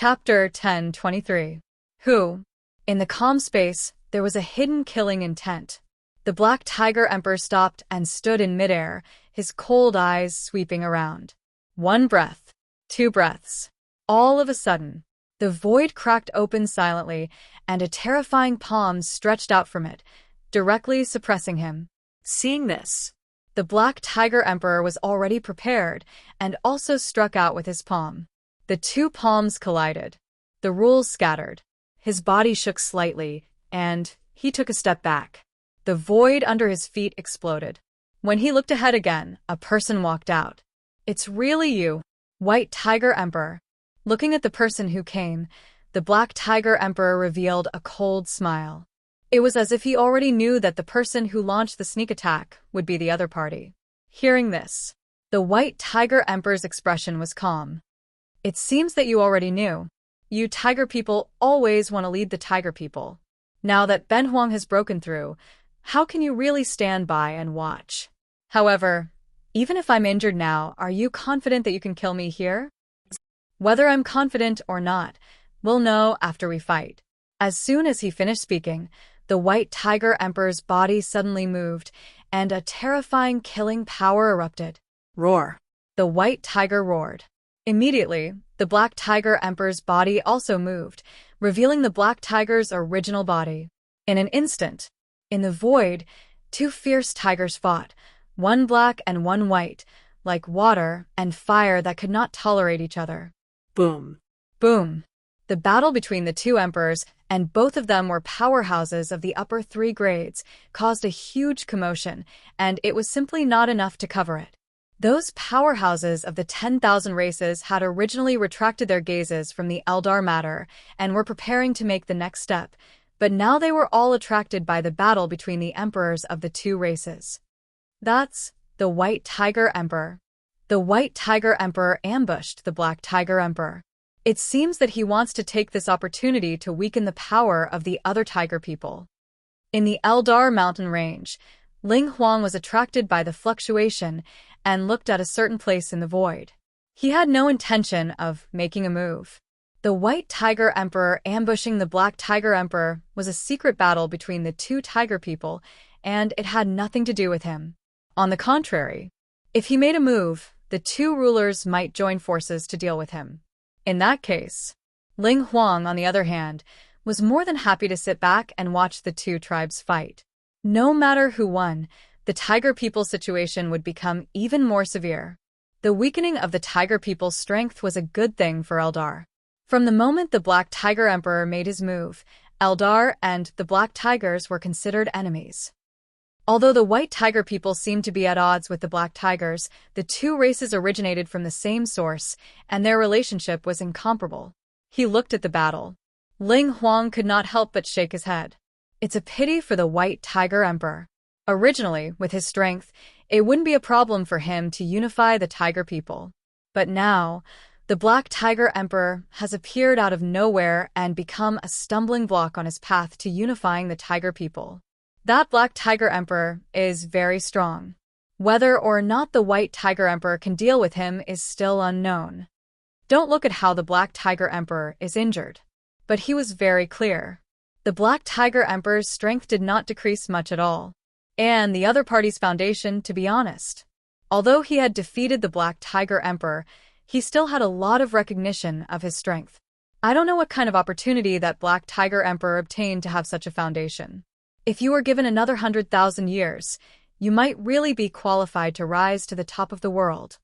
Chapter 10:23. Who? In the calm space, there was a hidden killing intent. The Black Tiger Emperor stopped and stood in midair, his cold eyes sweeping around. One breath. Two breaths. All of a sudden, the void cracked open silently, and a terrifying palm stretched out from it, directly suppressing him. Seeing this, the Black Tiger Emperor was already prepared, and also struck out with his palm. The two palms collided. The rules scattered. His body shook slightly, and he took a step back. The void under his feet exploded. When he looked ahead again, a person walked out. "It's really you, White Tiger Emperor." Looking at the person who came, the Black Tiger Emperor revealed a cold smile. It was as if he already knew that the person who launched the sneak attack would be the other party. Hearing this, the White Tiger Emperor's expression was calm. "It seems that you already knew. You tiger people always want to lead the tiger people. Now that Ben Huang has broken through, how can you really stand by and watch? However, even if I'm injured now, are you confident that you can kill me here?" "Whether I'm confident or not, we'll know after we fight." As soon as he finished speaking, the White Tiger Emperor's body suddenly moved, and a terrifying killing power erupted. Roar! The White Tiger roared. Immediately, the Black Tiger Emperor's body also moved, revealing the Black Tiger's original body. In an instant, in the void, two fierce tigers fought, one black and one white, like water and fire that could not tolerate each other. Boom! Boom! The battle between the two emperors, and both of them were powerhouses of the upper three grades, caused a huge commotion, and it was simply not enough to cover it. Those powerhouses of the 10,000 races had originally retracted their gazes from the Eldar matter and were preparing to make the next step, but now they were all attracted by the battle between the emperors of the two races. That's the White Tiger Emperor. The White Tiger Emperor ambushed the Black Tiger Emperor. It seems that he wants to take this opportunity to weaken the power of the other tiger people. In the Eldar mountain range, Ling Huang was attracted by the fluctuation and looked at a certain place in the void. He had no intention of making a move. The White Tiger Emperor ambushing the Black Tiger Emperor was a secret battle between the two tiger people, and it had nothing to do with him. On the contrary, if he made a move, the two rulers might join forces to deal with him. In that case, Ling Huang, on the other hand, was more than happy to sit back and watch the two tribes fight. No matter who won, the tiger people's situation would become even more severe. The weakening of the tiger people's strength was a good thing for Eldar. From the moment the Black Tiger Emperor made his move, Eldar and the Black Tigers were considered enemies. Although the White Tiger people seemed to be at odds with the Black Tigers, the two races originated from the same source, and their relationship was incomparable. He looked at the battle. Ling Huang could not help but shake his head. It's a pity for the White Tiger Emperor. Originally, with his strength, it wouldn't be a problem for him to unify the tiger people. But now, the Black Tiger Emperor has appeared out of nowhere and become a stumbling block on his path to unifying the tiger people. That Black Tiger Emperor is very strong. Whether or not the White Tiger Emperor can deal with him is still unknown. Don't look at how the Black Tiger Emperor is injured. But he was very clear. The Black Tiger Emperor's strength did not decrease much at all. And the other party's foundation, to be honest. Although he had defeated the Black Tiger Emperor, he still had a lot of recognition of his strength. I don't know what kind of opportunity that Black Tiger Emperor obtained to have such a foundation. If you were given another 100,000 years, you might really be qualified to rise to the top of the world.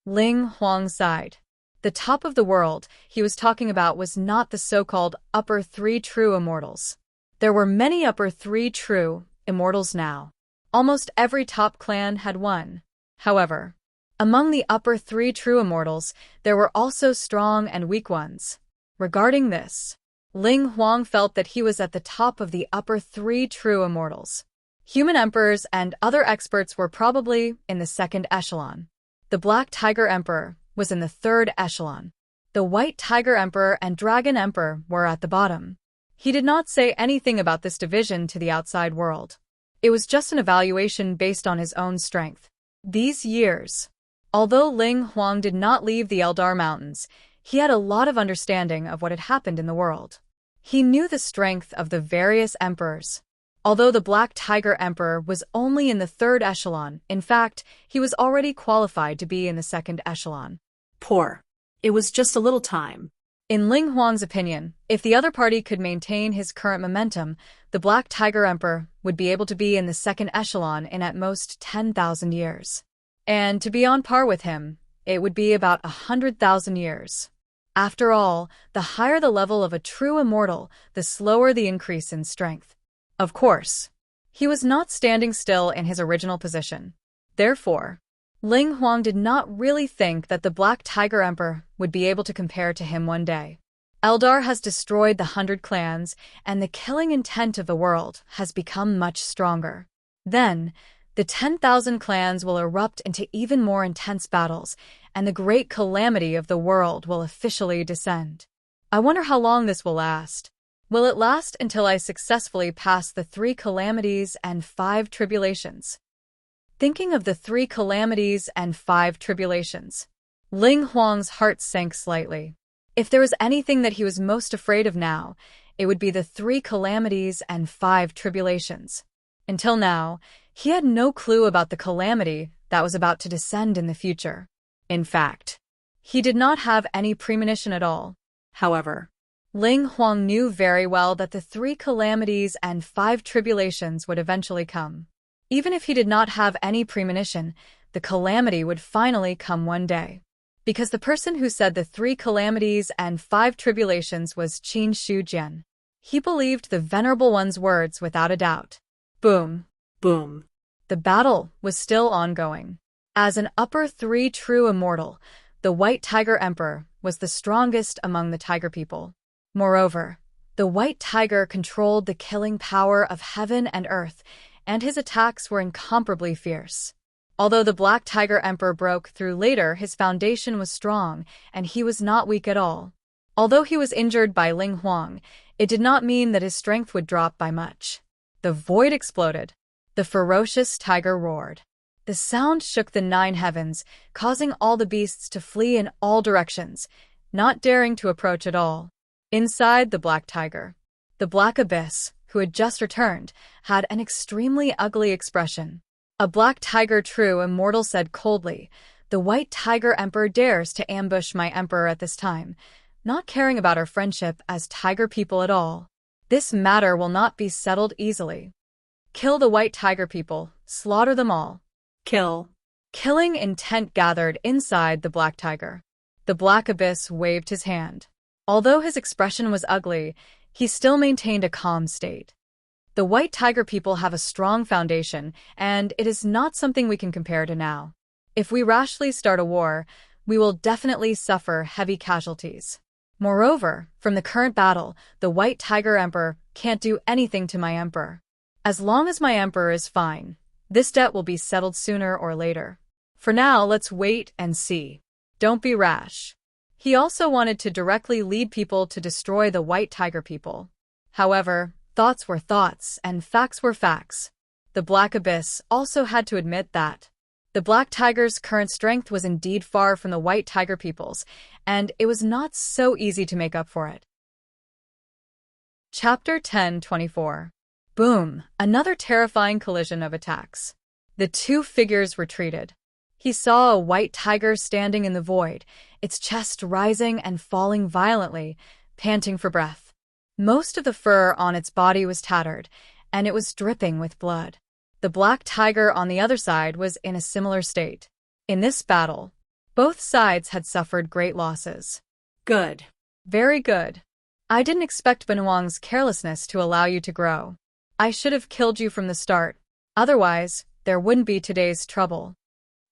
Ling Huang sighed. The top of the world he was talking about was not the so-called upper three true immortals. There were many upper three true immortals now. Almost every top clan had one. However, among the upper three true immortals, there were also strong and weak ones. Regarding this, Ling Huang felt that he was at the top of the upper three true immortals. Human emperors and other experts were probably in the second echelon. The Black Tiger Emperor was in the third echelon. The White Tiger Emperor and Dragon Emperor were at the bottom. He did not say anything about this division to the outside world. It was just an evaluation based on his own strength. These years, although Ling Huang did not leave the Eldar Mountains, He had a lot of understanding of what had happened in the world. He knew the strength of the various emperors. Although the Black Tiger Emperor was only in the third echelon, in fact, he was already qualified to be in the second echelon. Poor. It was just a little time. In Ling Huang's opinion, if the other party could maintain his current momentum, the Black Tiger Emperor would be able to be in the second echelon in at most 10,000 years. And to be on par with him, it would be about 100,000 years. After all, the higher the level of a true immortal, the slower the increase in strength. Of course, he was not standing still in his original position. Therefore, Ling Huang did not really think that the Black Tiger Emperor would be able to compare to him one day. Eldar has destroyed the 100 clans, and the killing intent of the world has become much stronger. Then, the 10,000 clans will erupt into even more intense battles, and the great calamity of the world will officially descend. I wonder how long this will last. Will it last until I successfully pass the 3 calamities and 5 tribulations? Thinking of the 3 calamities and 5 tribulations, Ling Huang's heart sank slightly. If there was anything that he was most afraid of now, it would be the 3 calamities and 5 tribulations. Until now, he had no clue about the calamity that was about to descend in the future. In fact, he did not have any premonition at all. However, Ling Huang knew very well that the 3 calamities and 5 tribulations would eventually come. Even if he did not have any premonition, the calamity would finally come one day. Because the person who said the 3 calamities and 5 tribulations was Qin Shujian. He believed the Venerable One's words without a doubt. Boom. Boom. The battle was still ongoing. As an upper 3 true immortal, the White Tiger Emperor was the strongest among the Tiger people. Moreover, the White Tiger controlled the killing power of heaven and earth, and his attacks were incomparably fierce. Although the Black Tiger Emperor broke through later, his foundation was strong, and he was not weak at all. Although he was injured by Ling Huang, it did not mean that his strength would drop by much. The void exploded. The ferocious tiger roared. The sound shook the 9 heavens, causing all the beasts to flee in all directions, not daring to approach at all. Inside the Black Tiger, the Black Abyss, who had just returned, had an extremely ugly expression. A Black Tiger true immortal said coldly, "The White Tiger Emperor dares to ambush my emperor at this time, not caring about our friendship as tiger people at all. This matter will not be settled easily. Kill the White Tiger people, slaughter them all." Kill. Killing intent gathered inside the Black Tiger. The Black Abyss waved his hand. Although his expression was ugly, he still maintained a calm state. The White Tiger people have a strong foundation, and it is not something we can compare to now. If we rashly start a war, we will definitely suffer heavy casualties. Moreover, from the current battle, the White Tiger Emperor can't do anything to my emperor. As long as my emperor is fine, this debt will be settled sooner or later. For now, let's wait and see. Don't be rash. He also wanted to directly lead people to destroy the White Tiger people. However, thoughts were thoughts and facts were facts. The Black Abyss also had to admit that the Black Tiger's current strength was indeed far from the White Tiger people's, and it was not so easy to make up for it. Chapter 10:24. Boom! Another terrifying collision of attacks. The 2 figures retreated. He saw a white tiger standing in the void, its chest rising and falling violently, panting for breath. Most of the fur on its body was tattered, and it was dripping with blood. The Black Tiger on the other side was in a similar state. In this battle, both sides had suffered great losses. Good. Very good. I didn't expect Benuang's carelessness to allow you to grow. I should have killed you from the start. Otherwise, there wouldn't be today's trouble.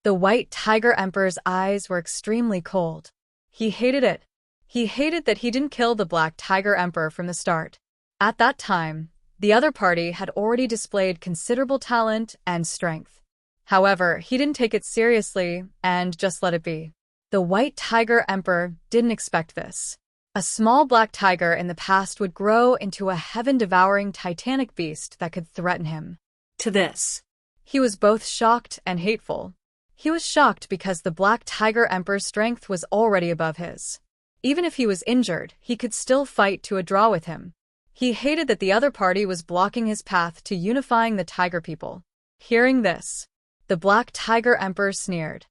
The White Tiger Emperor's eyes were extremely cold. He hated it. He hated that he didn't kill the Black Tiger Emperor from the start. At that time, the other party had already displayed considerable talent and strength. However, he didn't take it seriously and just let it be. The White Tiger Emperor didn't expect this. A small black tiger in the past would grow into a heaven-devouring titanic beast that could threaten him. To this, he was both shocked and hateful. He was shocked because the Black Tiger Emperor's strength was already above his. Even if he was injured, he could still fight to a draw with him. He hated that the other party was blocking his path to unifying the tiger people. Hearing this, the Black Tiger Emperor sneered.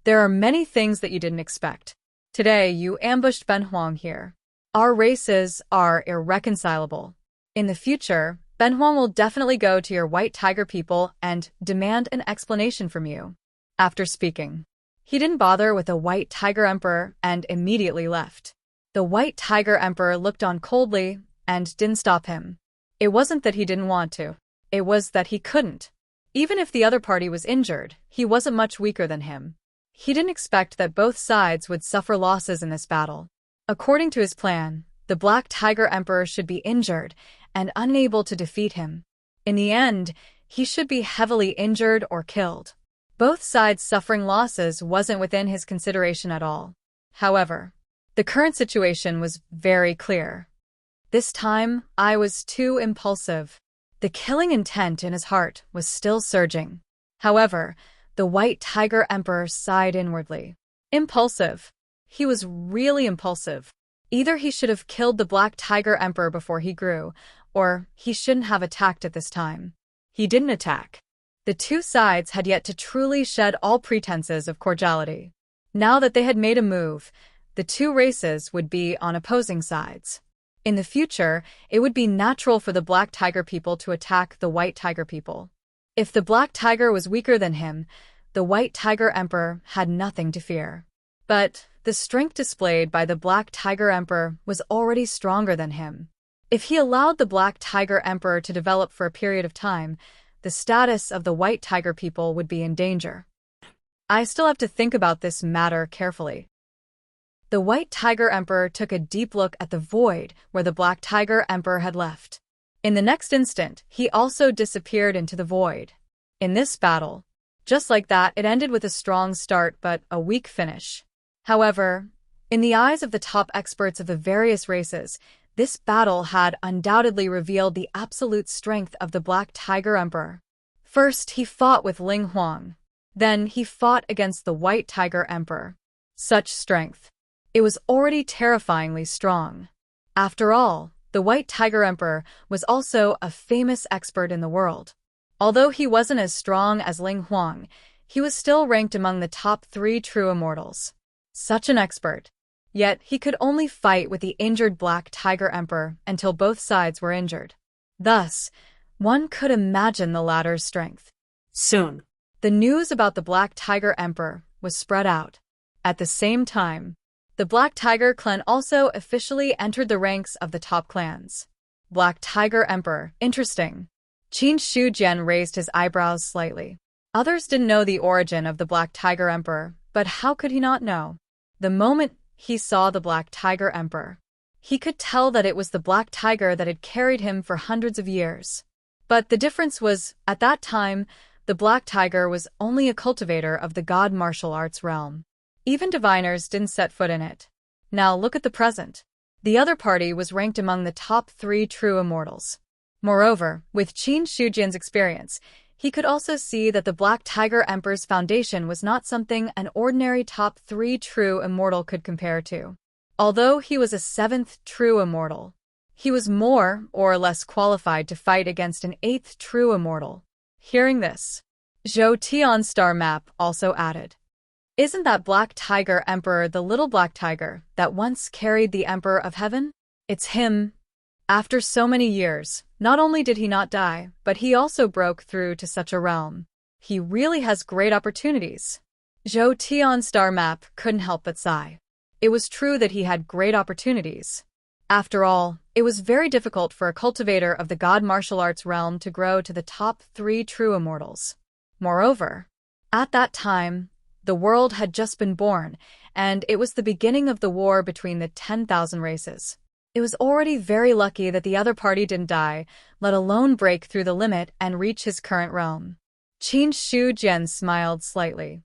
There are many things that you didn't expect. Today, you ambushed Ben Huang here. Our races are irreconcilable. In the future, Ben Huang will definitely go to your white tiger people and demand an explanation from you. After speaking, he didn't bother with the white tiger emperor and immediately left. The white tiger emperor looked on coldly and didn't stop him. It wasn't that he didn't want to. It was that he couldn't. Even if the other party was injured, he wasn't much weaker than him. He didn't expect that both sides would suffer losses in this battle. According to his plan, the Black Tiger Emperor should be injured and unable to defeat him. In the end, he should be heavily injured or killed. Both sides suffering losses wasn't within his consideration at all. However, the current situation was very clear. This time, I was too impulsive. The killing intent in his heart was still surging. However, the White Tiger Emperor sighed inwardly. Impulsive. He was really impulsive. Either he should have killed the Black Tiger Emperor before he grew, or he shouldn't have attacked at this time. He didn't attack. The two sides had yet to truly shed all pretenses of cordiality. Now that they had made a move, the two races would be on opposing sides. In the future, it would be natural for the Black Tiger people to attack the White Tiger people. If the Black Tiger was weaker than him, the White Tiger Emperor had nothing to fear. But the strength displayed by the Black Tiger Emperor was already stronger than him. If he allowed the Black Tiger Emperor to develop for a period of time, the status of the White Tiger people would be in danger. I still have to think about this matter carefully. The White Tiger Emperor took a deep look at the void where the Black Tiger Emperor had left. In the next instant, he also disappeared into the void. In this battle, just like that, it ended with a strong start but a weak finish. However, in the eyes of the top experts of the various races, this battle had undoubtedly revealed the absolute strength of the Black Tiger Emperor. First, he fought with Ling Huang. Then, he fought against the White Tiger Emperor. Such strength. It was already terrifyingly strong. After all, the White Tiger Emperor was also a famous expert in the world. Although he wasn't as strong as Ling Huang, he was still ranked among the top 3 true immortals. Such an expert. Yet he could only fight with the injured Black Tiger Emperor until both sides were injured. Thus, one could imagine the latter's strength. Soon, the news about the Black Tiger Emperor was spread out. At the same time, the Black Tiger clan also officially entered the ranks of the top clans. Black Tiger Emperor, interesting. Qin Shujian raised his eyebrows slightly. Others didn't know the origin of the Black Tiger Emperor, but how could he not know? The moment he saw the Black Tiger Emperor, he could tell that it was the Black Tiger that had carried him for hundreds of years. But the difference was, at that time, the Black Tiger was only a cultivator of the god martial arts realm. Even diviners didn't set foot in it. Now look at the present. The other party was ranked among the top 3 true immortals. Moreover, with Qin Shujian's experience, he could also see that the Black Tiger Emperor's foundation was not something an ordinary top 3 true immortal could compare to. Although he was a 7th true immortal, he was more or less qualified to fight against an 8th true immortal. Hearing this, Zhou Tian's star map also added, "Isn't that Black Tiger Emperor the little black tiger that once carried the Emperor of Heaven? It's him." After so many years, not only did he not die, but he also broke through to such a realm. He really has great opportunities. Zhou Tian's star map couldn't help but sigh. It was true that he had great opportunities. After all, it was very difficult for a cultivator of the god martial arts realm to grow to the top 3 true immortals. Moreover, at that time, the world had just been born, and it was the beginning of the war between the 10,000 races. It was already very lucky that the other party didn't die, let alone break through the limit and reach his current realm. Qin Shujian smiled slightly.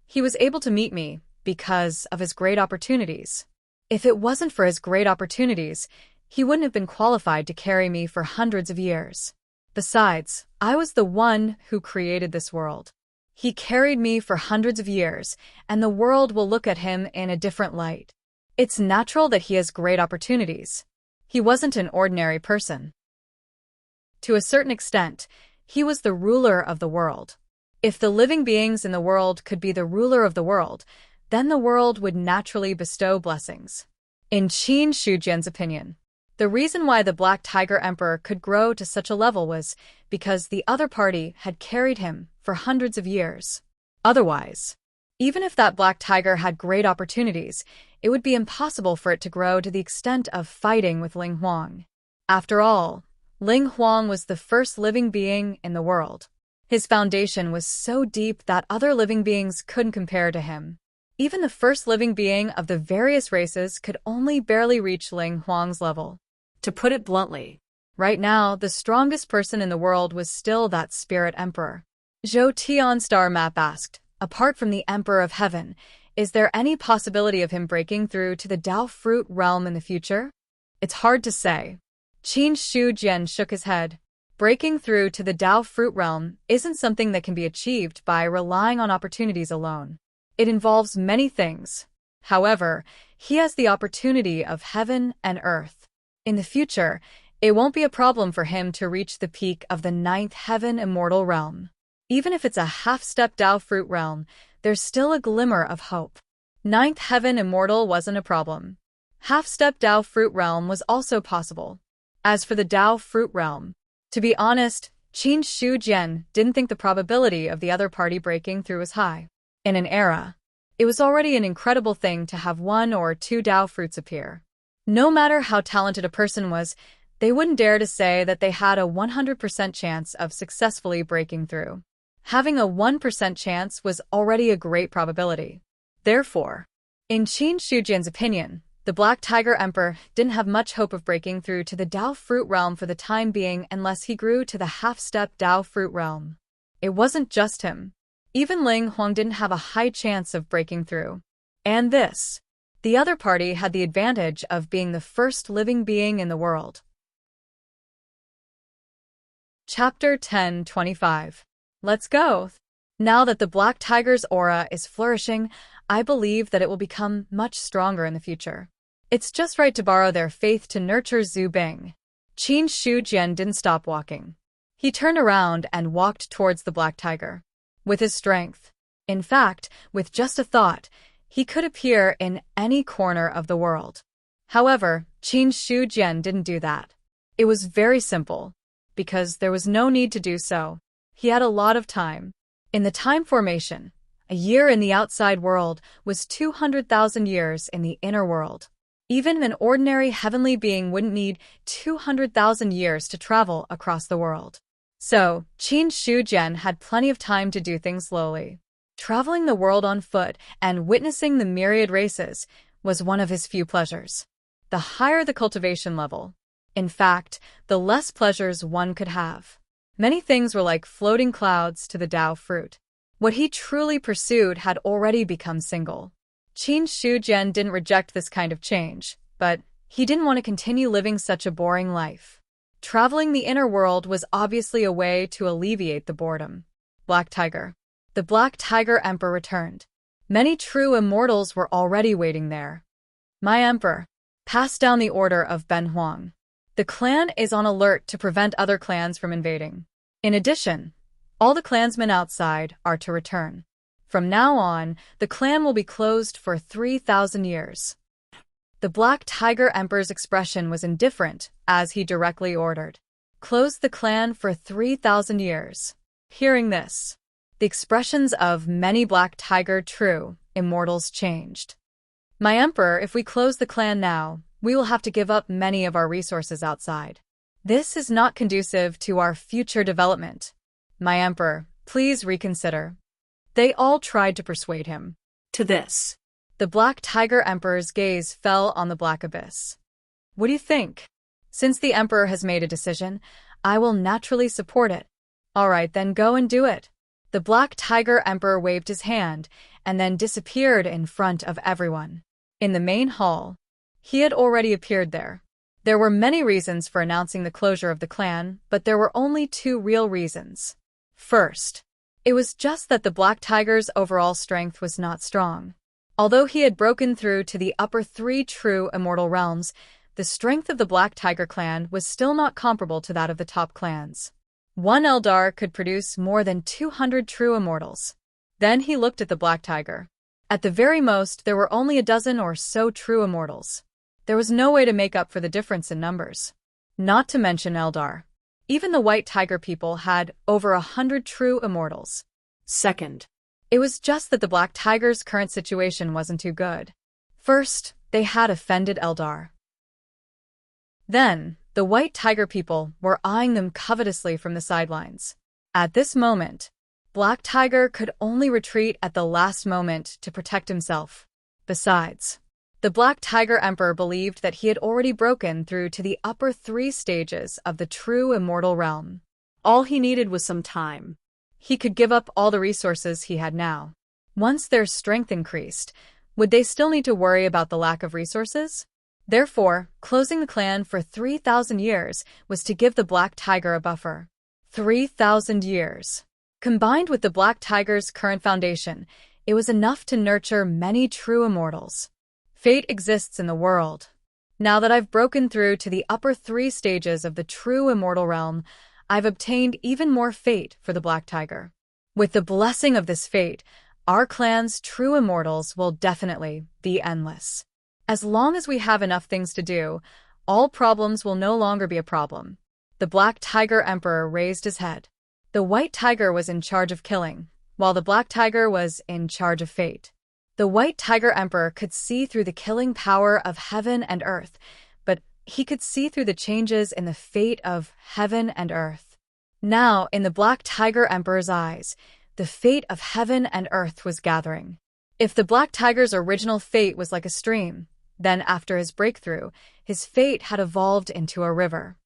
He was able to meet me because of his great opportunities. If it wasn't for his great opportunities, he wouldn't have been qualified to carry me for hundreds of years. Besides, I was the one who created this world. He carried me for hundreds of years, and the world will look at him in a different light. It's natural that he has great opportunities. He wasn't an ordinary person. To a certain extent, he was the ruler of the world. If the living beings in the world could be the ruler of the world, then the world would naturally bestow blessings. In Qin Shujian's opinion, the reason why the Black Tiger Emperor could grow to such a level was because the other party had carried him for hundreds of years. Otherwise, even if that Black Tiger had great opportunities, it would be impossible for it to grow to the extent of fighting with Ling Huang. After all, Ling Huang was the first living being in the world. His foundation was so deep that other living beings couldn't compare to him. Even the first living being of the various races could only barely reach Ling Huang's level. To put it bluntly, right now, the strongest person in the world was still that spirit emperor. Zhou Tian's star map asked, apart from the Emperor of Heaven, is there any possibility of him breaking through to the Dao fruit realm in the future? It's hard to say. Qin Shujian shook his head. Breaking through to the Dao fruit realm isn't something that can be achieved by relying on opportunities alone. It involves many things. However, he has the opportunity of heaven and earth. In the future, it won't be a problem for him to reach the peak of the 9th heaven immortal realm. Even if it's a half-step Dao fruit realm, there's still a glimmer of hope. 9th heaven immortal wasn't a problem. Half-step Dao fruit realm was also possible. As for the Dao fruit realm, to be honest, Qin Shujian didn't think the probability of the other party breaking through was high. In an era, it was already an incredible thing to have 1 or 2 Dao fruits appear. No matter how talented a person was, they wouldn't dare to say that they had a 100% chance of successfully breaking through. Having a 1% chance was already a great probability. Therefore, in Qin Shujian's opinion, the Black Tiger Emperor didn't have much hope of breaking through to the Dao fruit realm for the time being unless he grew to the half-step Dao fruit realm. It wasn't just him. Even Ling Huang didn't have a high chance of breaking through. And the other party had the advantage of being the first living being in the world. Chapter 10:25. Let's go. Now that the Black Tiger's aura is flourishing, I believe that it will become much stronger in the future. It's just right to borrow their faith to nurture Zhu Bing. Qin Shujian didn't stop walking. He turned around and walked towards the Black Tiger. With his strength, in fact, with just a thought, he could appear in any corner of the world. However, Qin Shujian didn't do that. It was very simple, because there was no need to do so. He had a lot of time. In the time formation, a year in the outside world was 200,000 years in the inner world. Even an ordinary heavenly being wouldn't need 200,000 years to travel across the world. So, Qin Shujian had plenty of time to do things slowly. Traveling the world on foot and witnessing the myriad races was one of his few pleasures. The higher the cultivation level, in fact, the less pleasures one could have. Many things were like floating clouds to the Dao fruit. What he truly pursued had already become single. Qin Shujian didn't reject this kind of change, but he didn't want to continue living such a boring life. Traveling the inner world was obviously a way to alleviate the boredom. Black Tiger. The Black Tiger Emperor returned. Many true immortals were already waiting there. My Emperor, pass down the order of Ben Huang. The clan is on alert to prevent other clans from invading. In addition, all the clansmen outside are to return. From now on, the clan will be closed for 3,000 years. The Black Tiger Emperor's expression was indifferent as he directly ordered. Close the clan for 3,000 years. Hearing this, the expressions of many Black Tiger true immortals changed. My Emperor, if we close the clan now, we will have to give up many of our resources outside. This is not conducive to our future development. My Emperor, please reconsider. They all tried to persuade him. To this, the Black Tiger Emperor's gaze fell on the black abyss. What do you think? Since the Emperor has made a decision, I will naturally support it. All right, then go and do it. The Black Tiger Emperor waved his hand and then disappeared in front of everyone. In the main hall, he had already appeared there. There were many reasons for announcing the closure of the clan, but there were only 2 real reasons. First, it was just that the Black Tiger's overall strength was not strong. Although he had broken through to the upper three true immortal realms, the strength of the Black Tiger clan was still not comparable to that of the top clans. One Eldar could produce more than 200 true immortals. Then he looked at the Black Tiger. At the very most, there were only a dozen or so true immortals. There was no way to make up for the difference in numbers. Not to mention Eldar. Even the White Tiger people had over 100 true immortals. Second, It was just that the Black Tiger's current situation wasn't too good. First, they had offended Eldar. Then, the White Tiger people were eyeing them covetously from the sidelines. At this moment, Black Tiger could only retreat at the last moment to protect himself. Besides, the Black Tiger Emperor believed that he had already broken through to the upper three stages of the true immortal realm. all he needed was some time. He could give up all the resources he had now. Once their strength increased, would they still need to worry about the lack of resources? Therefore, closing the clan for 3,000 years was to give the Black Tiger a buffer. 3,000 years. Combined with the Black Tiger's current foundation, it was enough to nurture many true immortals. Fate exists in the world. Now that I've broken through to the upper three stages of the true immortal realm, I've obtained even more fate for the Black Tiger. With the blessing of this fate, our clan's true immortals will definitely be endless. As long as we have enough things to do, all problems will no longer be a problem. The Black Tiger Emperor raised his head. The White Tiger was in charge of killing, while the Black Tiger was in charge of fate. The White Tiger Emperor could see through the killing power of heaven and earth, but he could see through the changes in the fate of heaven and earth. Now, in the Black Tiger Emperor's eyes, the fate of heaven and earth was gathering. If the Black Tiger's original fate was like a stream, then after his breakthrough, his fate had evolved into a river.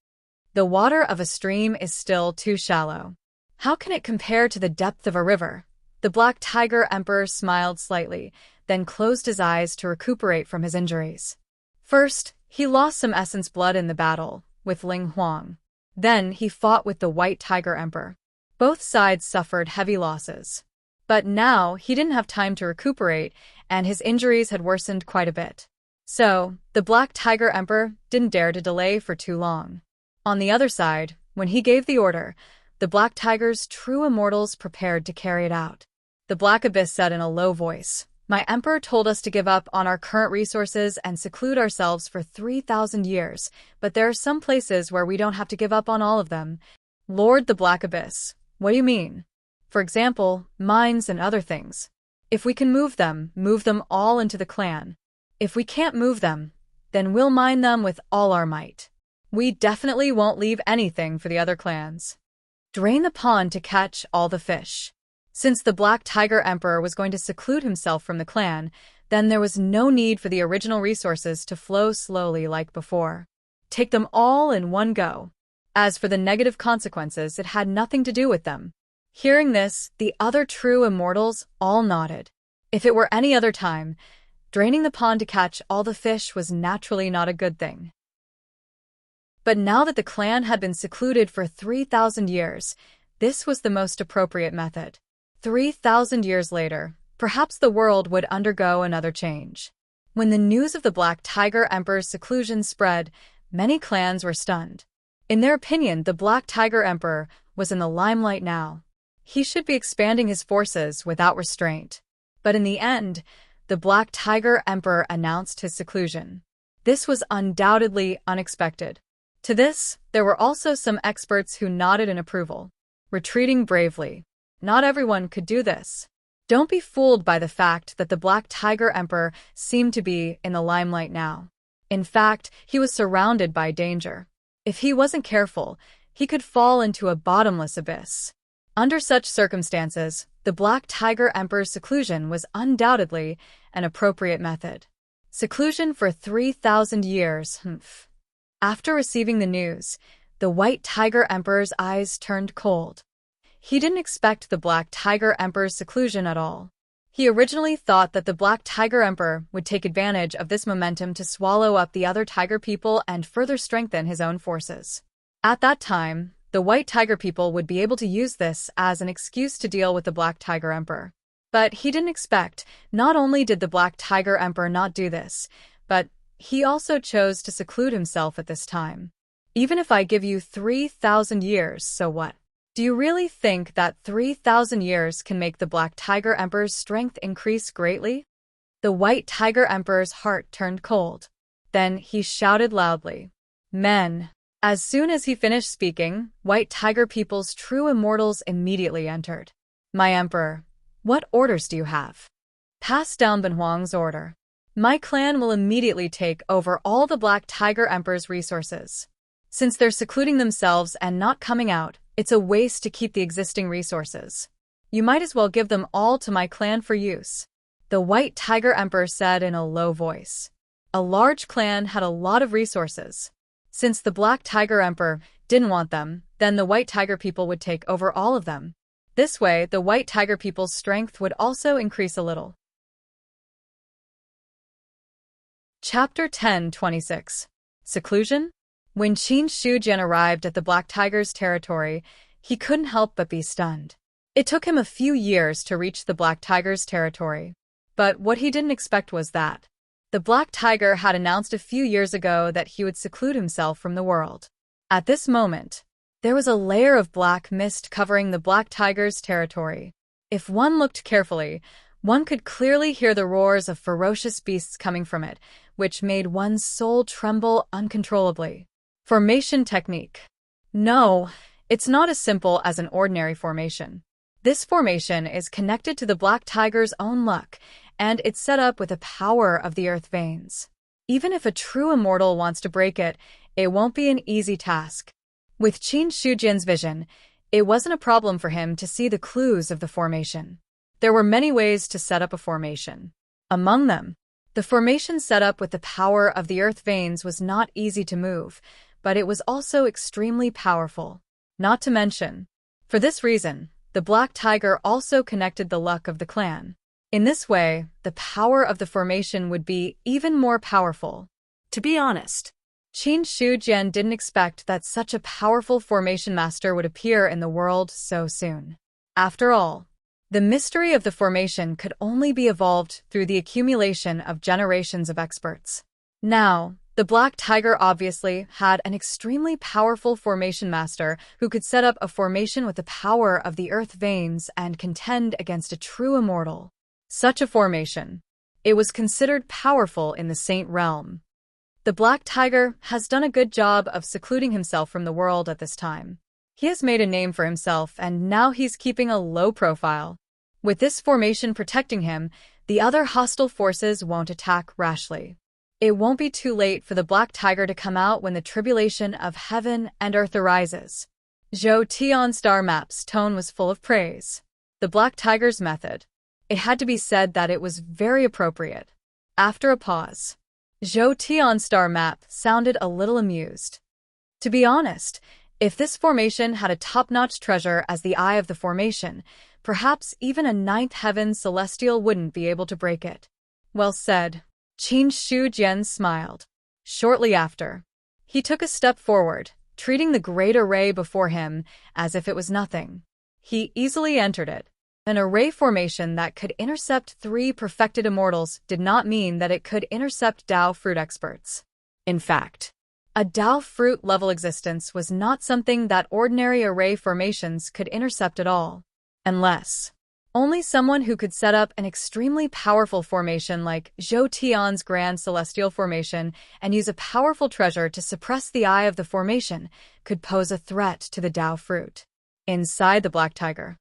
The water of a stream is still too shallow. How can it compare to the depth of a river? The Black Tiger Emperor smiled slightly, then closed his eyes to recuperate from his injuries. First, he lost some essence blood in the battle with Ling Huang. Then he fought with the White Tiger Emperor. Both sides suffered heavy losses. But now he didn't have time to recuperate, and his injuries had worsened quite a bit. So, the Black Tiger Emperor didn't dare to delay for too long. On the other side, when he gave the order, the Black Tiger's true immortals prepared to carry it out. The Black Abyss said in a low voice, "My Emperor told us to give up on our current resources and seclude ourselves for 3,000 years, but there are some places where we don't have to give up on all of them." Lord the Black Abyss, what do you mean? For example, mines and other things. If we can move them all into the clan. If we can't move them, then we'll mine them with all our might. We definitely won't leave anything for the other clans. Drain the pond to catch all the fish. Since the Black Tiger Emperor was going to seclude himself from the clan, then there was no need for the original resources to flow slowly like before. Take them all in one go. As for the negative consequences, it had nothing to do with them. Hearing this, the other true immortals all nodded. If it were any other time, draining the pond to catch all the fish was naturally not a good thing. But now that the clan had been secluded for 3,000 years, this was the most appropriate method. 3,000 years later, perhaps the world would undergo another change. When the news of the Black Tiger Emperor's seclusion spread, many clans were stunned. In their opinion, the Black Tiger Emperor was in the limelight now. He should be expanding his forces without restraint. But in the end, the Black Tiger Emperor announced his seclusion. This was undoubtedly unexpected. To this, there were also some experts who nodded in approval. Retreating bravely. Not everyone could do this. Don't be fooled by the fact that the Black Tiger Emperor seemed to be in the limelight now. In fact, he was surrounded by danger. If he wasn't careful, he could fall into a bottomless abyss. Under such circumstances, the Black Tiger Emperor's seclusion was undoubtedly an appropriate method. Seclusion for 3,000 years. After receiving the news, the White Tiger Emperor's eyes turned cold. He didn't expect the Black Tiger Emperor's seclusion at all. He originally thought that the Black Tiger Emperor would take advantage of this momentum to swallow up the other tiger people and further strengthen his own forces. At that time, the White Tiger people would be able to use this as an excuse to deal with the Black Tiger Emperor. But he didn't expect, not only did the Black Tiger Emperor not do this, but he also chose to seclude himself at this time. Even if I give you 3,000 years, so what? Do you really think that 3,000 years can make the Black Tiger Emperor's strength increase greatly? The White Tiger Emperor's heart turned cold. Then he shouted loudly, "Men!" As soon as he finished speaking, White Tiger people's true immortals immediately entered. "My Emperor, what orders do you have?" "Pass down Ben Huang's order. My clan will immediately take over all the Black Tiger Emperor's resources. Since they're secluding themselves and not coming out, it's a waste to keep the existing resources. You might as well give them all to my clan for use," the White Tiger Emperor said in a low voice. A large clan had a lot of resources. Since the Black Tiger Emperor didn't want them, then the White Tiger people would take over all of them. This way, the White Tiger people's strength would also increase a little. Chapter 10:26. Seclusion? When Qin Shujian arrived at the Black Tiger's territory, he couldn't help but be stunned. It took him a few years to reach the Black Tiger's territory. But what he didn't expect was that the Black Tiger had announced a few years ago that he would seclude himself from the world. At this moment, there was a layer of black mist covering the Black Tiger's territory. If one looked carefully, one could clearly hear the roars of ferocious beasts coming from it, which made one's soul tremble uncontrollably. Formation technique. No, it's not as simple as an ordinary formation. This formation is connected to the Black Tiger's own luck, and it's set up with the power of the earth veins. Even if a true immortal wants to break it, it won't be an easy task. With Qin Shujian's vision, it wasn't a problem for him to see the clues of the formation. There were many ways to set up a formation. Among them, the formation set up with the power of the earth veins was not easy to move, but it was also extremely powerful. Not to mention, for this reason, the Black Tiger also connected the luck of the clan. In this way, the power of the formation would be even more powerful. To be honest, Qin Shujian didn't expect that such a powerful formation master would appear in the world so soon. After all, the mystery of the formation could only be evolved through the accumulation of generations of experts. Now, the Black Tiger obviously had an extremely powerful formation master who could set up a formation with the power of the earth veins and contend against a true immortal. Such a formation. It was considered powerful in the Saint realm. The Black Tiger has done a good job of secluding himself from the world at this time. He has made a name for himself and now he's keeping a low profile. With this formation protecting him, the other hostile forces won't attack rashly. It won't be too late for the Black Tiger to come out when the tribulation of heaven and earth arises. Zhou Tian's star map's tone was full of praise. The Black Tiger's method. It had to be said that it was very appropriate. After a pause, Zhou Tian's star map sounded a little amused. To be honest, if this formation had a top-notch treasure as the eye of the formation, perhaps even a ninth heaven celestial wouldn't be able to break it. Well said. Qin Shujian smiled. Shortly after, he took a step forward, treating the great array before him as if it was nothing. He easily entered it. An array formation that could intercept 3 perfected immortals did not mean that it could intercept Dao fruit experts. In fact, a Dao fruit level existence was not something that ordinary array formations could intercept at all. Unless only someone who could set up an extremely powerful formation like Zhou Tian's Grand Celestial Formation and use a powerful treasure to suppress the eye of the formation could pose a threat to the Dao fruit. Inside the Black Tiger.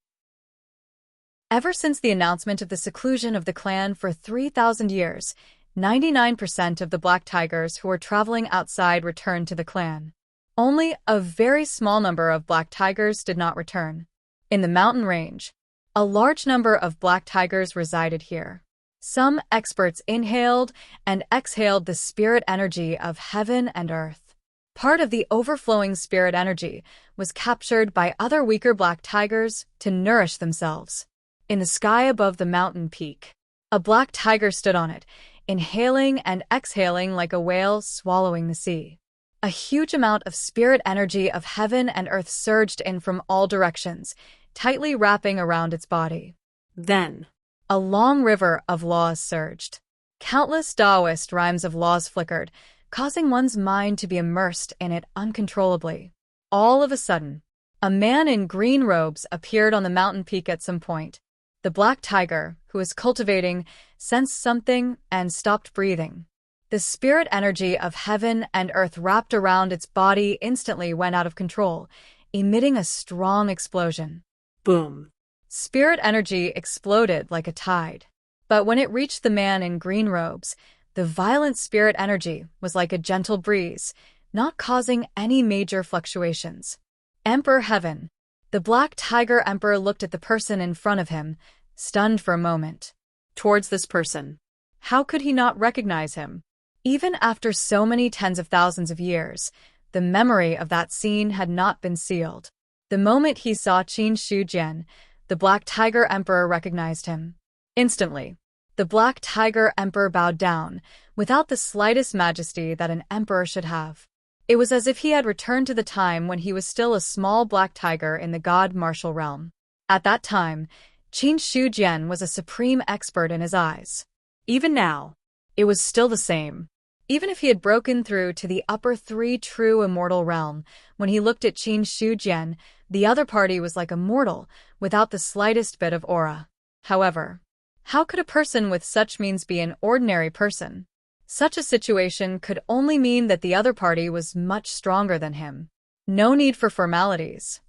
Ever since the announcement of the seclusion of the clan for 3,000 years, 99% of the Black Tigers who were traveling outside returned to the clan. Only a very small number of Black Tigers did not return. In the mountain range, a large number of Black Tigers resided here. Some experts inhaled and exhaled the spirit energy of heaven and earth. Part of the overflowing spirit energy was captured by other weaker Black Tigers to nourish themselves. In the sky above the mountain peak, a Black Tiger stood on it, inhaling and exhaling like a whale swallowing the sea. A huge amount of spirit energy of heaven and earth surged in from all directions, tightly wrapping around its body. Then, A long river of laws surged. Countless Taoist rhymes of laws flickered, causing one's mind to be immersed in it uncontrollably. All of a sudden, a man in green robes appeared on the mountain peak at some point. The black tiger, who was cultivating, sensed something and stopped breathing. The spirit energy of heaven and earth wrapped around its body instantly went out of control, emitting a strong explosion. Boom. Spirit energy exploded like a tide. But when it reached the man in green robes, the violent spirit energy was like a gentle breeze, not causing any major fluctuations. Emperor Heaven. The Black Tiger Emperor looked at the person in front of him, stunned for a moment. Towards this person. How could he not recognize him? Even after so many tens of thousands of years, the memory of that scene had not been sealed. The moment he saw Qin Shujian, the Black Tiger Emperor recognized him. Instantly, the Black Tiger Emperor bowed down, without the slightest majesty that an emperor should have. It was as if he had returned to the time when he was still a small black tiger in the god-martial realm. At that time, Qin Shujian was a supreme expert in his eyes. Even now, it was still the same. Even if he had broken through to the upper three true immortal realm, when he looked at Qin Shujian, the other party was like a mortal, without the slightest bit of aura. However, how could a person with such means be an ordinary person? Such a situation could only mean that the other party was much stronger than him. No need for formalities.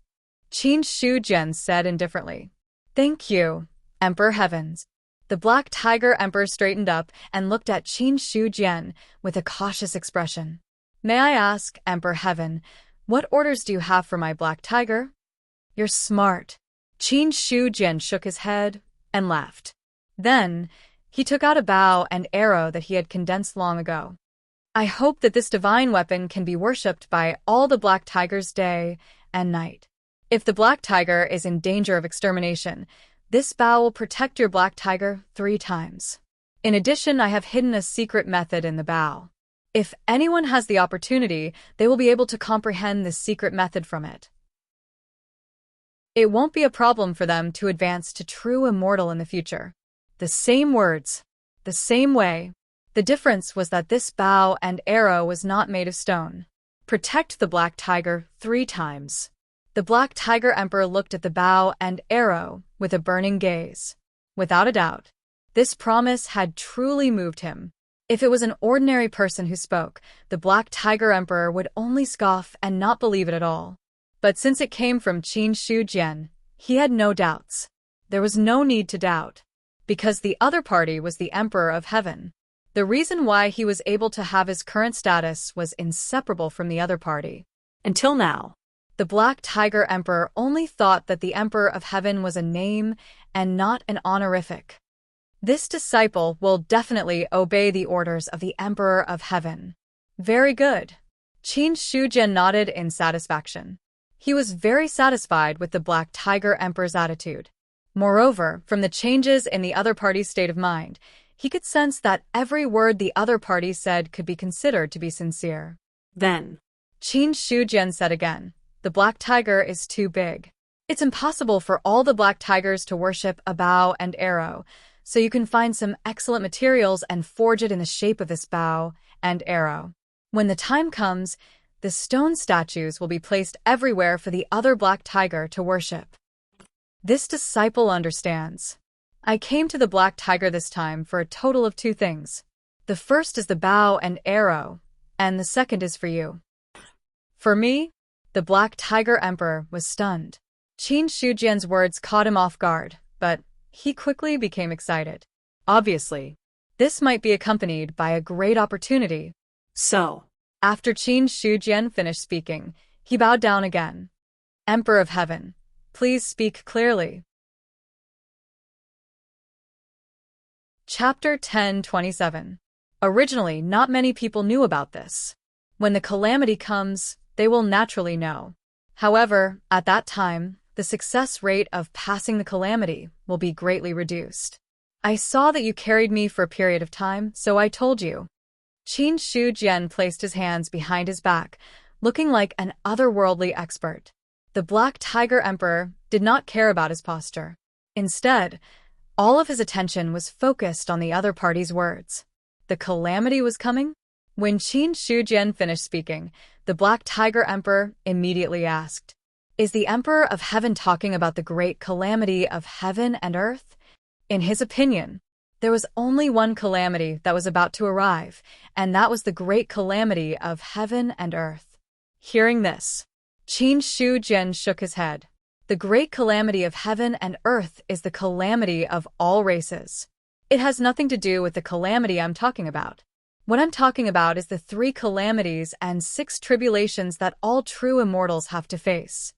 Qin Shujian said indifferently. Thank you, Emperor Heavens. The Black Tiger Emperor straightened up and looked at Qin Shujian with a cautious expression. May I ask, Emperor Heaven, what orders do you have for my black tiger? You're smart. Qin Shujian shook his head and laughed. Then, he took out a bow and arrow that he had condensed long ago. I hope that this divine weapon can be worshipped by all the black tigers day and night. If the black tiger is in danger of extermination, this bow will protect your black tiger 3 times. In addition, I have hidden a secret method in the bow. If anyone has the opportunity, they will be able to comprehend this secret method from it. It won't be a problem for them to advance to true immortal in the future. The same words, the same way. The difference was that this bow and arrow was not made of stone. Protect the black tiger 3 times. The Black Tiger Emperor looked at the bow and arrow with a burning gaze. Without a doubt, this promise had truly moved him. If it was an ordinary person who spoke, the Black Tiger Emperor would only scoff and not believe it at all. But since it came from Qin Shujian, he had no doubts. There was no need to doubt, because the other party was the Emperor of Heaven. The reason why he was able to have his current status was inseparable from the other party. Until now, the Black Tiger Emperor only thought that the Emperor of Heaven was a name and not an honorific. This disciple will definitely obey the orders of the Emperor of Heaven. Very good. Qin Shujian nodded in satisfaction. He was very satisfied with the Black Tiger Emperor's attitude. Moreover, from the changes in the other party's state of mind, he could sense that every word the other party said could be considered to be sincere. Then, Qin Shujian said again, the black tiger is too big. It's impossible for all the black tigers to worship a bow and arrow, so you can find some excellent materials and forge it in the shape of this bow and arrow. When the time comes, the stone statues will be placed everywhere for the other black tiger to worship. This disciple understands. I came to the black tiger this time for a total of 2 things. The first is the bow and arrow, and the second is for you. For me? The Black Tiger Emperor was stunned. Qin Shujian's words caught him off guard, but he quickly became excited. Obviously, this might be accompanied by a great opportunity. So, after Qin Shujian finished speaking, he bowed down again. Emperor of Heaven, please speak clearly. Chapter 10:27. Originally, not many people knew about this. When the calamity comes, they will naturally know. However, at that time, the success rate of passing the calamity will be greatly reduced. I saw that you carried me for a period of time, so I told you. Qin Shujian placed his hands behind his back, looking like an otherworldly expert. The Black Tiger Emperor did not care about his posture. Instead, All of his attention was focused on the other party's words. The calamity was coming? When Qin Shujian finished speaking, the Black Tiger Emperor immediately asked, "Is the Emperor of Heaven talking about the great calamity of heaven and earth?" In his opinion, there was only one calamity that was about to arrive, and that was the great calamity of heaven and earth. Hearing this, Qin Shujian shook his head. The great calamity of heaven and earth is the calamity of all races. It has nothing to do with the calamity I'm talking about. What I'm talking about is the 3 calamities and 6 tribulations that all true immortals have to face.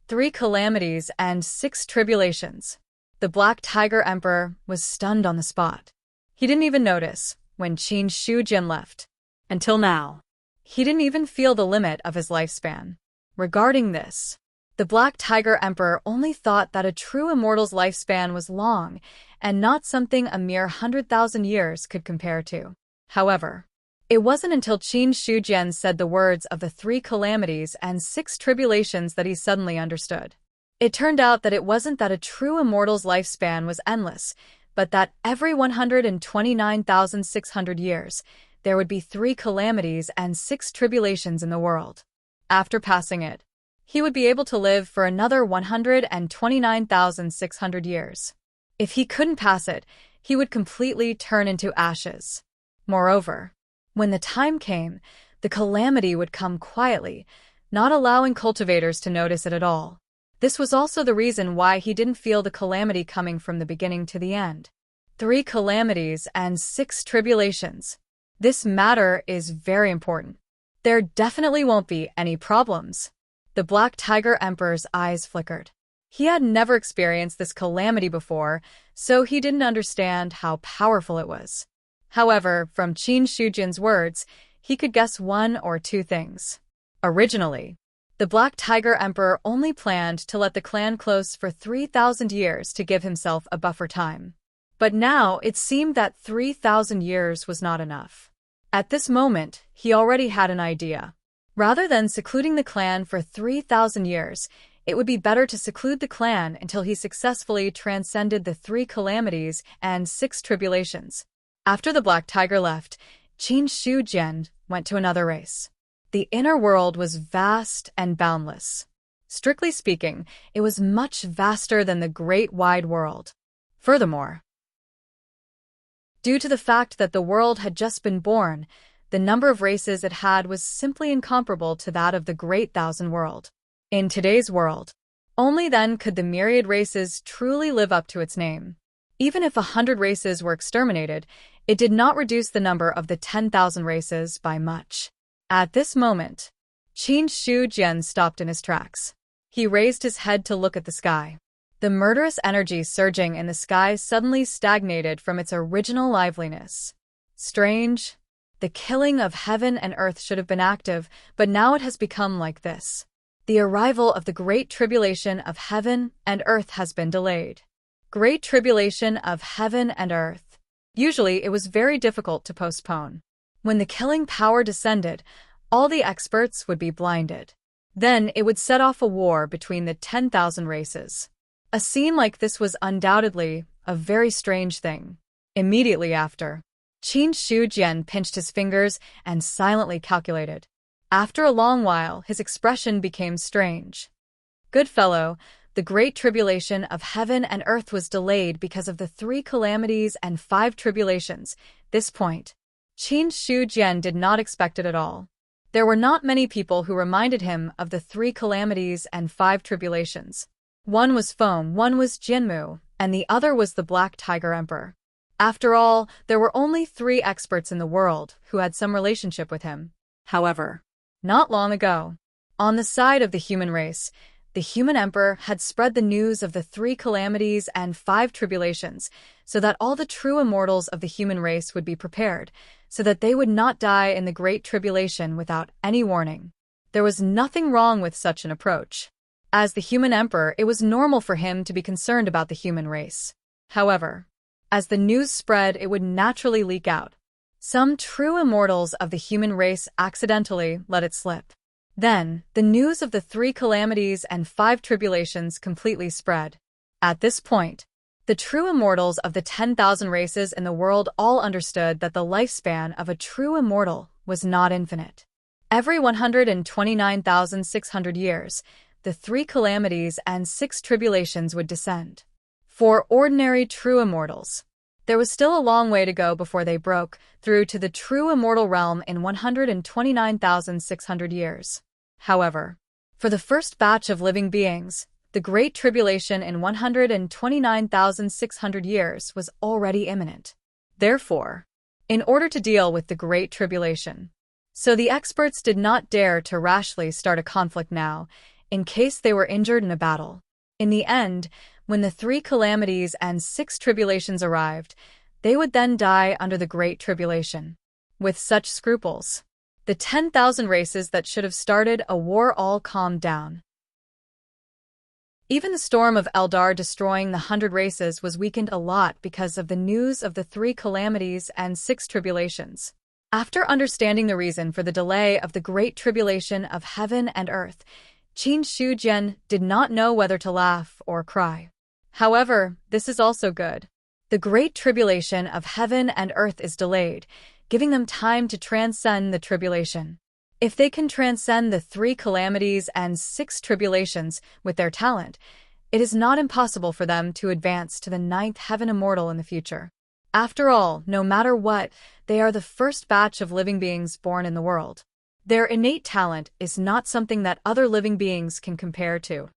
3 calamities and 6 tribulations. The Black Tiger Emperor was stunned on the spot. He didn't even notice when Qin Shujian left. Until now. He didn't even feel the limit of his lifespan. Regarding this, the Black Tiger Emperor only thought that a true immortal's lifespan was long and not something a mere 100,000 years could compare to. However, it wasn't until Qin Shujian said the words of the 3 calamities and 6 tribulations that he suddenly understood. It turned out that it wasn't that a true immortal's lifespan was endless, but that every 129,600 years, there would be 3 calamities and 6 tribulations in the world. After passing it, he would be able to live for another 129,600 years. If he couldn't pass it, he would completely turn into ashes. Moreover, when the time came, the calamity would come quietly, not allowing cultivators to notice it at all. This was also the reason why he didn't feel the calamity coming from the beginning to the end. 3 calamities and 6 tribulations. This matter is very important. There definitely won't be any problems. The Black Tiger Emperor's eyes flickered. He had never experienced this calamity before, so he didn't understand how powerful it was. However, from Qin Shujian's words, he could guess 1 or 2 things. Originally, the Black Tiger Emperor only planned to let the clan close for 3,000 years to give himself a buffer time. But now it seemed that 3,000 years was not enough. At this moment, he already had an idea. Rather than secluding the clan for 3,000 years, it would be better to seclude the clan until he successfully transcended the 3 calamities and 6 tribulations. After the Black Tiger left, Qin Shujian went to another race. The inner world was vast and boundless. Strictly speaking, it was much vaster than the great wide world. Furthermore, due to the fact that the world had just been born, the number of races it had was simply incomparable to that of the Great Thousand World. In today's world, only then could the myriad races truly live up to its name. Even if 100 races were exterminated, it did not reduce the number of the 10,000 races by much. At this moment, Qin Shujian stopped in his tracks. He raised his head to look at the sky. The murderous energy surging in the sky suddenly stagnated from its original liveliness. Strange. The killing of heaven and earth should have been active, but now it has become like this. The arrival of the great tribulation of heaven and earth has been delayed. Great tribulation of heaven and earth. Usually it was very difficult to postpone. When the killing power descended, all the experts would be blinded. Then it would set off a war between the 10,000 races. A scene like this was undoubtedly a very strange thing. Immediately after, Qin Shujian pinched his fingers and silently calculated. After a long while, his expression became strange. Good fellow, the great tribulation of heaven and earth was delayed because of the 3 calamities and 5 tribulations. This point, Qin Shujian did not expect it at all. There were not many people who reminded him of the 3 calamities and 5 tribulations. One was Foam, one was Jinmu, and the other was the Black Tiger Emperor. After all, there were only 3 experts in the world who had some relationship with him. However, not long ago, on the side of the human race, the human emperor had spread the news of the 3 calamities and 5 tribulations, so that all the true immortals of the human race would be prepared, so that they would not die in the great tribulation without any warning. There was nothing wrong with such an approach. As the human emperor, it was normal for him to be concerned about the human race. However, as the news spread, it would naturally leak out. Some true immortals of the human race accidentally let it slip. Then, the news of the 3 calamities and 5 tribulations completely spread. At this point, The true immortals of the 10,000 races in the world all understood that the lifespan of a true immortal was not infinite. Every 129,600 years, the 3 calamities and 6 tribulations would descend. For ordinary true immortals, there was still a long way to go before they broke through to the true immortal realm in 129,600 years. However, for the first batch of living beings, the Great Tribulation in 129,600 years was already imminent. Therefore, in order to deal with the Great Tribulation, so the experts did not dare to rashly start a conflict now, in case they were injured in a battle. In the end, when the 3 calamities and 6 tribulations arrived, they would then die under the Great Tribulation. With such scruples, the 10,000 races that should have started a war all calmed down. Even the storm of Eldar destroying the 100 races was weakened a lot because of the news of the 3 calamities and 6 tribulations. After understanding the reason for the delay of the Great Tribulation of heaven and earth, Qin Shujian did not know whether to laugh or cry. However, this is also good. The Great Tribulation of heaven and earth is delayed, giving them time to transcend the tribulation. If they can transcend the 3 calamities and 6 tribulations with their talent, it is not impossible for them to advance to the 9th heaven immortal in the future. After all, no matter what, they are the first batch of living beings born in the world. Their innate talent is not something that other living beings can compare to.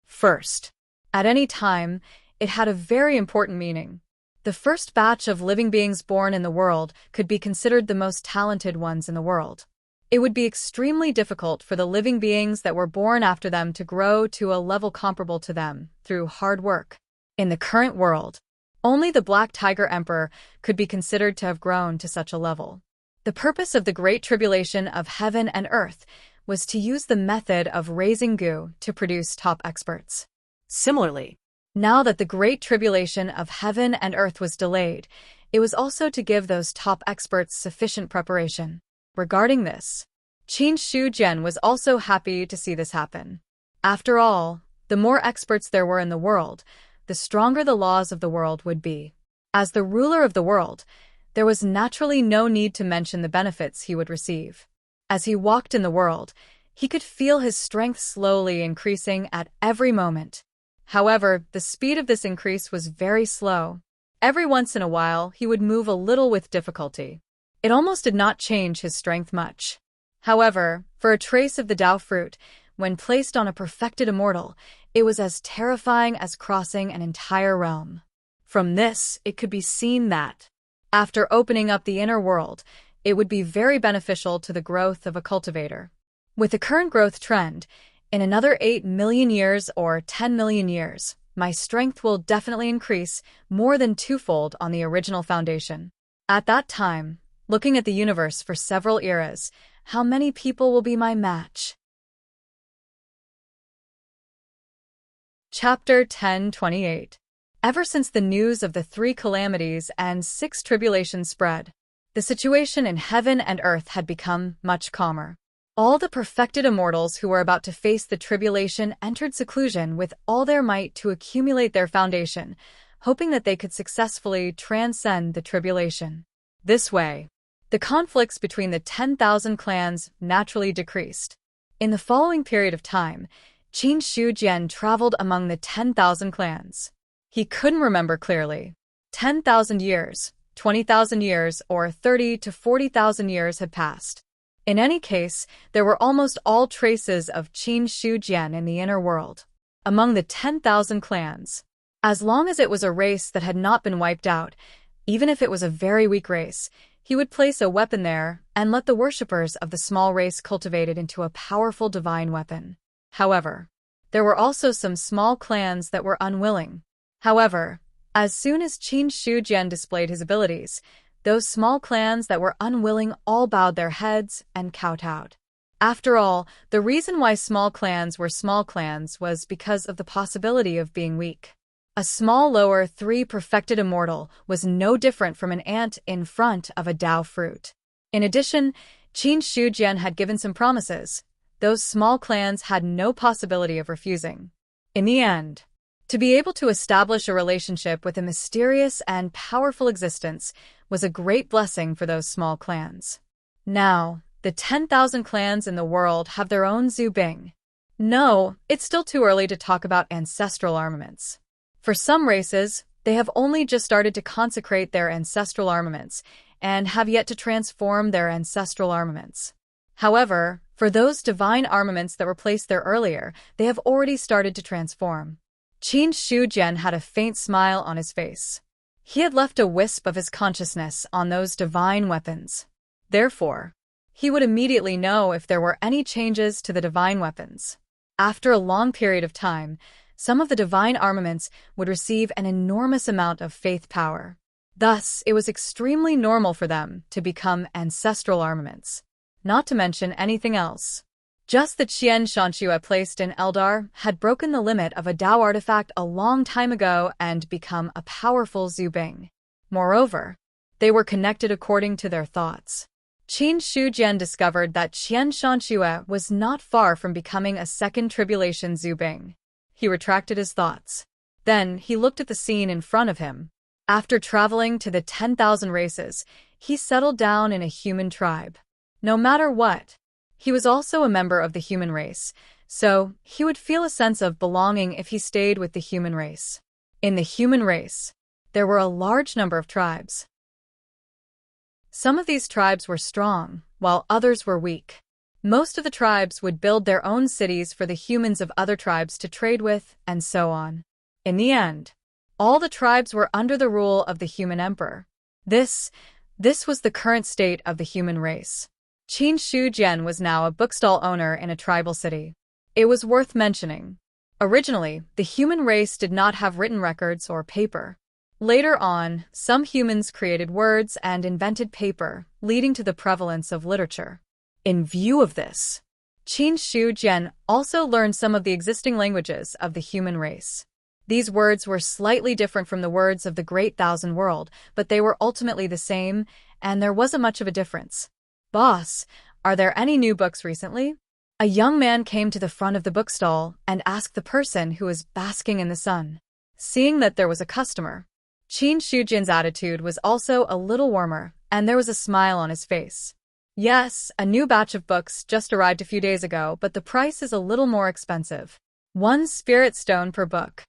First, at any time, it had a very important meaning. The first batch of living beings born in the world could be considered the most talented ones in the world. It would be extremely difficult for the living beings that were born after them to grow to a level comparable to them through hard work. In the current world, only the Black Tiger Emperor could be considered to have grown to such a level. The purpose of the Great Tribulation of heaven and earth was to use the method of raising goo to produce top experts. Similarly, now that the Great Tribulation of heaven and earth was delayed, it was also to give those top experts sufficient preparation. Regarding this, Qin Shujian was also happy to see this happen. After all, the more experts there were in the world, the stronger the laws of the world would be. As the ruler of the world, there was naturally no need to mention the benefits he would receive. As he walked in the world, he could feel his strength slowly increasing at every moment. However, the speed of this increase was very slow. Every once in a while, he would move a little with difficulty. It almost did not change his strength much. However, for a trace of the Tao fruit, when placed on a perfected immortal, it was as terrifying as crossing an entire realm. From this, it could be seen that, after opening up the inner world, it would be very beneficial to the growth of a cultivator. With the current growth trend, in another 8 million years or 10 million years, my strength will definitely increase more than twofold on the original foundation. At that time, looking at the universe for several eras, how many people will be my match? Chapter 1028. Ever since the news of the 3 calamities and 6 tribulations spread, the situation in heaven and earth had become much calmer. All the perfected immortals who were about to face the tribulation entered seclusion with all their might to accumulate their foundation, hoping that they could successfully transcend the tribulation. This way, the conflicts between the 10,000 clans naturally decreased. In the following period of time, Qin Shujian traveled among the 10,000 clans. He couldn't remember clearly. 10,000 years, 20,000 years, or 30 to 40,000 years had passed. In any case, there were almost all traces of Qin Shujian in the inner world, among the 10,000 clans. As long as it was a race that had not been wiped out, even if it was a very weak race, he would place a weapon there and let the worshippers of the small race cultivate it into a powerful divine weapon. However, there were also some small clans that were unwilling. However, as soon as Qin Shujian displayed his abilities, those small clans that were unwilling all bowed their heads and kowtowed. After all, the reason why small clans were small clans was because of the possibility of being weak. A small lower 3 perfected immortal was no different from an ant in front of a Tao fruit. In addition, Qin Shujian had given some promises. Those small clans had no possibility of refusing. In the end, To be able to establish a relationship with a mysterious and powerful existence was a great blessing for those small clans. Now, the 10,000 clans in the world have their own Zubing. No, it's still too early to talk about ancestral armaments. For some races, they have only just started to consecrate their ancestral armaments and have yet to transform their ancestral armaments. However, for those divine armaments that were placed there earlier, they have already started to transform. Qin Shujian had a faint smile on his face. He had left a wisp of his consciousness on those divine weapons. Therefore, he would immediately know if there were any changes to the divine weapons. After a long period of time, some of the divine armaments would receive an enormous amount of faith power. Thus, it was extremely normal for them to become ancestral armaments, not to mention anything else. Just the Qian Shanxue placed in Eldar had broken the limit of a Dao artifact a long time ago and become a powerful Zubing. Moreover, they were connected according to their thoughts. Qin Shujian discovered that Qian Shanxue was not far from becoming a second tribulation Zubing. He retracted his thoughts. Then he looked at the scene in front of him. After traveling to the 10,000 races, he settled down in a human tribe. No matter what, he was also a member of the human race, so he would feel a sense of belonging if he stayed with the human race. In the human race, there were a large number of tribes. Some of these tribes were strong, while others were weak. Most of the tribes would build their own cities for the humans of other tribes to trade with, and so on. In the end, all the tribes were under the rule of the human emperor. This was the current state of the human race. Qin Shujian was now a bookstall owner in a tribal city. It was worth mentioning. Originally, the human race did not have written records or paper. Later on, some humans created words and invented paper, leading to the prevalence of literature. In view of this, Qin Shujian also learned some of the existing languages of the human race. These words were slightly different from the words of the Great Thousand World, but they were ultimately the same, and there wasn't much of a difference. "Boss, are there any new books recently?" A young man came to the front of the bookstall and asked the person who was basking in the sun. Seeing that there was a customer, Qin Shujian's attitude was also a little warmer, and there was a smile on his face. "Yes, a new batch of books just arrived a few days ago, but the price is a little more expensive. 1 spirit stone per book."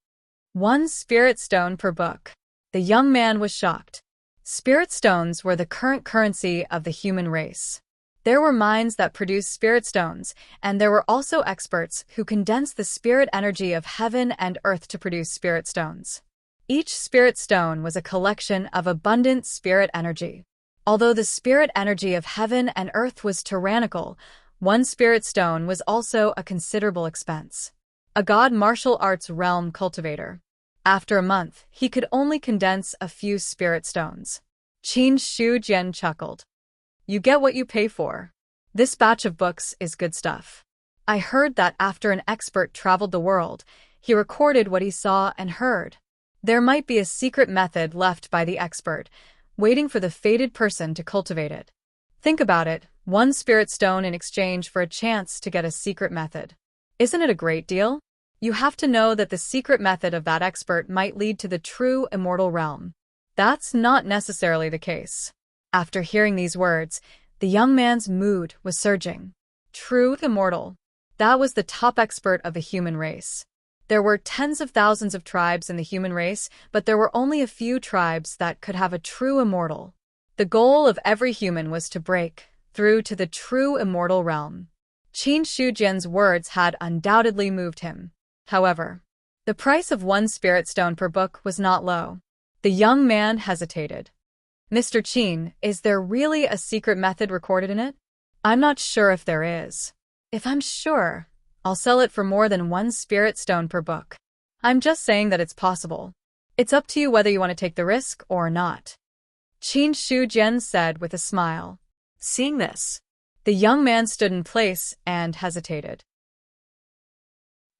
1 spirit stone per book. The young man was shocked. Spirit stones were the current currency of the human race. There were mines that produced spirit stones, and there were also experts who condensed the spirit energy of heaven and earth to produce spirit stones. Each spirit stone was a collection of abundant spirit energy. Although the spirit energy of heaven and earth was tyrannical, 1 spirit stone was also a considerable expense. A god martial arts realm cultivator. After a month, he could only condense a few spirit stones. Qin Shujian chuckled. "You get what you pay for. This batch of books is good stuff. I heard that after an expert traveled the world, he recorded what he saw and heard. There might be a secret method left by the expert, waiting for the fated person to cultivate it. Think about it, 1 spirit stone in exchange for a chance to get a secret method. Isn't it a great deal? You have to know that the secret method of that expert might lead to the true immortal realm. That's not necessarily the case." After hearing these words, the young man's mood was surging. True immortal. That was the top expert of the human race. There were tens of thousands of tribes in the human race, but there were only a few tribes that could have a true immortal. The goal of every human was to break through to the true immortal realm. Qin Shujian's words had undoubtedly moved him. However, the price of 1 spirit stone per book was not low. The young man hesitated. "Mr. Qin, is there really a secret method recorded in it?" "I'm not sure if there is. If I'm sure, I'll sell it for more than 1 spirit stone per book. I'm just saying that it's possible. It's up to you whether you want to take the risk or not," Qin Shujian said with a smile. Seeing this, the young man stood in place and hesitated.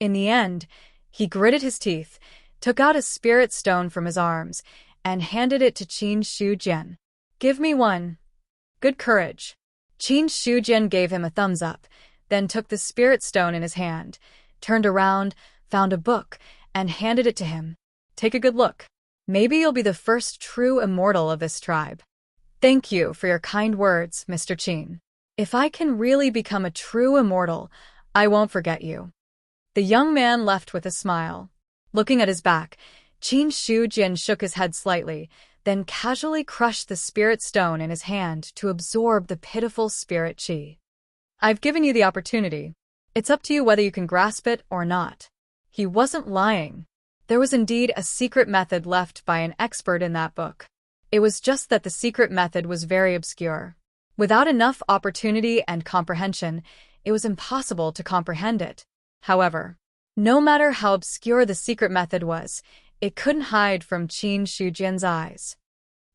In the end, he gritted his teeth, took out a spirit stone from his arms, and handed it to Qin Shujian. "Give me 1. Good courage." Qin Shujian gave him a thumbs up, then took the spirit stone in his hand, turned around, found a book, and handed it to him. Take a good look. Maybe you'll be the first true immortal of this tribe. Thank you for your kind words, Mr. Qin. If I can really become a true immortal, I won't forget you. The young man left with a smile. Looking at his back, Qin Shujian shook his head slightly, then casually crushed the spirit stone in his hand to absorb the pitiful spirit qi. I've given you the opportunity. It's up to you whether you can grasp it or not. He wasn't lying. There was indeed a secret method left by an expert in that book. It was just that the secret method was very obscure. Without enough opportunity and comprehension, it was impossible to comprehend it. However, no matter how obscure the secret method was, it couldn't hide from Qin Shujian's eyes.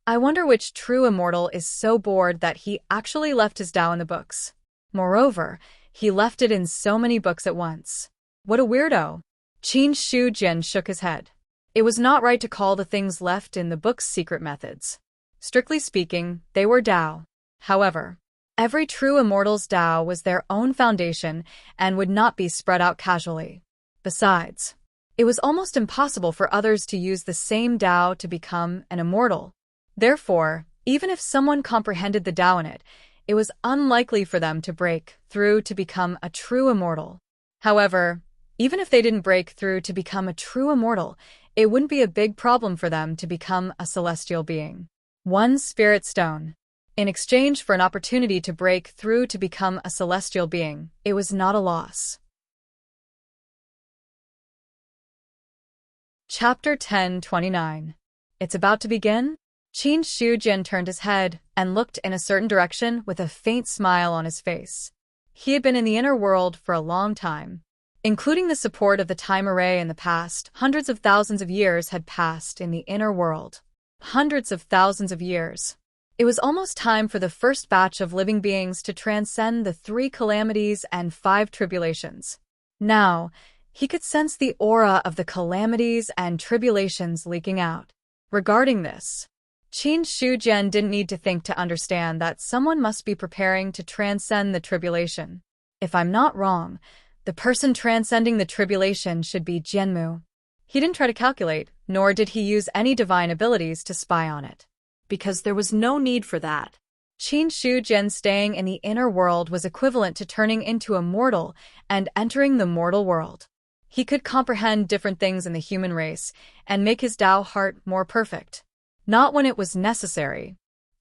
I wonder which true immortal is so bored that he actually left his Tao in the books. Moreover, he left it in so many books at once. What a weirdo! Qin Shujian shook his head. It was not right to call the things left in the books secret methods. Strictly speaking, they were Tao. However, every true immortal's Tao was their own foundation and would not be spread out casually. Besides, it was almost impossible for others to use the same Tao to become an immortal. Therefore, even if someone comprehended the Tao in it, it was unlikely for them to break through to become a true immortal. However, even if they didn't break through to become a true immortal, it wouldn't be a big problem for them to become a celestial being. One spirit stone. In exchange for an opportunity to break through to become a celestial being, it was not a loss. Chapter 10:29. It's about to begin? Qin Shujian turned his head and looked in a certain direction with a faint smile on his face. He had been in the inner world for a long time. Including the support of the time array in the past, hundreds of thousands of years had passed in the inner world. Hundreds of thousands of years. It was almost time for the first batch of living beings to transcend the 3 calamities and 5 tribulations. Now, he could sense the aura of the calamities and tribulations leaking out. Regarding this, Qin Shujian didn't need to think to understand that someone must be preparing to transcend the tribulation. If I'm not wrong, the person transcending the tribulation should be Jianmu. He didn't try to calculate, nor did he use any divine abilities to spy on it. Because there was no need for that. Qin Shujian staying in the inner world was equivalent to turning into a mortal and entering the mortal world. He could comprehend different things in the human race and make his Tao heart more perfect. Not when it was necessary.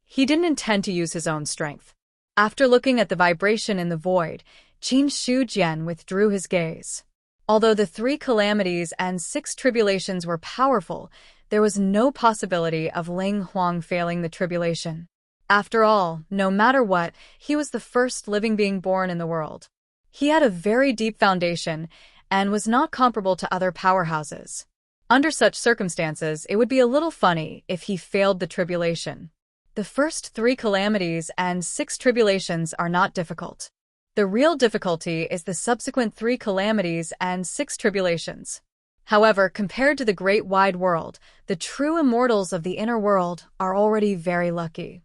He didn't intend to use his own strength. After looking at the vibration in the void, Qin Shujian withdrew his gaze. Although the 3 calamities and 6 tribulations were powerful, there was no possibility of Ling Huang failing the tribulation. After all, no matter what, he was the first living being born in the world. He had a very deep foundation and was not comparable to other powerhouses. Under such circumstances, it would be a little funny if he failed the tribulation. The first 3 calamities and 6 tribulations are not difficult. The real difficulty is the subsequent 3 calamities and 6 tribulations. However, compared to the great wide world, the true immortals of the inner world are already very lucky.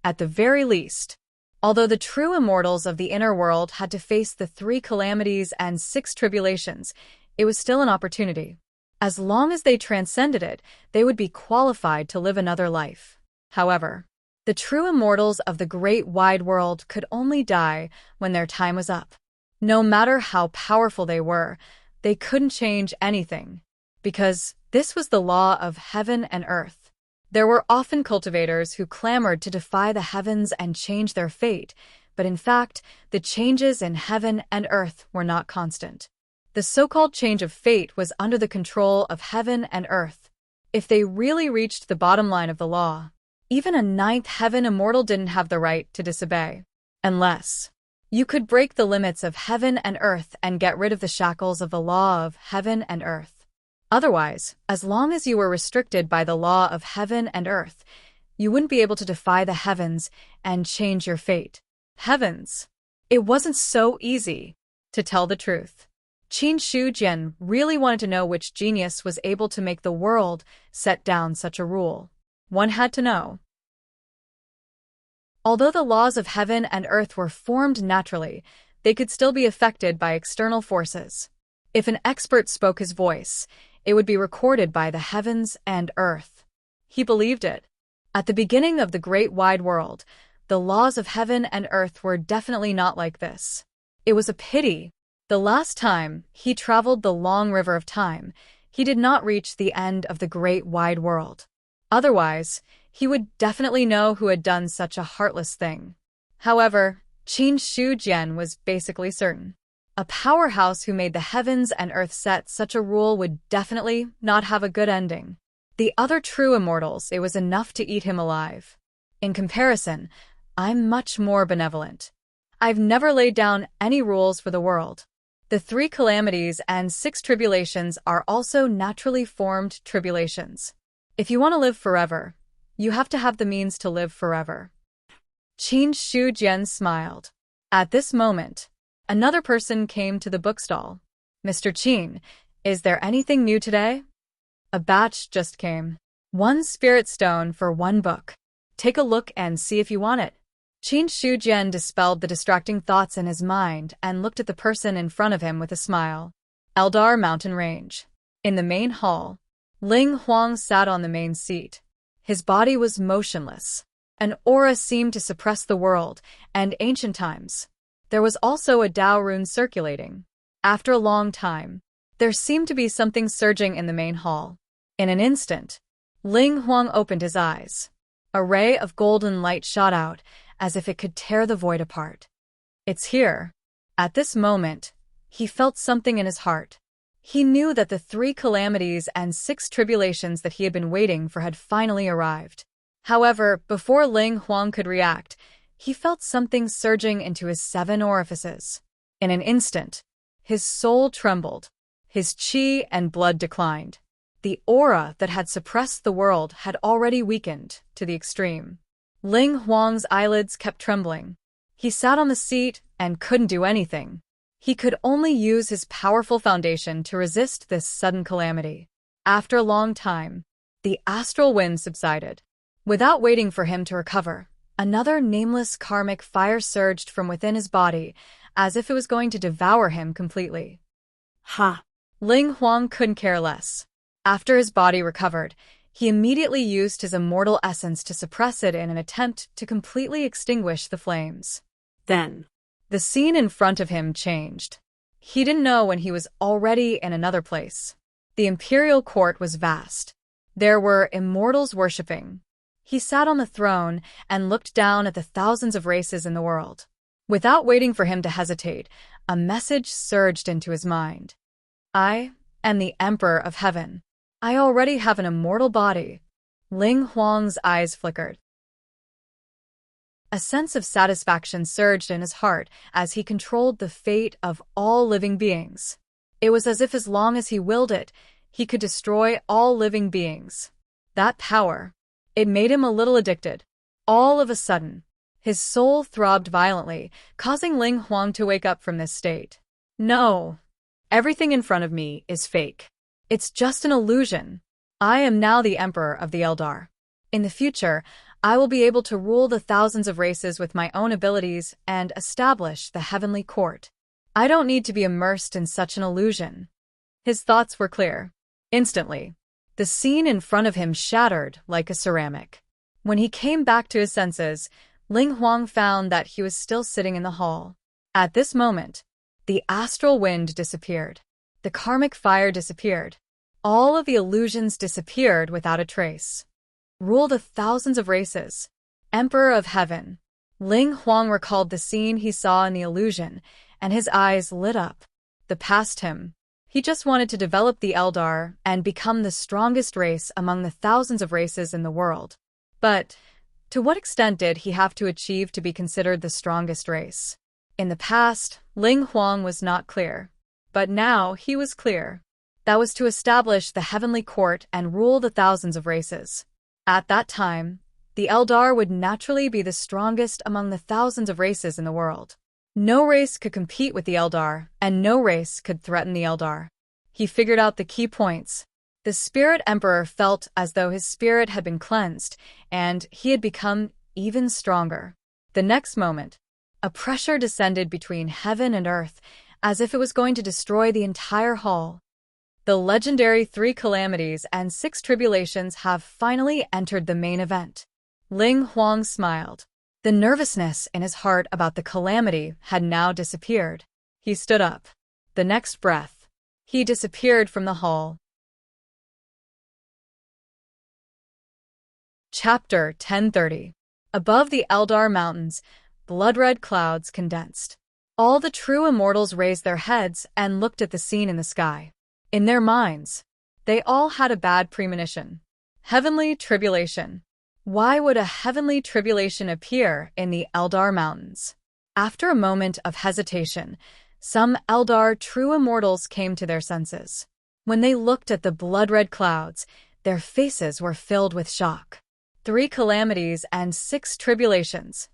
At the very least, although the true immortals of the inner world had to face the 3 calamities and 6 tribulations, it was still an opportunity. As long as they transcended it, they would be qualified to live another life. However, the true immortals of the great wide world could only die when their time was up. No matter how powerful they couldn't change anything, because this was the law of heaven and earth. There were often cultivators who clamored to defy the heavens and change their fate, but in fact, the changes in heaven and earth were not constant. The so-called change of fate was under the control of heaven and earth. If they really reached the bottom line of the law, even a 9th heaven immortal didn't have the right to disobey. Unless you could break the limits of heaven and earth and get rid of the shackles of the law of heaven and earth. Otherwise, as long as you were restricted by the law of heaven and earth, you wouldn't be able to defy the heavens and change your fate. Heavens! It wasn't so easy. To tell the truth, Qin Shujian really wanted to know which genius was able to make the world set down such a rule. One had to know. Although the laws of heaven and earth were formed naturally, they could still be affected by external forces. If an expert spoke his voice, It would be recorded by the heavens and earth. He believed it. At the beginning of the great wide world, the laws of heaven and earth were definitely not like this. It was a pity. The last time he traveled the long river of time, he did not reach the end of the great wide world. Otherwise, he would definitely know who had done such a heartless thing. However, Qin Shujian was basically certain. A powerhouse who made the heavens and earth set such a rule would definitely not have a good ending. The other true immortals, it was enough to eat him alive. In comparison, I'm much more benevolent. I've never laid down any rules for the world. The 3 calamities and 6 tribulations are also naturally formed tribulations. If you want to live forever, you have to have the means to live forever. Qin Shujian smiled. At this moment, another person came to the bookstall. Mr. Qin, is there anything new today? A batch just came. 1 spirit stone for 1 book. Take a look and see if you want it. Qin Shujian dispelled the distracting thoughts in his mind and looked at the person in front of him with a smile. Eldar Mountain Range. In the main hall, Ling Huang sat on the main seat. His body was motionless. An aura seemed to suppress the world and ancient times. There was also a Dao rune circulating. After a long time, there seemed to be something surging in the main hall. In an instant, Ling Huang opened his eyes. A ray of golden light shot out, as if it could tear the void apart. It's here. At this moment, he felt something in his heart. He knew that the 3 calamities and 6 tribulations that he had been waiting for had finally arrived. However, before Ling Huang could react, he felt something surging into his 7 orifices. In an instant, his soul trembled. His qi and blood declined. The aura that had suppressed the world had already weakened to the extreme. Ling Huang's eyelids kept trembling. He sat on the seat and couldn't do anything. He could only use his powerful foundation to resist this sudden calamity. After a long time, the astral wind subsided. Without waiting for him to recover, another nameless karmic fire surged from within his body, as if it was going to devour him completely. Ha! Ling Huang couldn't care less. After his body recovered, he immediately used his immortal essence to suppress it in an attempt to completely extinguish the flames. Then, the scene in front of him changed. He didn't know when he was already in another place. The imperial court was vast. There were immortals worshipping. He sat on the throne and looked down at the thousands of races in the world. Without waiting for him to hesitate, a message surged into his mind. I am the Emperor of Heaven. I already have an immortal body. Ling Huang's eyes flickered. A sense of satisfaction surged in his heart as he controlled the fate of all living beings. It was as if as long as he willed it, he could destroy all living beings. That power, it made him a little addicted. All of a sudden, his soul throbbed violently, causing Ling Huang to wake up from this state. No, everything in front of me is fake. It's just an illusion. I am now the Emperor of the Eldar. In the future, I will be able to rule the thousands of races with my own abilities and establish the heavenly court. I don't need to be immersed in such an illusion. His thoughts were clear. Instantly, the scene in front of him shattered like a ceramic. When he came back to his senses, Ling Huang found that he was still sitting in the hall. At this moment, the astral wind disappeared. The karmic fire disappeared. All of the illusions disappeared without a trace. Rule the thousands of races. Emperor of Heaven. Ling Huang recalled the scene he saw in the illusion, and his eyes lit up. The past him. He just wanted to develop the Eldar and become the strongest race among the thousands of races in the world. But to what extent did he have to achieve to be considered the strongest race? In the past, Ling Huang was not clear. But now he was clear. That was to establish the heavenly court and rule the thousands of races. At that time, the Eldar would naturally be the strongest among the thousands of races in the world. No race could compete with the Eldar, and no race could threaten the Eldar. He figured out the key points. The Spirit Emperor felt as though his spirit had been cleansed, and he had become even stronger. The next moment, a pressure descended between heaven and earth, as if it was going to destroy the entire hall. The legendary 3 calamities and 6 tribulations have finally entered the main event. Ling Huang smiled. The nervousness in his heart about the calamity had now disappeared. He stood up. The next breath, he disappeared from the hall. Chapter 1030. Above the Eldar Mountains, blood-red clouds condensed. All the true immortals raised their heads and looked at the scene in the sky. In their minds, they all had a bad premonition. Heavenly tribulation. Why would a heavenly tribulation appear in the Eldar Mountains? After a moment of hesitation, some Eldar true immortals came to their senses. When they looked at the blood-red clouds, their faces were filled with shock. 3 calamities and 6 tribulations.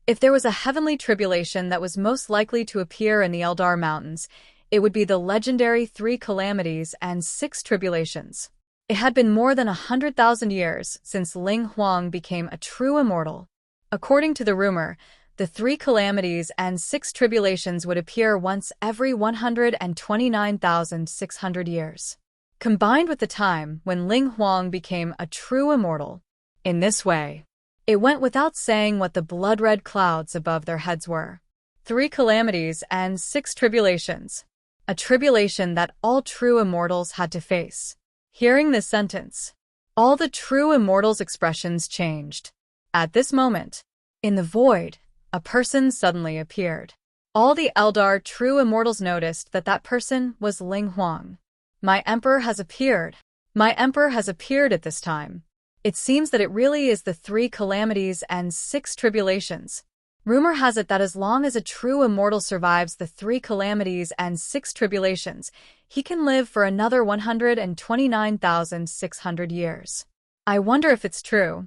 If there was a heavenly tribulation that was most likely to appear in the Eldar Mountains, it would be the legendary 3 calamities and 6 tribulations. It had been more than 100,000 years since Ling Huang became a true immortal. According to the rumor, the 3 calamities and 6 tribulations would appear once every 129,600 years, combined with the time when Ling Huang became a true immortal. In this way, it went without saying what the blood-red clouds above their heads were. 3 calamities and 6 tribulations. A tribulation that all true immortals had to face. Hearing this sentence, all the true immortals' expressions changed. At this moment, in the void, a person suddenly appeared. All the Eldar true immortals noticed that that person was Ling Huang. My emperor has appeared. My emperor has appeared at this time. It seems that it really is the 3 calamities and 6 tribulations. Rumor has it that as long as a true immortal survives the 3 calamities and 6 tribulations, he can live for another 129,600 years. I wonder if it's true.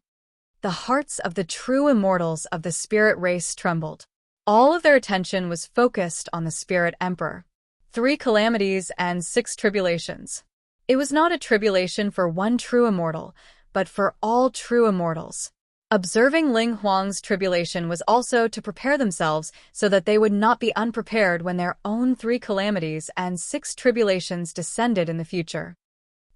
The hearts of the true immortals of the spirit race trembled. All of their attention was focused on the spirit emperor. 3 calamities and 6 tribulations. It was not a tribulation for one true immortal, but for all true immortals. Observing Ling Huang's tribulation was also to prepare themselves so that they would not be unprepared when their own 3 calamities and 6 tribulations descended in the future.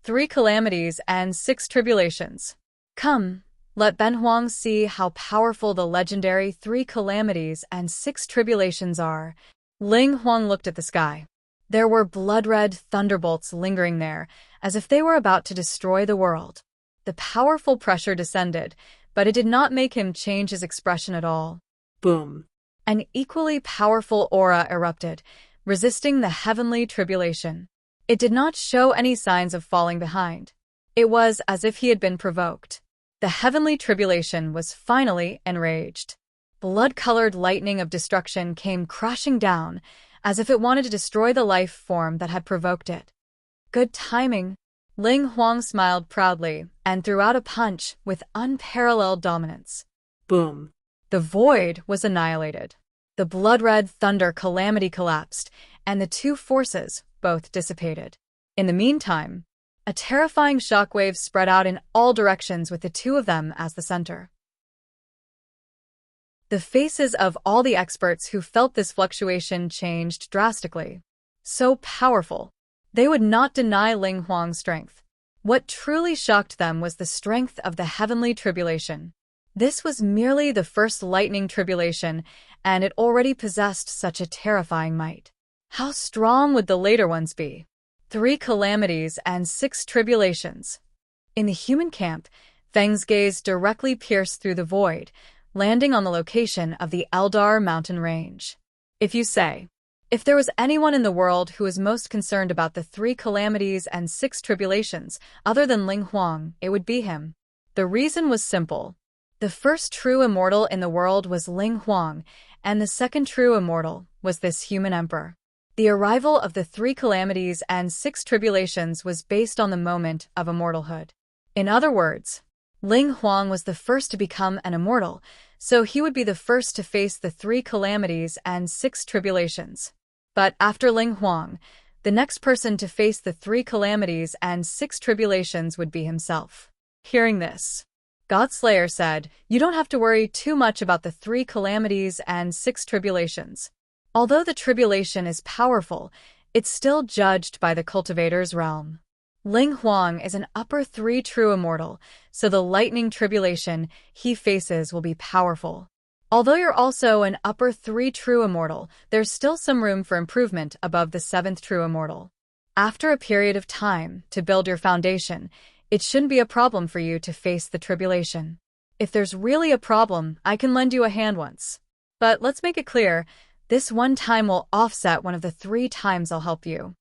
3 calamities and 6 tribulations. Come, let Ben Huang see how powerful the legendary 3 calamities and 6 tribulations are. Ling Huang looked at the sky. There were blood-red thunderbolts lingering there, as if they were about to destroy the world. The powerful pressure descended, but it did not make him change his expression at all. Boom. An equally powerful aura erupted, resisting the heavenly tribulation. It did not show any signs of falling behind. It was as if he had been provoked. The heavenly tribulation was finally enraged. Blood-colored lightning of destruction came crashing down, as if it wanted to destroy the life form that had provoked it. Good timing. Ling Huang smiled proudly and threw out a punch with unparalleled dominance. Boom. The void was annihilated. The blood-red thunder calamity collapsed, and the 2 forces both dissipated. In the meantime, a terrifying shockwave spread out in all directions with the 2 of them as the center. The faces of all the experts who felt this fluctuation changed drastically. So powerful. They would not deny Ling Huang's strength. What truly shocked them was the strength of the heavenly tribulation. This was merely the first lightning tribulation, and it already possessed such a terrifying might. How strong would the later ones be? 3 calamities and 6 tribulations. In the human camp, Feng's gaze directly pierced through the void, landing on the location of the Eldar mountain range. If there was anyone in the world who was most concerned about the 3 calamities and 6 tribulations, other than Ling Huang, it would be him. The reason was simple. The first true immortal in the world was Ling Huang, and the second true immortal was this human emperor. The arrival of the 3 calamities and 6 tribulations was based on the moment of immortalhood. In other words, Ling Huang was the first to become an immortal, so he would be the first to face the 3 calamities and 6 tribulations. But after Ling Huang, the next person to face the 3 calamities and 6 tribulations would be himself. Hearing this, Godslayer said, "You don't have to worry too much about the 3 calamities and 6 tribulations. Although the tribulation is powerful, it's still judged by the cultivator's realm. Ling Huang is an upper 3 true immortal, so the lightning tribulation he faces will be powerful. Although you're also an upper 3 true immortal, there's still some room for improvement above the 7th true immortal. After a period of time to build your foundation, it shouldn't be a problem for you to face the tribulation. If there's really a problem, I can lend you a hand once. But let's make it clear, this one time will offset one of the 3 times I'll help you.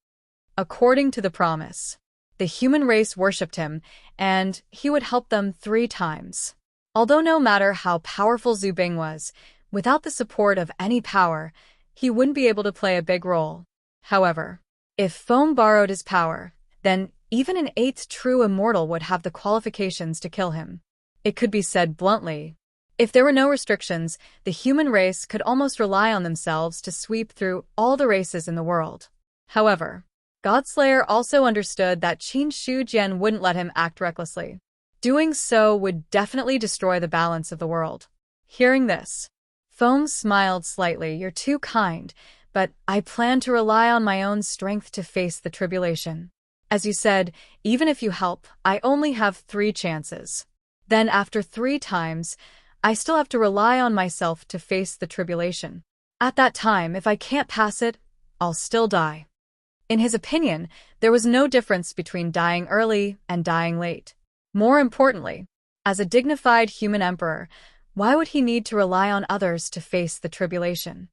According to the promise, the human race worshipped him, and he would help them 3 times. Although no matter how powerful Zhu Bing was, without the support of any power, he wouldn't be able to play a big role. However, if Foam borrowed his power, then even an 8th true immortal would have the qualifications to kill him. It could be said bluntly, if there were no restrictions, the human race could almost rely on themselves to sweep through all the races in the world. However, Godslayer also understood that Qin Shujian wouldn't let him act recklessly. Doing so would definitely destroy the balance of the world. Hearing this, Foam smiled slightly. You're too kind, but I plan to rely on my own strength to face the tribulation. As you said, even if you help, I only have 3 chances. Then after 3 times, I still have to rely on myself to face the tribulation. At that time, if I can't pass it, I'll still die. In his opinion, there was no difference between dying early and dying late. More importantly, as a dignified human emperor, why would he need to rely on others to face the tribulation?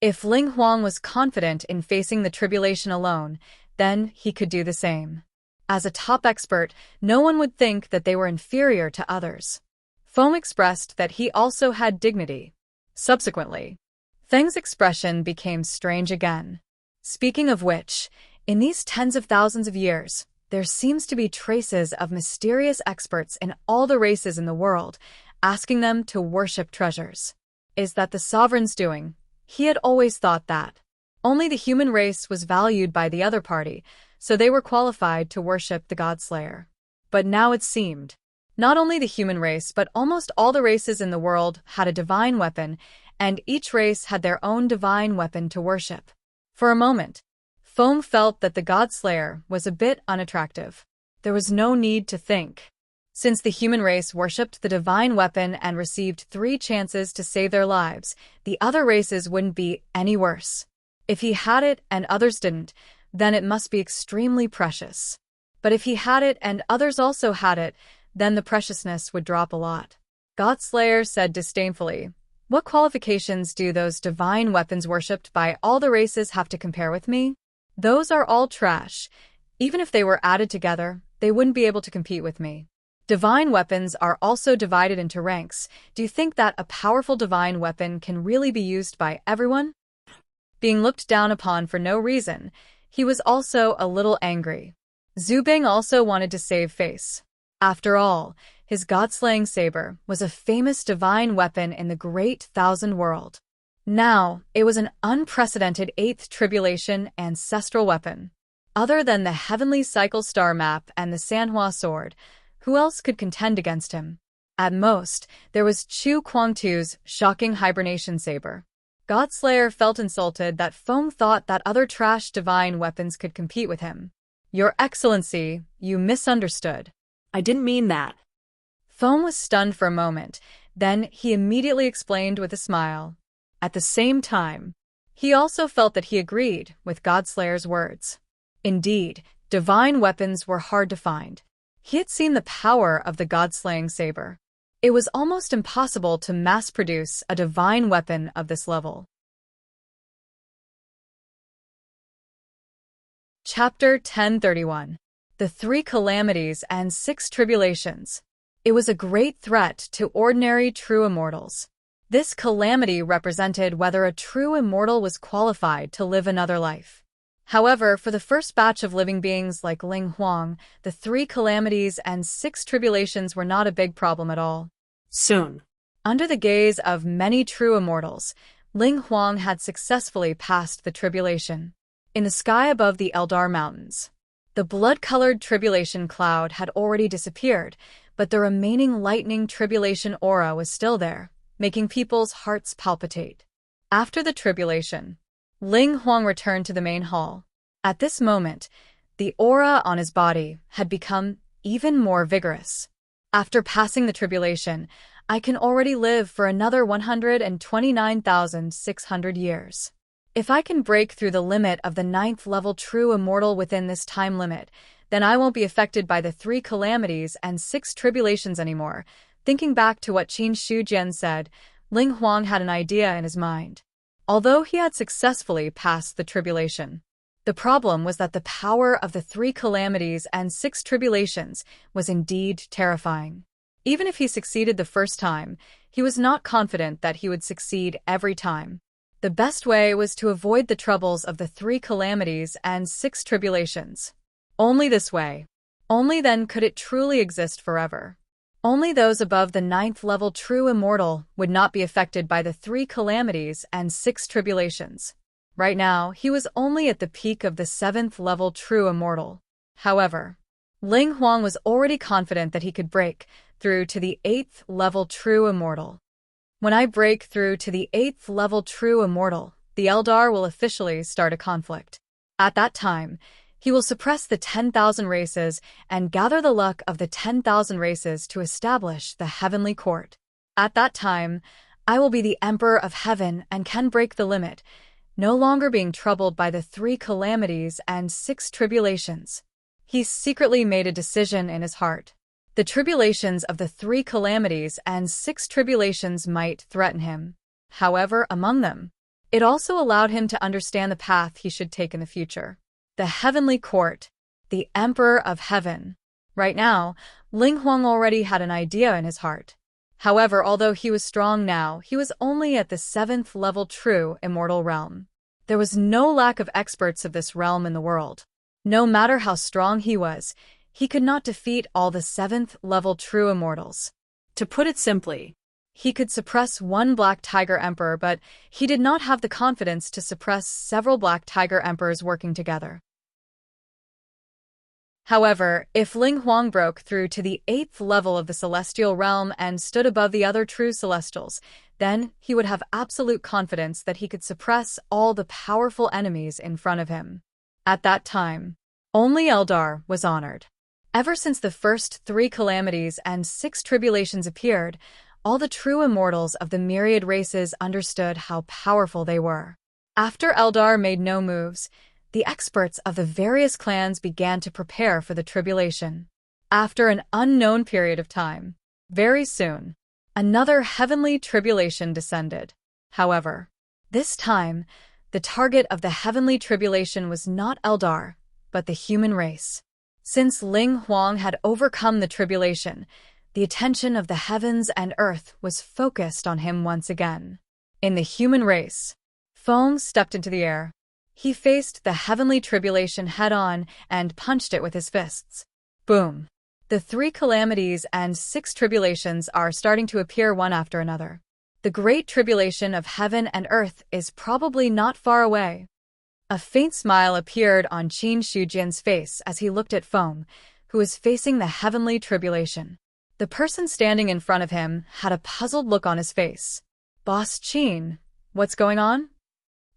If Ling Huang was confident in facing the tribulation alone, then he could do the same. As a top expert, no one would think that they were inferior to others. Foam expressed that he also had dignity. Subsequently, Feng's expression became strange again. Speaking of which, in these tens of thousands of years, there seems to be traces of mysterious experts in all the races in the world, asking them to worship treasures. Is that the sovereign's doing? He had always thought that only the human race was valued by the other party, so they were qualified to worship the Godslayer. But now it seemed, not only the human race but almost all the races in the world had a divine weapon, and each race had their own divine weapon to worship. For a moment, Foam felt that the Godslayer was a bit unattractive. There was no need to think. Since the human race worshipped the divine weapon and received 3 chances to save their lives, the other races wouldn't be any worse. If he had it and others didn't, then it must be extremely precious. But if he had it and others also had it, then the preciousness would drop a lot. Godslayer said disdainfully, "What qualifications do those divine weapons worshipped by all the races have to compare with me? Those are all trash. Even if they were added together, they wouldn't be able to compete with me. Divine weapons are also divided into ranks. Do you think that a powerful divine weapon can really be used by everyone?" Being looked down upon for no reason, he was also a little angry. Zhu Bing also wanted to save face. After all, his god-slaying saber was a famous divine weapon in the Great Thousand World. Now, it was an unprecedented 8th Tribulation ancestral weapon. Other than the Heavenly Cycle Star Map and the Sanhua Sword, who else could contend against him? At most, there was Chu Kuangtu's shocking hibernation saber. Godslayer felt insulted that Foam thought that other trash divine weapons could compete with him. "Your Excellency, you misunderstood." I didn't mean that. Foam was stunned for a moment, then he immediately explained with a smile. At the same time, he also felt that he agreed with Godslayer's words. Indeed, divine weapons were hard to find. He had seen the power of the god-slaying saber. It was almost impossible to mass-produce a divine weapon of this level. Chapter 1031. The 3 Calamities and 6 Tribulations. It was a great threat to ordinary true immortals. This calamity represented whether a true immortal was qualified to live another life. However, for the first batch of living beings like Ling Huang, the 3 calamities and 6 tribulations were not a big problem at all. Soon. Under the gaze of many true immortals, Ling Huang had successfully passed the tribulation. In the sky above the Eldar Mountains, the blood-colored tribulation cloud had already disappeared, but the remaining lightning tribulation aura was still there, making people's hearts palpitate. After the tribulation, Ling Huang returned to the main hall. At this moment, the aura on his body had become even more vigorous. After passing the tribulation, I can already live for another 129,600 years. If I can break through the limit of the 9th level true immortal within this time limit, then I won't be affected by the 3 calamities and 6 tribulations anymore. Thinking back to what Qin Shujian said, Ling Huang had an idea in his mind. Although he had successfully passed the tribulation, the problem was that the power of the 3 calamities and 6 tribulations was indeed terrifying. Even if he succeeded the first time, he was not confident that he would succeed every time. The best way was to avoid the troubles of the 3 calamities and 6 tribulations. Only this way. Only then could it truly exist forever. Only those above the 9th level true immortal would not be affected by the 3 calamities and 6 tribulations. Right now, he was only at the peak of the 7th level true immortal. However, Ling Huang was already confident that he could break through to the 8th level true immortal. When I break through to the 8th level true immortal, the Eldar will officially start a conflict. At that time, he will suppress the 10,000 races and gather the luck of the 10,000 races to establish the heavenly court. At that time, I will be the Emperor of Heaven and can break the limit, no longer being troubled by the 3 calamities and 6 tribulations. He secretly made a decision in his heart. The tribulations of the 3 calamities and 6 tribulations might threaten him. However, among them, it also allowed him to understand the path he should take in the future. The heavenly court, the Emperor of Heaven. Right now, Ling Huang already had an idea in his heart. However, although he was strong now, he was only at the 7th level true immortal realm. There was no lack of experts of this realm in the world. No matter how strong he was, he could not defeat all the 7th level true immortals. To put it simply, he could suppress one Black Tiger Emperor, but he did not have the confidence to suppress several Black Tiger Emperors working together. However, if Ling Huang broke through to the 8th level of the celestial realm and stood above the other true celestials, then he would have absolute confidence that he could suppress all the powerful enemies in front of him. At that time, only Eldar was honored. Ever since the first 3 calamities and 6 tribulations appeared, all the true immortals of the myriad races understood how powerful they were. After Eldar made no moves, the experts of the various clans began to prepare for the tribulation. After an unknown period of time, very soon, another heavenly tribulation descended. However, this time, the target of the heavenly tribulation was not Eldar, but the human race. Since Ling Huang had overcome the tribulation, the attention of the heavens and earth was focused on him once again. In the human race, Feng stepped into the air. He faced the heavenly tribulation head-on and punched it with his fists. Boom! The 3 calamities and 6 tribulations are starting to appear one after another. The great tribulation of heaven and earth is probably not far away. A faint smile appeared on Qin Shujian's face as he looked at Feng, who was facing the heavenly tribulation. The person standing in front of him had a puzzled look on his face. Boss Qin, what's going on?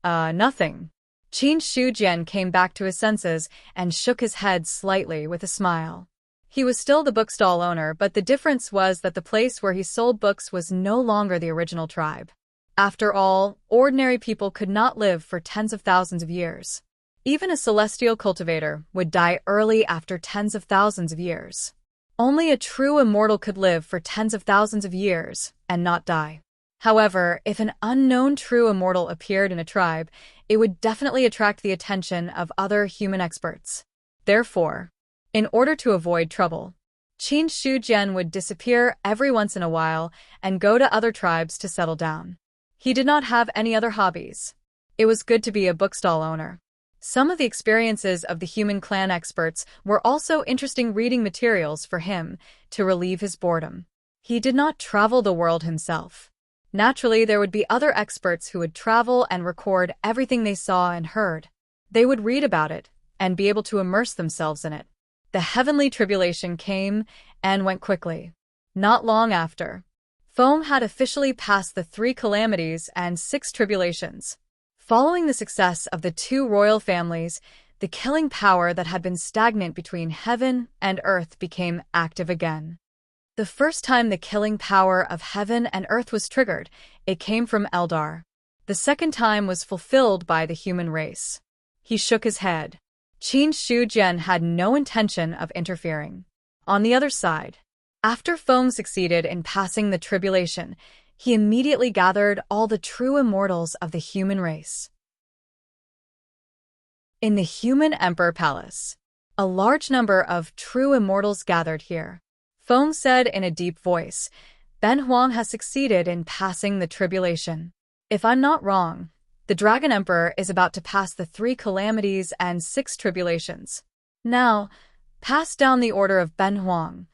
Nothing. Qin Shujian came back to his senses and shook his head slightly with a smile. He was still the bookstall owner, but the difference was that the place where he sold books was no longer the original tribe. After all, ordinary people could not live for tens of thousands of years. Even a celestial cultivator would die early after tens of thousands of years. Only a true immortal could live for tens of thousands of years and not die. However, if an unknown true immortal appeared in a tribe, it would definitely attract the attention of other human experts. Therefore, in order to avoid trouble, Qin Shujian would disappear every once in a while and go to other tribes to settle down. He did not have any other hobbies. It was good to be a bookstall owner. Some of the experiences of the human clan experts were also interesting reading materials for him to relieve his boredom. He did not travel the world himself. Naturally, there would be other experts who would travel and record everything they saw and heard. They would read about it and be able to immerse themselves in it. The heavenly tribulation came and went quickly. Not long after, Feng had officially passed the 3 calamities and 6 tribulations. Following the success of the two royal families, the killing power that had been stagnant between heaven and earth became active again. The first time the killing power of heaven and earth was triggered, it came from Eldar. The second time was fulfilled by the human race. He shook his head. Qin Shujian had no intention of interfering. On the other side, after Feng succeeded in passing the tribulation, he immediately gathered all the true immortals of the human race. In the human emperor palace, a large number of true immortals gathered here. Feng said in a deep voice, Ben Huang has succeeded in passing the tribulation. If I'm not wrong, the Dragon Emperor is about to pass the 3 calamities and 6 tribulations. Now, pass down the order of Ben Huang.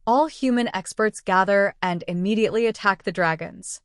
All human experts gather and immediately attack the dragons.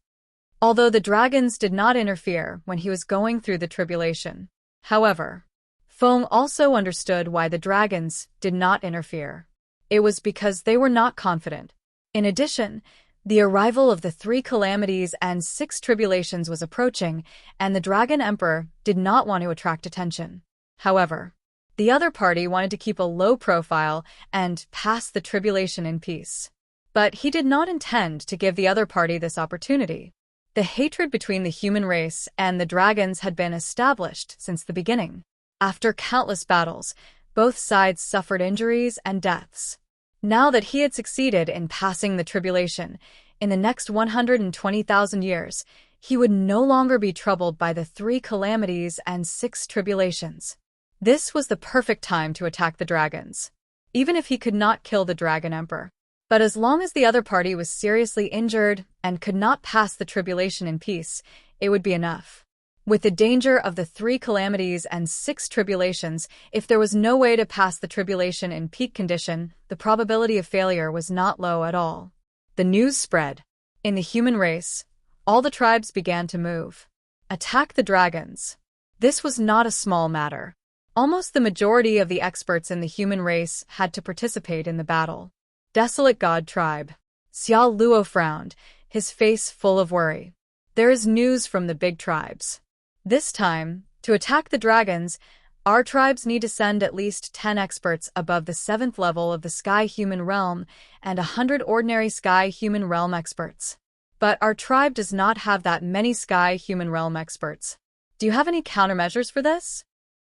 Although the dragons did not interfere when he was going through the tribulation. However, Feng also understood why the dragons did not interfere. It was because they were not confident. In addition, the arrival of the 3 calamities and 6 tribulations was approaching, and the Dragon Emperor did not want to attract attention. However, the other party wanted to keep a low profile and pass the tribulation in peace. But he did not intend to give the other party this opportunity. The hatred between the human race and the dragons had been established since the beginning. After countless battles, both sides suffered injuries and deaths. Now that he had succeeded in passing the tribulation, in the next 120,000 years, he would no longer be troubled by the 3 calamities and 6 tribulations. This was the perfect time to attack the dragons, even if he could not kill the Dragon Emperor. But as long as the other party was seriously injured and could not pass the tribulation in peace, it would be enough. With the danger of the 3 calamities and 6 tribulations, if there was no way to pass the tribulation in peak condition, the probability of failure was not low at all. The news spread. In the human race, all the tribes began to move. Attack the dragons. This was not a small matter. Almost the majority of the experts in the human race had to participate in the battle. Desolate God Tribe. Xiao Luo frowned, his face full of worry. There is news from the big tribes. This time, to attack the dragons, our tribes need to send at least 10 experts above the 7th level of the Sky Human Realm and 100 ordinary Sky Human Realm experts. But our tribe does not have that many Sky Human Realm experts. Do you have any countermeasures for this?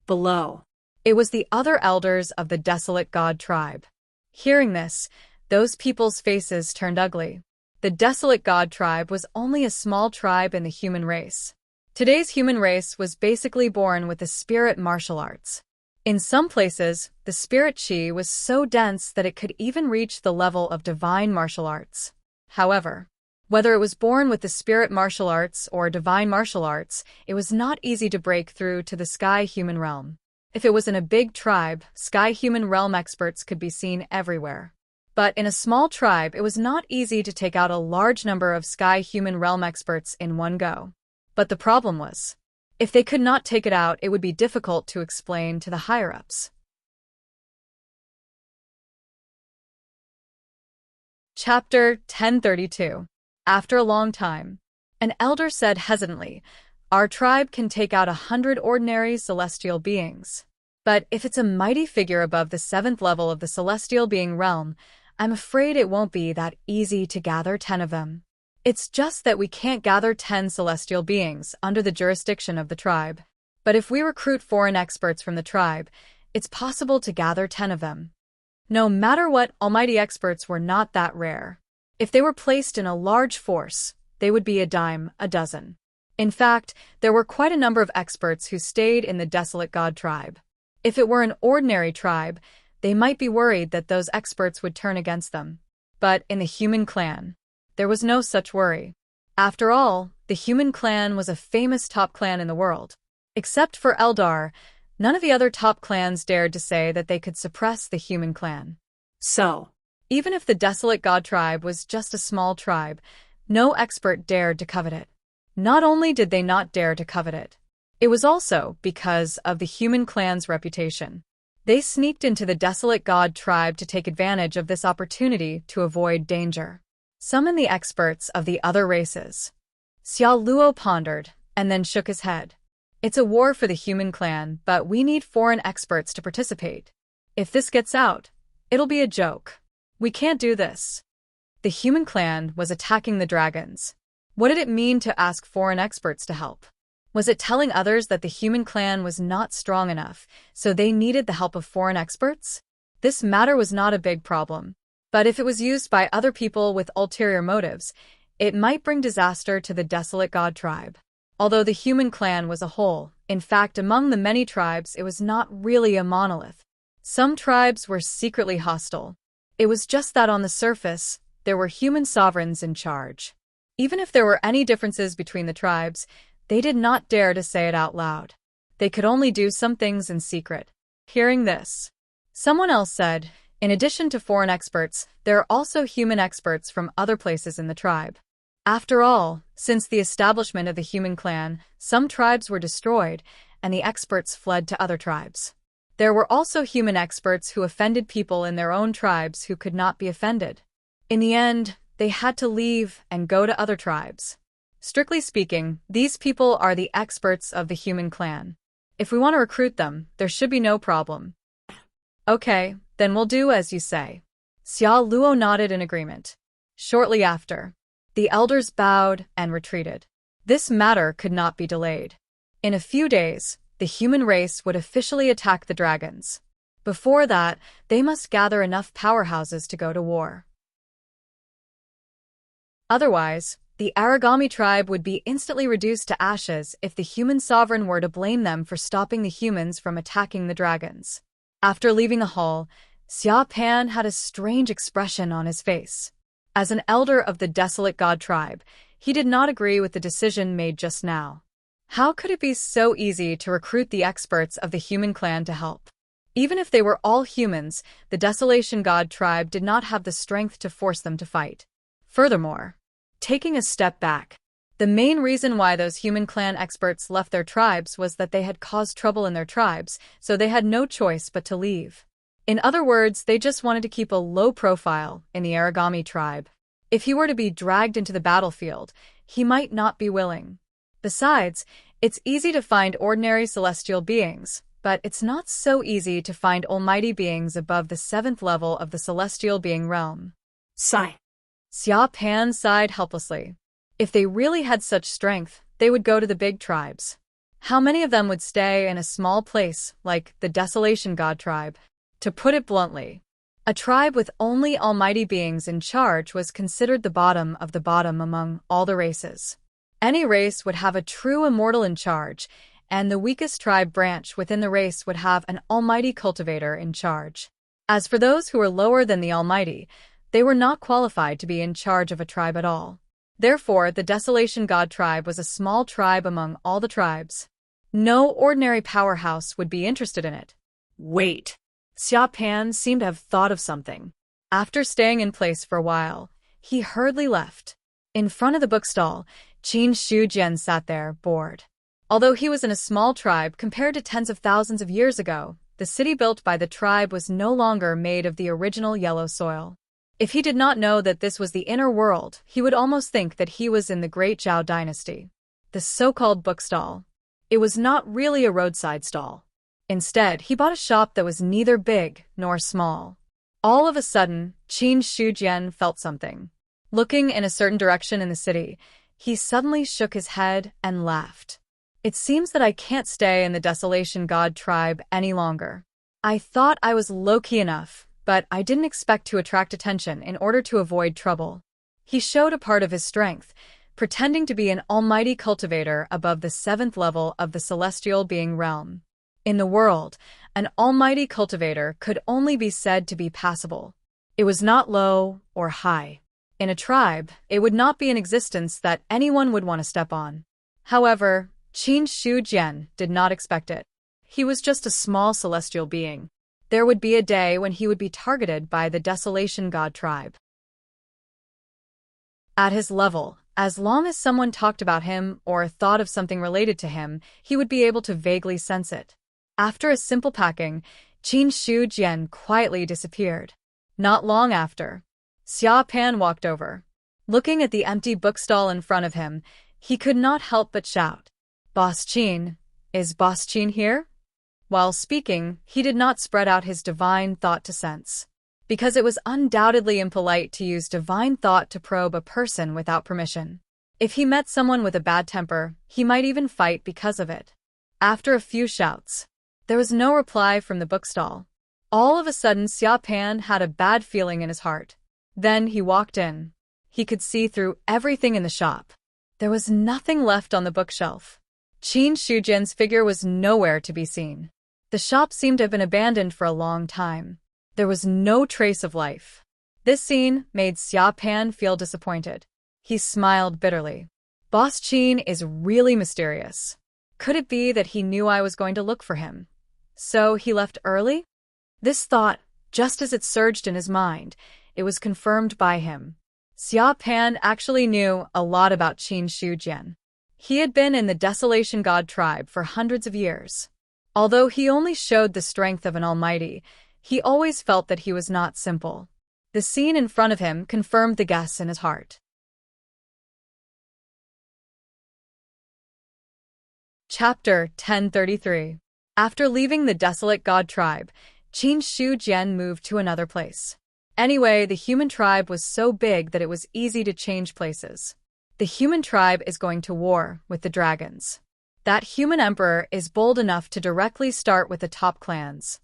Below. It was the other elders of the Desolate God Tribe. Hearing this, those people's faces turned ugly. The Desolate God Tribe was only a small tribe in the human race. Today's human race was basically born with the spirit martial arts. In some places, the spirit chi was so dense that it could even reach the level of divine martial arts. However, whether it was born with the spirit martial arts or divine martial arts, it was not easy to break through to the Sky Human Realm. If it was in a big tribe, Sky Human Realm experts could be seen everywhere. But in a small tribe, it was not easy to take out a large number of Sky Human Realm experts in one go. But the problem was, if they could not take it out, it would be difficult to explain to the higher-ups. Chapter 1032. After a long time, an elder said hesitantly, "Our tribe can take out 100 ordinary celestial beings. But if it's a mighty figure above the 7th level of the celestial being realm, I'm afraid it won't be that easy to gather 10 of them. It's just that we can't gather 10 celestial beings under the jurisdiction of the tribe. But if we recruit foreign experts from the tribe, it's possible to gather 10 of them. No matter what, almighty experts were not that rare. If they were placed in a large force, they would be a dime a dozen. In fact, there were quite a number of experts who stayed in the Desolate God Tribe. If it were an ordinary tribe, they might be worried that those experts would turn against them. But in the human clan, there was no such worry. After all, the human clan was a famous top clan in the world. Except for Eldar, none of the other top clans dared to say that they could suppress the human clan. So, even if the Desolate God Tribe was just a small tribe, no expert dared to covet it. Not only did they not dare to covet it, it was also because of the human clan's reputation. They sneaked into the Desolate God Tribe to take advantage of this opportunity to avoid danger. Summon the experts of the other races. Xiao Luo pondered, and then shook his head. It's a war for the human clan, but we need foreign experts to participate. If this gets out, it'll be a joke. We can't do this. The human clan was attacking the dragons. What did it mean to ask foreign experts to help? Was it telling others that the human clan was not strong enough, so they needed the help of foreign experts? This matter was not a big problem. But if it was used by other people with ulterior motives, it might bring disaster to the desolate god tribe. Although the human clan was a whole, in fact among the many tribes it was not really a monolith. Some tribes were secretly hostile. It was just that on the surface, there were human sovereigns in charge. Even if there were any differences between the tribes, they did not dare to say it out loud. They could only do some things in secret. Hearing this, someone else said, in addition to foreign experts, there are also human experts from other places in the tribe. After all, since the establishment of the human clan, some tribes were destroyed, and the experts fled to other tribes. There were also human experts who offended people in their own tribes who could not be offended. In the end, they had to leave and go to other tribes. Strictly speaking, these people are the experts of the human clan. If we want to recruit them, there should be no problem. Okay, then we'll do as you say. Xia Luo nodded in agreement. Shortly after, the elders bowed and retreated. This matter could not be delayed. In a few days, the human race would officially attack the dragons. Before that, they must gather enough powerhouses to go to war. Otherwise, the Aragami tribe would be instantly reduced to ashes if the human sovereign were to blame them for stopping the humans from attacking the dragons. After leaving the hall, Xia Pan had a strange expression on his face. As an elder of the desolate god tribe, he did not agree with the decision made just now. How could it be so easy to recruit the experts of the human clan to help? Even if they were all humans, the desolation god tribe did not have the strength to force them to fight. Furthermore, taking a step back, the main reason why those human clan experts left their tribes was that they had caused trouble in their tribes, so they had no choice but to leave. In other words, they just wanted to keep a low profile in the Aragami tribe. If he were to be dragged into the battlefield, he might not be willing. Besides, it's easy to find ordinary celestial beings, but it's not so easy to find almighty beings above the 7th level of the celestial being realm. Sigh. Xia Pan sighed helplessly. If they really had such strength, they would go to the big tribes. How many of them would stay in a small place like the Desolation God tribe? To put it bluntly, a tribe with only almighty beings in charge was considered the bottom of the bottom among all the races. Any race would have a true immortal in charge, and the weakest tribe branch within the race would have an almighty cultivator in charge. As for those who were lower than the almighty, they were not qualified to be in charge of a tribe at all. Therefore, the Desolation God tribe was a small tribe among all the tribes. No ordinary powerhouse would be interested in it. Wait. Xia Pan seemed to have thought of something. After staying in place for a while, he hurriedly left. In front of the bookstall, Qin Shujian sat there, bored. Although he was in a small tribe compared to tens of thousands of years ago, the city built by the tribe was no longer made of the original yellow soil. If he did not know that this was the inner world, he would almost think that he was in the Great Zhao dynasty. The so-called bookstall. It was not really a roadside stall. Instead, he bought a shop that was neither big nor small. All of a sudden, Qin Shujian felt something. Looking in a certain direction in the city, he suddenly shook his head and laughed. It seems that I can't stay in the Desolation God tribe any longer. I thought I was low-key enough, but I didn't expect to attract attention in order to avoid trouble. He showed a part of his strength, pretending to be an almighty cultivator above the 7th level of the celestial being realm. In the world, an almighty cultivator could only be said to be passable. It was not low or high. In a tribe, it would not be an existence that anyone would want to step on. However, Qin Shujian did not expect it. He was just a small celestial being. There would be a day when he would be targeted by the Desolation God tribe. At his level, as long as someone talked about him or thought of something related to him, he would be able to vaguely sense it. After a simple packing, Qin Shujian quietly disappeared. Not long after, Xia Pan walked over. Looking at the empty bookstall in front of him, he could not help but shout, "Boss Qin, Is Boss Chin here? While speaking, he did not spread out his divine thought to sense, because it was undoubtedly impolite to use divine thought to probe a person without permission. If he met someone with a bad temper, he might even fight because of it. After a few shouts, there was no reply from the bookstall. All of a sudden, Xia Pan had a bad feeling in his heart. Then he walked in. He could see through everything in the shop. There was nothing left on the bookshelf. Qin Shujian's figure was nowhere to be seen. The shop seemed to have been abandoned for a long time. There was no trace of life. This scene made Xia Pan feel disappointed. He smiled bitterly. Boss Qin is really mysterious. Could it be that he knew I was going to look for him? So he left early? This thought, just as it surged in his mind, it was confirmed by him. Xia Pan actually knew a lot about Qin Shujian. He had been in the Desolation God tribe for hundreds of years. Although he only showed the strength of an almighty, he always felt that he was not simple. The scene in front of him confirmed the guess in his heart. Chapter 1033. After leaving the Desolate God tribe, Qin Shujian moved to another place. Anyway, the human tribe was so big that it was easy to change places. The human tribe is going to war with the dragons. That human emperor is bold enough to directly start with the top clans.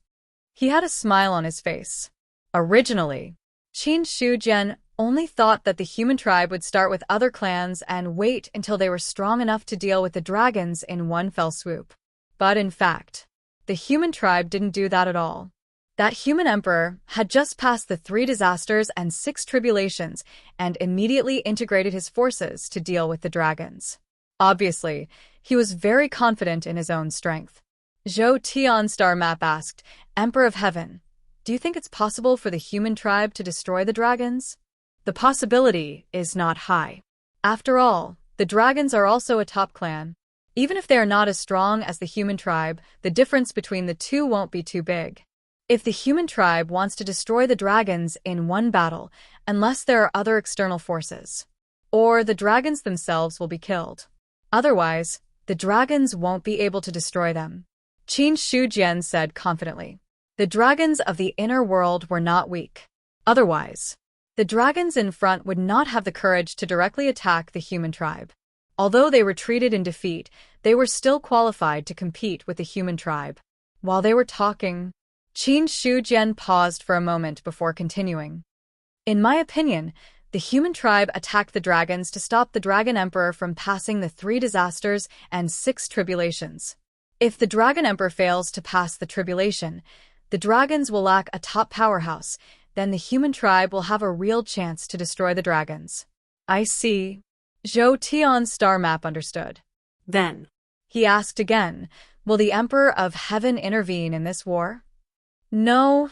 He had a smile on his face. Originally, Qin Shujian only thought that the human tribe would start with other clans and wait until they were strong enough to deal with the dragons in one fell swoop. But in fact, the human tribe didn't do that at all. That human emperor had just passed the 3 disasters and 6 tribulations and immediately integrated his forces to deal with the dragons. Obviously, he was very confident in his own strength. Zhou Tian Star Map asked, Emperor of Heaven, do you think it's possible for the human tribe to destroy the dragons? The possibility is not high. After all, the dragons are also a top clan. Even if they are not as strong as the human tribe, the difference between the two won't be too big. If the human tribe wants to destroy the dragons in one battle, unless there are other external forces, or the dragons themselves will be killed. Otherwise, the dragons won't be able to destroy them. Qin Shujian said confidently. The dragons of the inner world were not weak. Otherwise, the dragons in front would not have the courage to directly attack the human tribe. Although they retreated in defeat, they were still qualified to compete with the human tribe. While they were talking, Qin Shujian paused for a moment before continuing. In my opinion, the human tribe attacked the dragons to stop the Dragon Emperor from passing the 3 disasters and 6 tribulations. If the Dragon Emperor fails to pass the tribulation, the dragons will lack a top powerhouse, then the human tribe will have a real chance to destroy the dragons. I see. Zhou Tian's star map understood. Then, he asked again, will the Emperor of Heaven intervene in this war? No,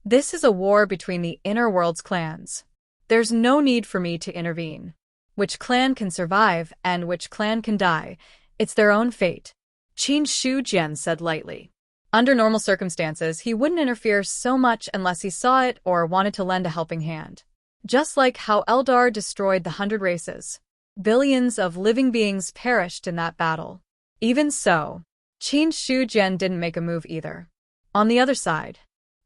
this is a war between the inner world's clans. There's no need for me to intervene. Which clan can survive and which clan can die, it's their own fate. Qin Shujian said lightly. Under normal circumstances, he wouldn't interfere so much unless he saw it or wanted to lend a helping hand. Just like how Eldar destroyed the 100 races. Billions of living beings perished in that battle. Even so, Qin Shujian didn't make a move either. On the other side,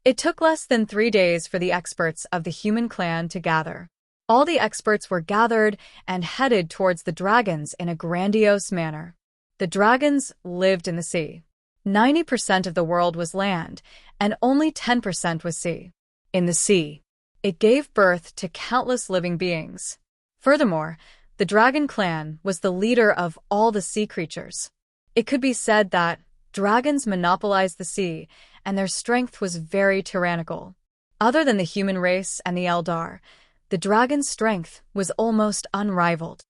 it took less than 3 days for the experts of the human clan to gather. All the experts were gathered and headed towards the dragons in a grandiose manner. The dragons lived in the sea. 90% of the world was land, and only 10% was sea. In the sea, it gave birth to countless living beings. Furthermore, the dragon clan was the leader of all the sea creatures. It could be said that dragons monopolized the sea, and their strength was very tyrannical. Other than the human race and the Eldar, the dragon's strength was almost unrivaled.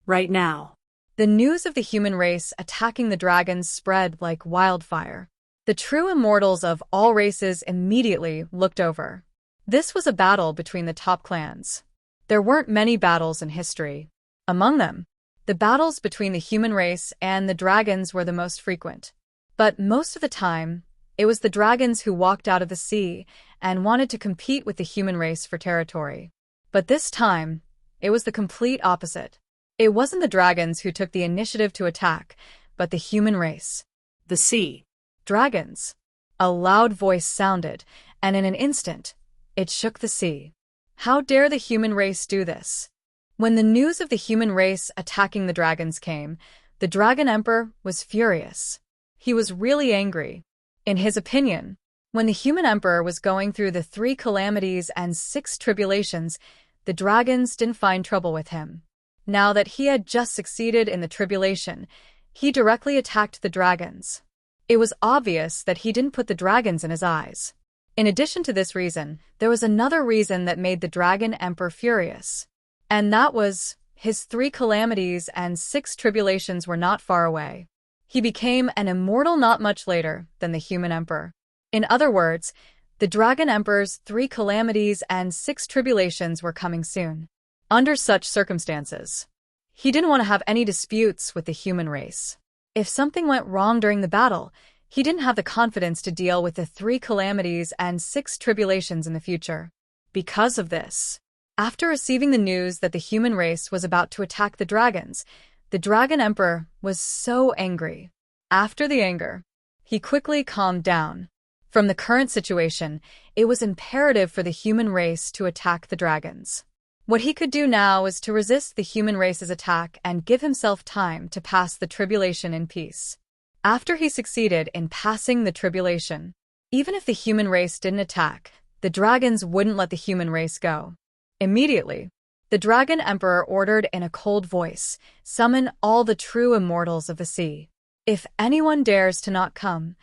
right now. The news of the human race attacking the dragons spread like wildfire. The true immortals of all races immediately looked over. This was a battle between the top clans. There weren't many battles in history. Among them, the battles between the human race and the dragons were the most frequent. But most of the time, it was the dragons who walked out of the sea and wanted to compete with the human race for territory. But this time, it was the complete opposite. It wasn't the dragons who took the initiative to attack, but the human race. The sea. Dragons. A loud voice sounded, and in an instant, it shook the sea. How dare the human race do this? When the news of the human race attacking the dragons came, the Dragon Emperor was furious. He was really angry. In his opinion, when the human emperor was going through the 3 calamities and 6 tribulations, the dragons didn't find trouble with him. Now that he had just succeeded in the tribulation, he directly attacked the dragons. It was obvious that he didn't put the dragons in his eyes. In addition to this reason, there was another reason that made the Dragon Emperor furious. And that was, his 3 calamities and 6 tribulations were not far away. He became an immortal not much later than the human emperor. In other words, the Dragon Emperor's 3 calamities and 6 tribulations were coming soon. Under such circumstances, he didn't want to have any disputes with the human race. If something went wrong during the battle, he didn't have the confidence to deal with the 3 calamities and 6 tribulations in the future. Because of this, after receiving the news that the human race was about to attack the dragons, the Dragon Emperor was so angry. After the anger, he quickly calmed down. From the current situation, it was imperative for the human race to attack the dragons. What he could do now was to resist the human race's attack and give himself time to pass the tribulation in peace. After he succeeded in passing the tribulation, even if the human race didn't attack, the dragons wouldn't let the human race go. Immediately, the Dragon Emperor ordered in a cold voice, "Summon all the true immortals of the sea. If anyone dares to not come,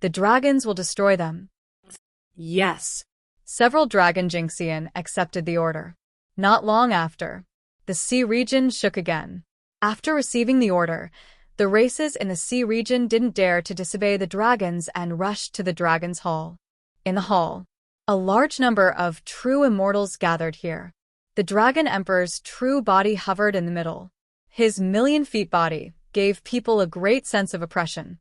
the dragons will destroy them." Yes. Several Dragon Jinxian accepted the order. Not long after, the sea region shook again. After receiving the order, the races in the sea region didn't dare to disobey the dragons and rushed to the dragon's hall. In the hall, a large number of true immortals gathered here. The Dragon Emperor's true body hovered in the middle. His million-feet body gave people a great sense of oppression.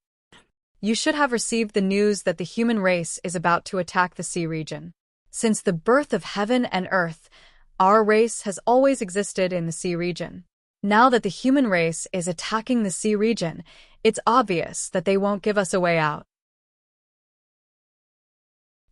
You should have received the news that the human race is about to attack the sea region. Since the birth of heaven and earth, our race has always existed in the sea region. Now that the human race is attacking the sea region, it's obvious that they won't give us a way out.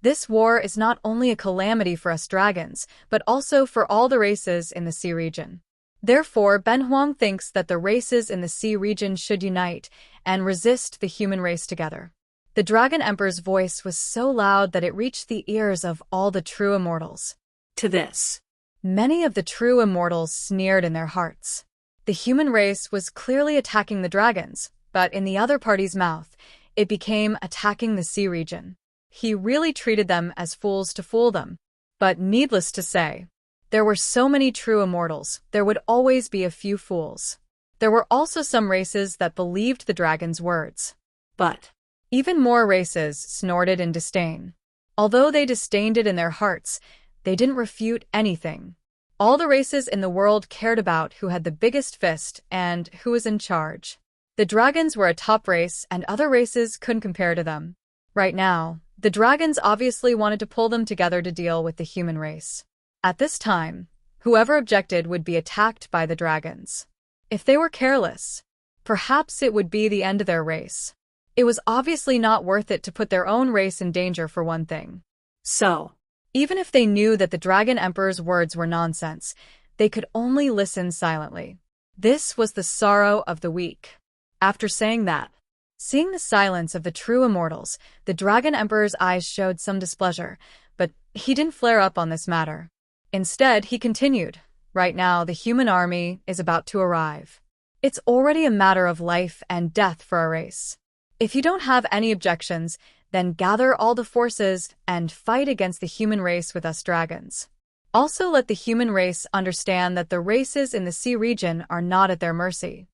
This war is not only a calamity for us dragons, but also for all the races in the sea region. Therefore, Ben Huang thinks that the races in the sea region should unite and resist the human race together. The Dragon Emperor's voice was so loud that it reached the ears of all the true immortals. To this, many of the true immortals sneered in their hearts. The human race was clearly attacking the dragons, but in the other party's mouth, it became attacking the sea region. He really treated them as fools to fool them. But needless to say, there were so many true immortals, there would always be a few fools. There were also some races that believed the dragon's words. But even more races snorted in disdain. Although they disdained it in their hearts, they didn't refute anything. All the races in the world cared about who had the biggest fist and who was in charge. The dragons were a top race and other races couldn't compare to them. Right now, the dragons obviously wanted to pull them together to deal with the human race. At this time, whoever objected would be attacked by the dragons. If they were careless, perhaps it would be the end of their race. It was obviously not worth it to put their own race in danger for one thing. So, even if they knew that the Dragon Emperor's words were nonsense, they could only listen silently. This was the sorrow of the weak. After saying that, seeing the silence of the true immortals, the Dragon Emperor's eyes showed some displeasure, but he didn't flare up on this matter. Instead, he continued, "Right now, the human army is about to arrive. It's already a matter of life and death for our race. If you don't have any objections, then gather all the forces and fight against the human race with us dragons. Also let the human race understand that the races in the sea region are not at their mercy."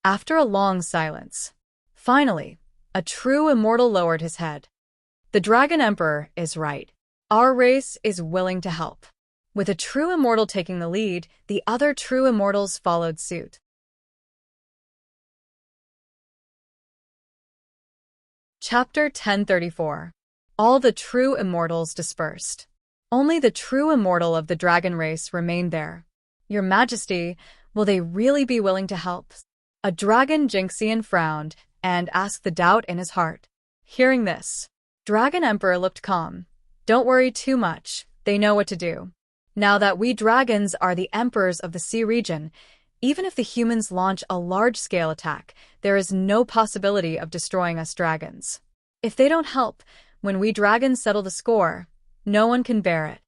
After a long silence, finally, a true immortal lowered his head. "The Dragon Emperor is right. Our race is willing to help." With a true immortal taking the lead, the other true immortals followed suit. Chapter 1034. All the true immortals dispersed. Only the true immortal of the dragon race remained there. "Your Majesty, Will they really be willing to help? A dragon Jinxian frowned and asked the doubt in his heart. Hearing this, Dragon Emperor looked calm. Don't worry too much, they know what to do. Now that we dragons are the emperors of the sea region, even if the humans launch a large-scale attack, there is no possibility of destroying us dragons. If they don't help, when we dragons settle the score, no one can bear it.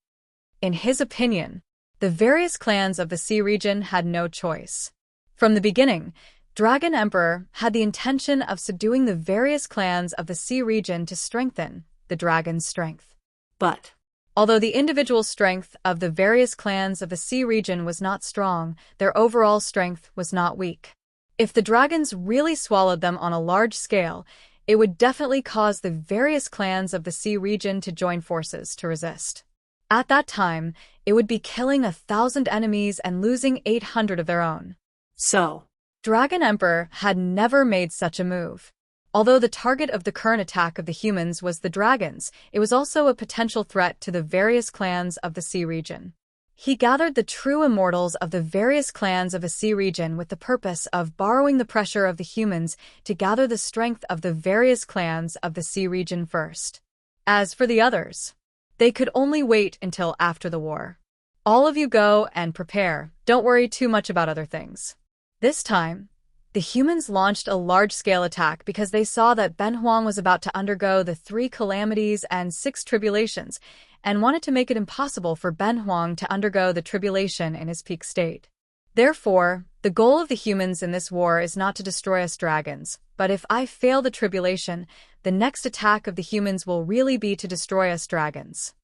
In his opinion, the various clans of the sea region had no choice. From the beginning, Dragon Emperor had the intention of subduing the various clans of the sea region to strengthen the dragon's strength. But although the individual strength of the various clans of the sea region was not strong, their overall strength was not weak. If the dragons really swallowed them on a large scale, it would definitely cause the various clans of the sea region to join forces to resist. At that time, it would be killing 1,000 enemies and losing 800 of their own. so, Dragon Emperor had never made such a move. Although the target of the current attack of the humans was the dragons, it was also a potential threat to the various clans of the sea region. He gathered the true immortals of the various clans of a sea region with the purpose of borrowing the pressure of the humans to gather the strength of the various clans of the sea region first. As for the others, they could only wait until after the war. All of you go and prepare, don't worry too much about other things. This time, the humans launched a large-scale attack because they saw that Ben Huang was about to undergo the 3 calamities and 6 tribulations, and wanted to make it impossible for Ben Huang to undergo the tribulation in his peak state. Therefore, the goal of the humans in this war is not to destroy us dragons, but if I fail the tribulation, the next attack of the humans will really be to destroy us dragons.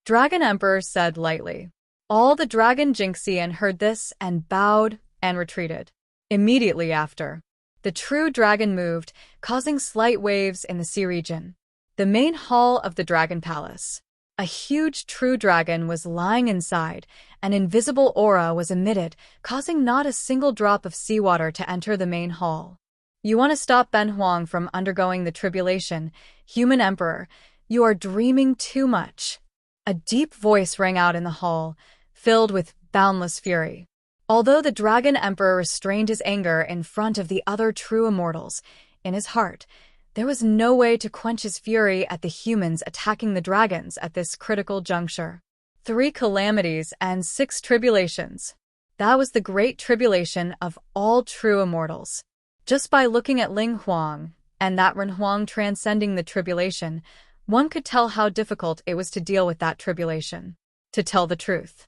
Dragon Emperor said lightly. All the dragon Jinxian heard this and bowed and retreated. Immediately after, the true dragon moved, causing slight waves in the sea region. The main hall of the dragon palace. A huge true dragon was lying inside. An invisible aura was emitted, causing not a single drop of seawater to enter the main hall. You want to stop Ben Huang from undergoing the tribulation, human emperor. You are dreaming too much. A deep voice rang out in the hall, filled with boundless fury. Although the Dragon Emperor restrained his anger in front of the other true immortals, in his heart, there was no way to quench his fury at the humans attacking the dragons at this critical juncture. 3 calamities and 6 tribulations. That was the great tribulation of all true immortals. Just by looking at Ling Huang, and that Ren Huang transcending the tribulation, one could tell how difficult it was to deal with that tribulation. To tell the truth,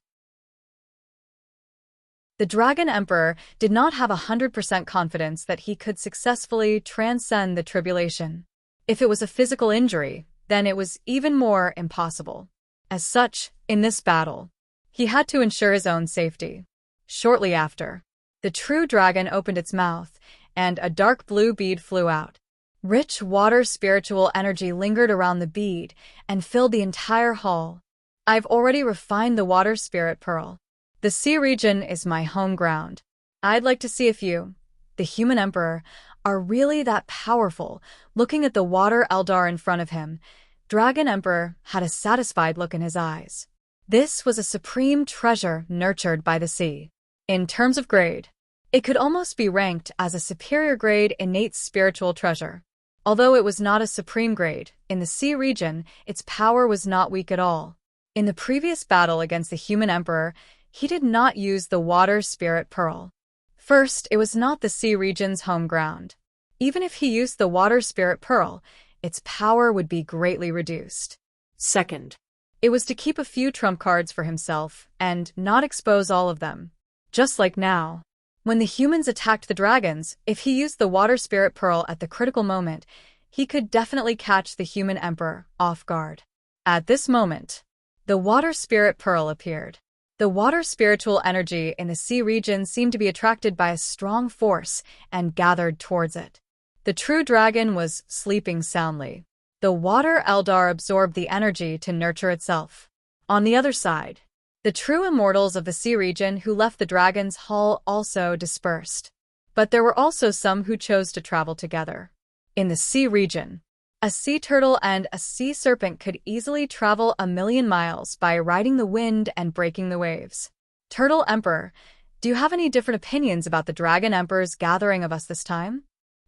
the Dragon Emperor did not have 100% confidence that he could successfully transcend the tribulation. If it was a physical injury, then it was even more impossible. As such, in this battle, he had to ensure his own safety. Shortly after, the true dragon opened its mouth, and a dark blue bead flew out. Rich water spiritual energy lingered around the bead and filled the entire hall. I've already refined the water spirit pearl. The sea region is my home ground. I'd like to see if you, the human emperor, are really that powerful. Looking at the water Eldar in front of him, Dragon Emperor had a satisfied look in his eyes. This was a supreme treasure nurtured by the sea. In terms of grade, it could almost be ranked as a superior grade innate spiritual treasure. Although it was not a supreme grade, in the sea region, its power was not weak at all. In the previous battle against the human emperor, he did not use the water spirit pearl. First, it was not the sea region's home ground. Even if he used the water spirit pearl, its power would be greatly reduced. Second, it was to keep a few trump cards for himself and not expose all of them. Just like now. When the humans attacked the dragons, if he used the water spirit pearl at the critical moment, he could definitely catch the human emperor off guard. At this moment, the water spirit pearl appeared. The water spiritual energy in the sea region seemed to be attracted by a strong force and gathered towards it. The true dragon was sleeping soundly. The water Eldar absorbed the energy to nurture itself. On the other side, the true immortals of the sea region who left the dragon's hall also dispersed. But there were also some who chose to travel together. In the sea region, a sea turtle and a sea serpent could easily travel 1,000,000 miles by riding the wind and breaking the waves. Turtle Emperor, Do you have any different opinions about the Dragon Emperor's gathering of us this time?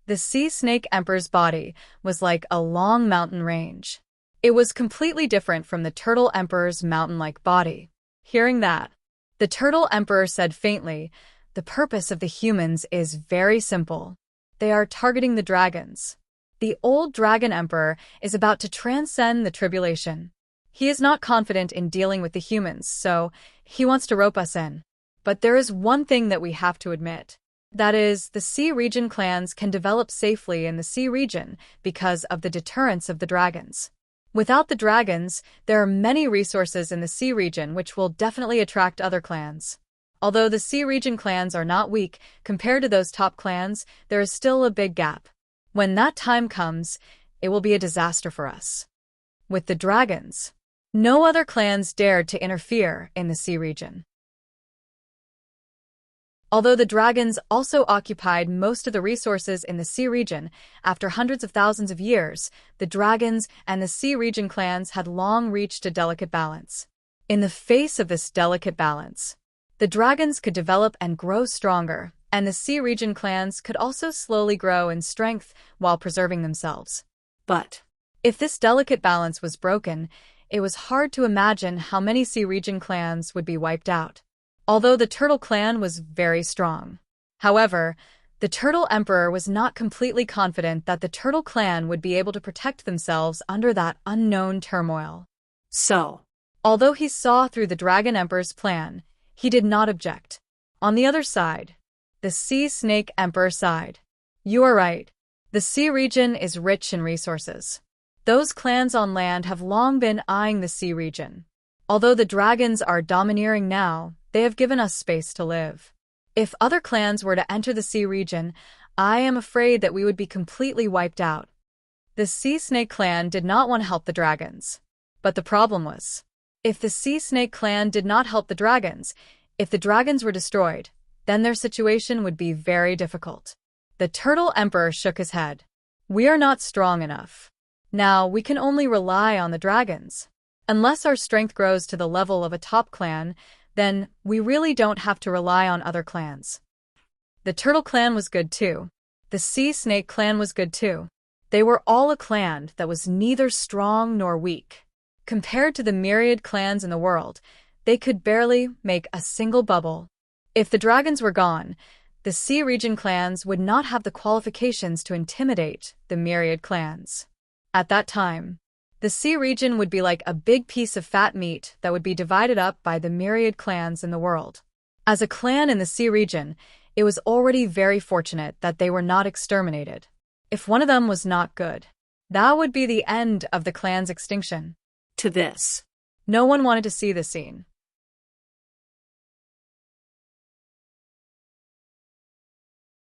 The Sea Snake Emperor's body was like a long mountain range. It was completely different from the Turtle Emperor's mountain-like body. Hearing that, the Turtle Emperor said faintly, "The purpose of the humans is very simple. They are targeting the dragons. The old Dragon Emperor is about to transcend the tribulation. He is not confident in dealing with the humans, so he wants to rope us in. But there is one thing that we have to admit. That is, the Sea Region clans can develop safely in the Sea Region because of the deterrence of the dragons. Without the dragons, there are many resources in the Sea Region which will definitely attract other clans. Although the Sea Region clans are not weak compared to those top clans, there is still a big gap. When that time comes, it will be a disaster for us." With the dragons, no other clans dared to interfere in the Sea Region. Although the dragons also occupied most of the resources in the Sea Region, after hundreds of thousands of years, the dragons and the Sea Region clans had long reached a delicate balance. In the face of this delicate balance, the dragons could develop and grow stronger, and the Sea Region clans could also slowly grow in strength while preserving themselves. But if this delicate balance was broken, it was hard to imagine how many Sea Region clans would be wiped out. Although the Turtle clan was very strong. However, the Turtle Emperor was not completely confident that the Turtle clan would be able to protect themselves under that unknown turmoil. So, although he saw through the Dragon Emperor's plan, he did not object. On the other side, the Sea Snake Emperor sighed. "You are right. The Sea Region is rich in resources. Those clans on land have long been eyeing the Sea Region. Although the dragons are domineering now, they have given us space to live. If other clans were to enter the Sea Region, I am afraid that we would be completely wiped out." The Sea Snake clan did not want to help the dragons. But the problem was, if the Sea Snake clan did not help the dragons, if the dragons were destroyed, then their situation would be very difficult. The Turtle Emperor shook his head. "We are not strong enough. Now we can only rely on the dragons. Unless our strength grows to the level of a top clan, then we really don't have to rely on other clans." The Turtle clan was good too. The Sea Snake clan was good too. They were all a clan that was neither strong nor weak. Compared to the myriad clans in the world, they could barely make a single bubble. If the dragons were gone, the Sea Region clans would not have the qualifications to intimidate the myriad clans. At that time, the Sea Region would be like a big piece of fat meat that would be divided up by the myriad clans in the world. As a clan in the Sea Region, it was already very fortunate that they were not exterminated. If one of them was not good, that would be the end of the clan's extinction. to this, No one wanted to see this scene.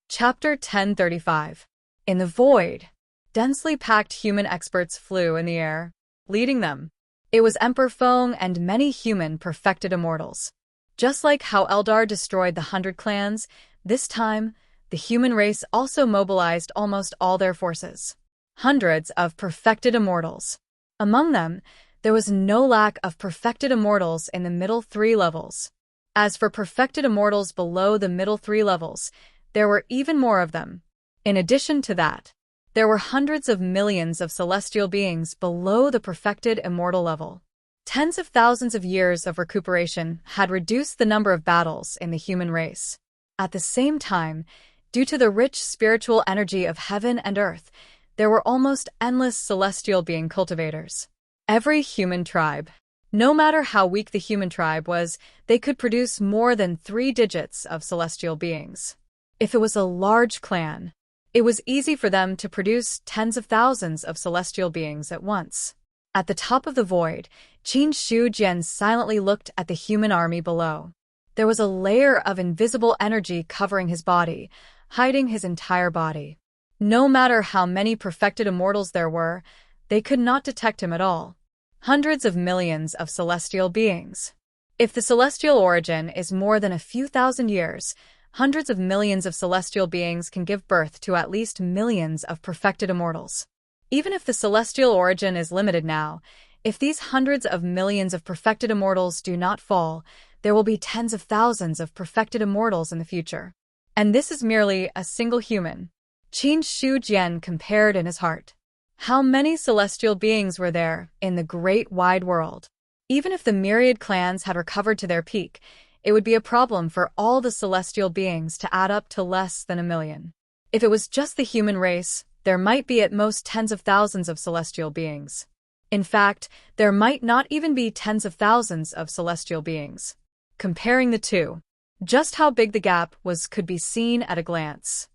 Chapter 1035. In the void, densely packed human experts flew in the air, leading them. It was Emperor Feng and many human perfected immortals. Just like how Eldar destroyed the 100 clans, this time, the human race also mobilized almost all their forces. Hundreds of perfected immortals. Among them, there was no lack of perfected immortals in the middle 3 levels. As for perfected immortals below the middle 3 levels, there were even more of them. In addition to that, there were hundreds of millions of celestial beings below the perfected immortal level. Tens of thousands of years of recuperation had reduced the number of battles in the human race. At the same time, due to the rich spiritual energy of heaven and earth, there were almost endless celestial being cultivators. Every human tribe, no matter how weak the human tribe was, they could produce more than 3 digits of celestial beings. If it was a large clan, it was easy for them to produce tens of thousands of celestial beings at once. At the top of the void, Qin Shu Jian silently looked at the human army below. There was a layer of invisible energy covering his body, hiding his entire body. No matter how many perfected immortals there were, they could not detect him at all. Hundreds of millions of celestial beings. If the celestial origin is more than a few thousand years, hundreds of millions of celestial beings can give birth to at least millions of perfected immortals. Even if the celestial origin is limited now, if these hundreds of millions of perfected immortals do not fall, there will be tens of thousands of perfected immortals in the future. And this is merely a single human. Qin Shu Jian compared in his heart. How many celestial beings were there in the great wide world? Even if the myriad clans had recovered to their peak, it would be a problem for all the celestial beings to add up to less than 1,000,000. If it was just the human race, there might be at most tens of thousands of celestial beings. In fact, there might not even be tens of thousands of celestial beings. Comparing the two, just how big the gap was could be seen at a glance.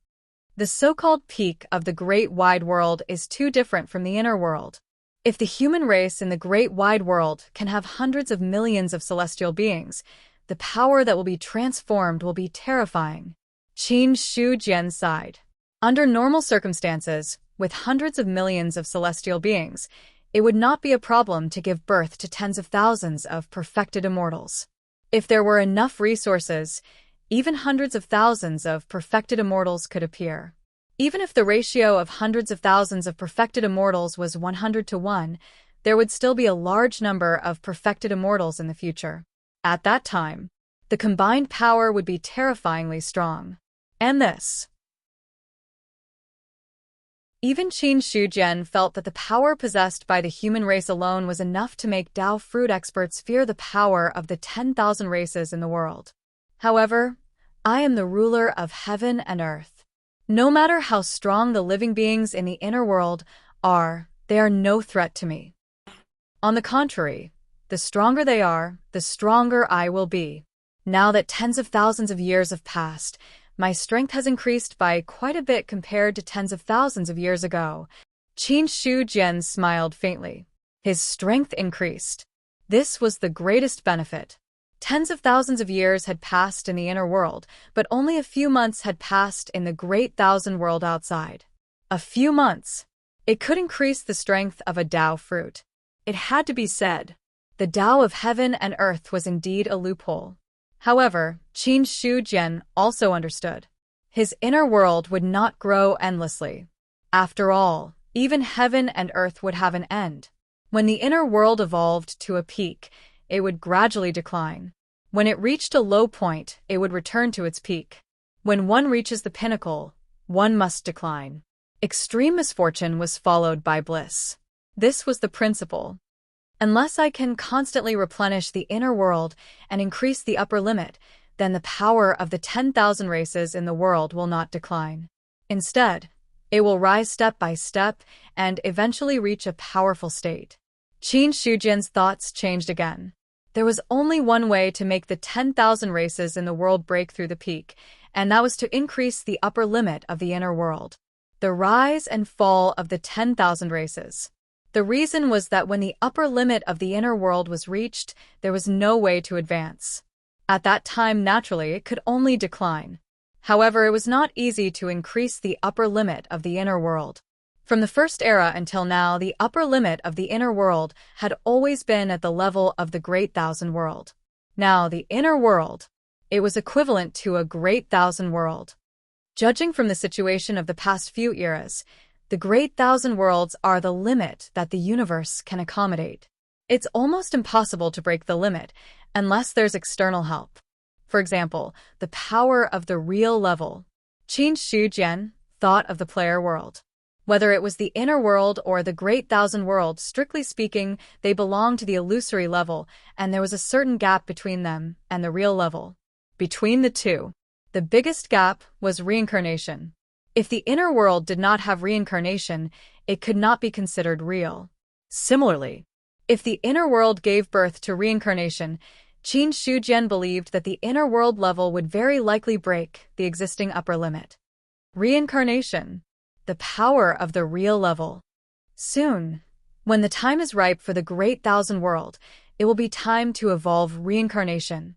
The so-called peak of the great wide world is too different from the inner world. If the human race in the great wide world can have hundreds of millions of celestial beings, the power that will be transformed will be terrifying. Qin Shu Jian sighed. Under normal circumstances, with hundreds of millions of celestial beings, it would not be a problem to give birth to tens of thousands of perfected immortals. If there were enough resources, even hundreds of thousands of perfected immortals could appear. Even if the ratio of hundreds of thousands of perfected immortals was 100 to 1, there would still be a large number of perfected immortals in the future. At that time, the combined power would be terrifyingly strong. And this. Even Qin Shu Jian felt that the power possessed by the human race alone was enough to make Dao fruit experts fear the power of the 10,000 races in the world. However, I am the ruler of heaven and earth. No matter how strong the living beings in the inner world are, they are no threat to me. On the contrary, the stronger they are, the stronger I will be. Now that tens of thousands of years have passed, my strength has increased by quite a bit compared to tens of thousands of years ago. Qin Shu Jian smiled faintly. His strength increased. This was the greatest benefit. Tens of thousands of years had passed in the inner world, but only a few months had passed in the great thousand world outside. A few months. It could increase the strength of a Dao fruit. It had to be said. The Dao of heaven and earth was indeed a loophole. However, Qin Shu Jian also understood. His inner world would not grow endlessly. After all, even heaven and earth would have an end. When the inner world evolved to a peak, it would gradually decline. When it reached a low point, it would return to its peak. When one reaches the pinnacle, one must decline. Extreme misfortune was followed by bliss. This was the principle. Unless I can constantly replenish the inner world and increase the upper limit, then the power of the 10,000 races in the world will not decline. Instead, it will rise step by step and eventually reach a powerful state. Qin Shu Jian's thoughts changed again. There was only one way to make the 10,000 races in the world break through the peak, and that was to increase the upper limit of the inner world. The rise and fall of the 10,000 races. The reason was that when the upper limit of the inner world was reached, there was no way to advance. At that time, naturally, it could only decline. However, it was not easy to increase the upper limit of the inner world. From the first era until now, the upper limit of the inner world had always been at the level of the Great Thousand World. Now, the inner world, it was equivalent to a Great Thousand World. Judging from the situation of the past few eras, the Great Thousand Worlds are the limit that the universe can accommodate. It's almost impossible to break the limit unless there's external help. For example, the power of the real level. Qin Shu Jian thought of the player world. Whether it was the inner world or the Great Thousand World, strictly speaking, they belonged to the illusory level, and there was a certain gap between them and the real level. Between the two, the biggest gap was reincarnation. If the inner world did not have reincarnation, it could not be considered real. Similarly, if the inner world gave birth to reincarnation, Qin Shu Jian believed that the inner world level would very likely break the existing upper limit. Reincarnation. The power of the real level. Soon, when the time is ripe for the Great Thousand World, it will be time to evolve reincarnation.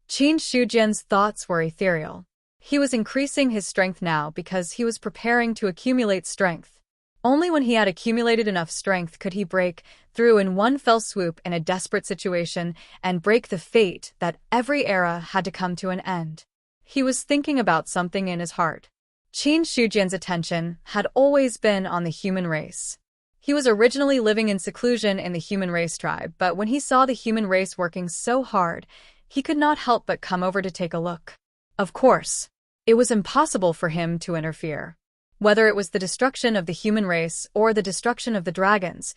Qin Shu Jian's thoughts were ethereal. He was increasing his strength now because he was preparing to accumulate strength. Only when he had accumulated enough strength could he break through in one fell swoop in a desperate situation and break the fate that every era had to come to an end. He was thinking about something in his heart. Qin Shu Jian's attention had always been on the human race. He was originally living in seclusion in the human race tribe, but when he saw the human race working so hard, he could not help but come over to take a look. Of course, it was impossible for him to interfere. Whether it was the destruction of the human race or the destruction of the dragons,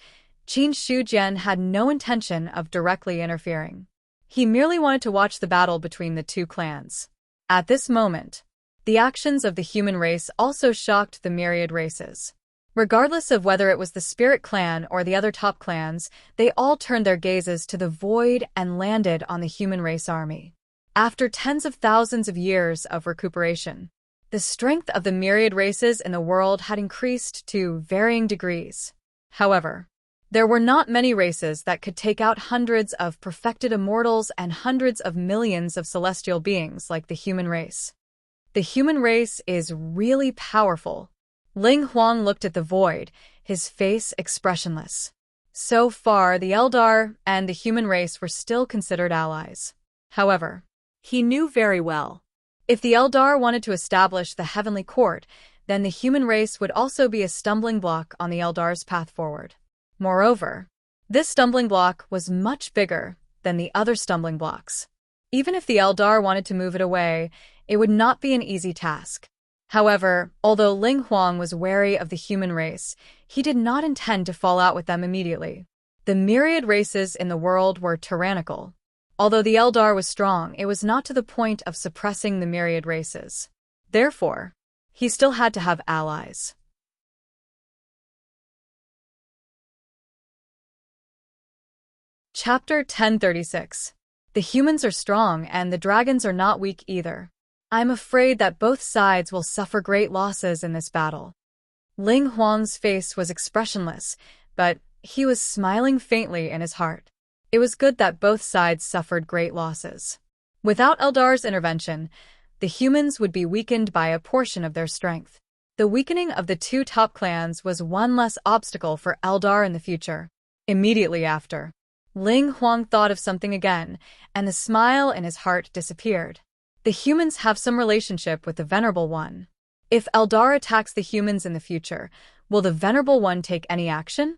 Qin Shujian had no intention of directly interfering. He merely wanted to watch the battle between the two clans. At this moment, the actions of the human race also shocked the myriad races. Regardless of whether it was the Spirit Clan or the other top clans, they all turned their gazes to the void and landed on the human race army. After tens of thousands of years of recuperation, the strength of the myriad races in the world had increased to varying degrees. However, there were not many races that could take out hundreds of perfected immortals and hundreds of millions of celestial beings like the human race. The human race is really powerful. Ling Huang looked at the void, his face expressionless. So far, the Eldar and the human race were still considered allies. However, he knew very well, if the Eldar wanted to establish the heavenly court, then the human race would also be a stumbling block on the Eldar's path forward. Moreover, this stumbling block was much bigger than the other stumbling blocks. Even if the Eldar wanted to move it away, it would not be an easy task. However, although Ling Huang was wary of the human race, he did not intend to fall out with them immediately. The myriad races in the world were tyrannical. Although the Eldar was strong, it was not to the point of suppressing the myriad races. Therefore, he still had to have allies. Chapter 1036. The humans are strong and the dragons are not weak either. I'm afraid that both sides will suffer great losses in this battle. Ling Huang's face was expressionless, but he was smiling faintly in his heart. It was good that both sides suffered great losses. Without Eldar's intervention, the humans would be weakened by a portion of their strength. The weakening of the two top clans was one less obstacle for Eldar in the future. Immediately after, Ling Huang thought of something again, and the smile in his heart disappeared. The humans have some relationship with the Venerable One. If Eldar attacks the humans in the future, will the Venerable One take any action?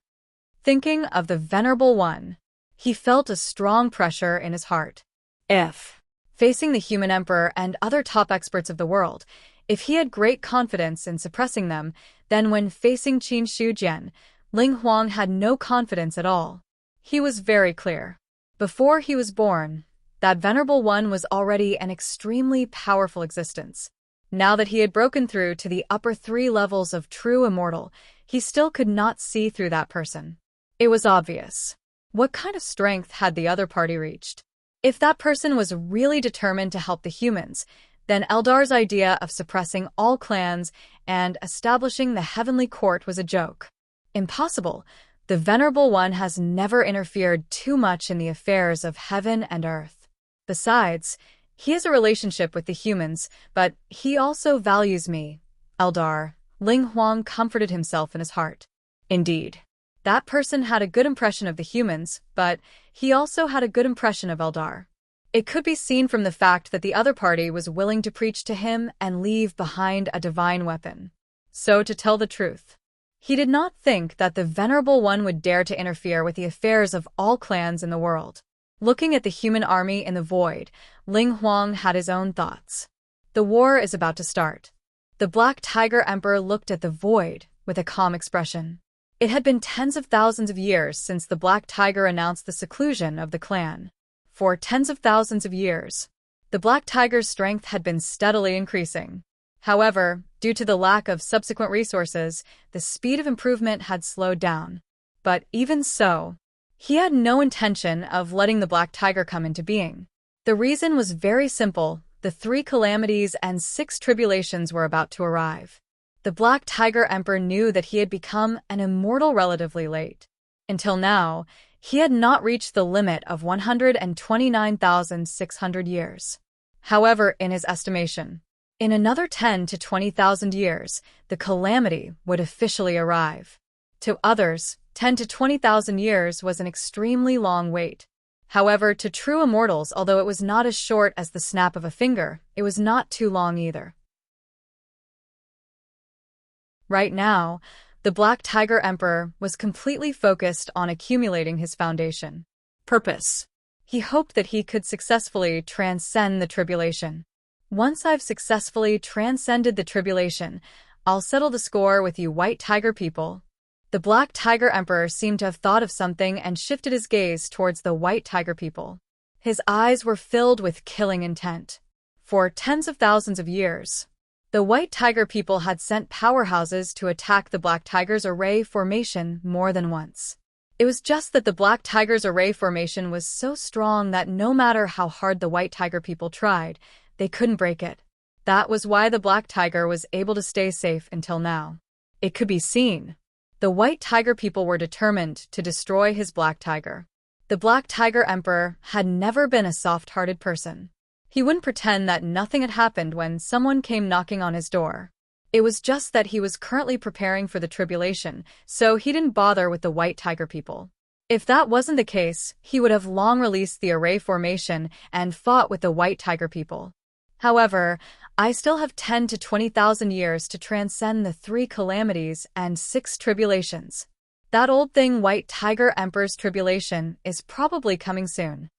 Thinking of the Venerable One, he felt a strong pressure in his heart. If, facing the human emperor and other top experts of the world, if he had great confidence in suppressing them, then when facing Qin Shujian, Ling Huang had no confidence at all. He was very clear. Before he was born, that Venerable One was already an extremely powerful existence. Now that he had broken through to the upper 3 levels of true immortal, he still could not see through that person. It was obvious. What kind of strength had the other party reached? If that person was really determined to help the humans, then Eldar's idea of suppressing all clans and establishing the heavenly court was a joke. Impossible. The Venerable One has never interfered too much in the affairs of heaven and earth. Besides, he has a relationship with the humans, but he also values me, Eldar. Ling Huang comforted himself in his heart. Indeed, that person had a good impression of the humans, but he also had a good impression of Eldar. It could be seen from the fact that the other party was willing to preach to him and leave behind a divine weapon. So, to tell the truth, he did not think that the Venerable One would dare to interfere with the affairs of all clans in the world. Looking at the human army in the void, Ling Huang had his own thoughts. The war is about to start. The Black Tiger Emperor looked at the void with a calm expression. It had been tens of thousands of years since the Black Tiger announced the seclusion of the clan. For tens of thousands of years, the Black Tiger's strength had been steadily increasing. However, due to the lack of subsequent resources, the speed of improvement had slowed down. But even so, he had no intention of letting the Black Tiger come into being. The reason was very simple. The 3 calamities and 6 tribulations were about to arrive. The Black Tiger Emperor knew that he had become an immortal relatively late. Until now, he had not reached the limit of 129,600 years. However, in his estimation, in another 10 to 20,000 years, the calamity would officially arrive. To others, 10 to 20,000 years was an extremely long wait. However, to true immortals, although it was not as short as the snap of a finger, it was not too long either. Right now, The Black Tiger Emperor was completely focused on accumulating his foundation. Purpose. He hoped that he could successfully transcend the tribulation. Once I've successfully transcended the tribulation, I'll settle the score with you White Tiger people. The Black Tiger Emperor seemed to have thought of something and shifted his gaze towards the White Tiger people. His eyes were filled with killing intent. For tens of thousands of years, the White Tiger people had sent powerhouses to attack the Black Tiger's array formation more than once. It was just that the Black Tiger's array formation was so strong that no matter how hard the White Tiger people tried, they couldn't break it. That was why the Black Tiger was able to stay safe until now. It could be seen. The White Tiger people were determined to destroy his Black Tiger. The Black Tiger Emperor had never been a soft-hearted person. He wouldn't pretend that nothing had happened when someone came knocking on his door. It was just that he was currently preparing for the tribulation, so he didn't bother with the White Tiger people. If that wasn't the case, he would have long released the array formation and fought with the White Tiger people. However, I still have 10 to 20,000 years to transcend the 3 calamities and 6 tribulations. That old thing White Tiger Emperor's tribulation is probably coming soon.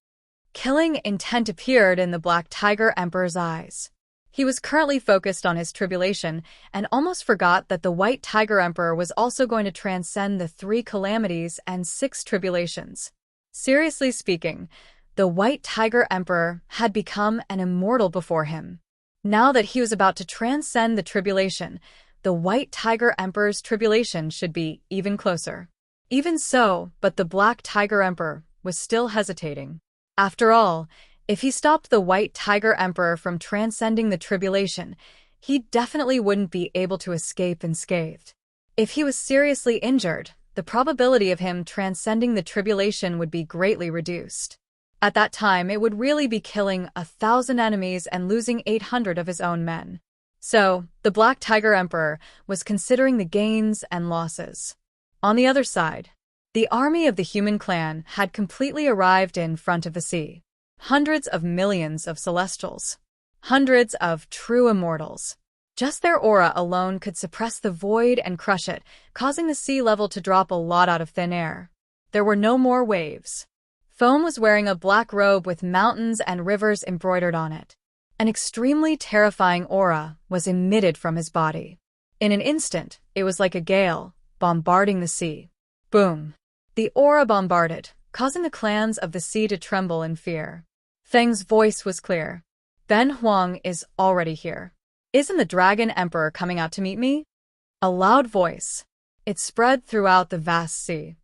Killing intent appeared in the Black Tiger Emperor's eyes. He was currently focused on his tribulation and almost forgot that the White Tiger Emperor was also going to transcend the 3 calamities and 6 tribulations. Seriously speaking, the White Tiger Emperor had become an immortal before him. Now that he was about to transcend the tribulation, the White Tiger Emperor's tribulation should be even closer. Even so, but the Black Tiger Emperor was still hesitating. After all, if he stopped the White Tiger Emperor from transcending the tribulation, he definitely wouldn't be able to escape unscathed. If he was seriously injured, the probability of him transcending the tribulation would be greatly reduced. At that time, it would really be killing 1,000 enemies and losing 800 of his own men. So, the Black Tiger Emperor was considering the gains and losses. On the other side, the army of the human clan had completely arrived in front of the sea. Hundreds of millions of celestials. Hundreds of true immortals. Just their aura alone could suppress the void and crush it, causing the sea level to drop a lot out of thin air. There were no more waves. Foam was wearing a black robe with mountains and rivers embroidered on it. An extremely terrifying aura was emitted from his body. In an instant, it was like a gale, bombarding the sea. Boom! The aura bombarded, causing the clans of the sea to tremble in fear. Feng's voice was clear. Ben Huang is already here. Isn't the Dragon Emperor coming out to meet me? A loud voice. It spread throughout the vast sea.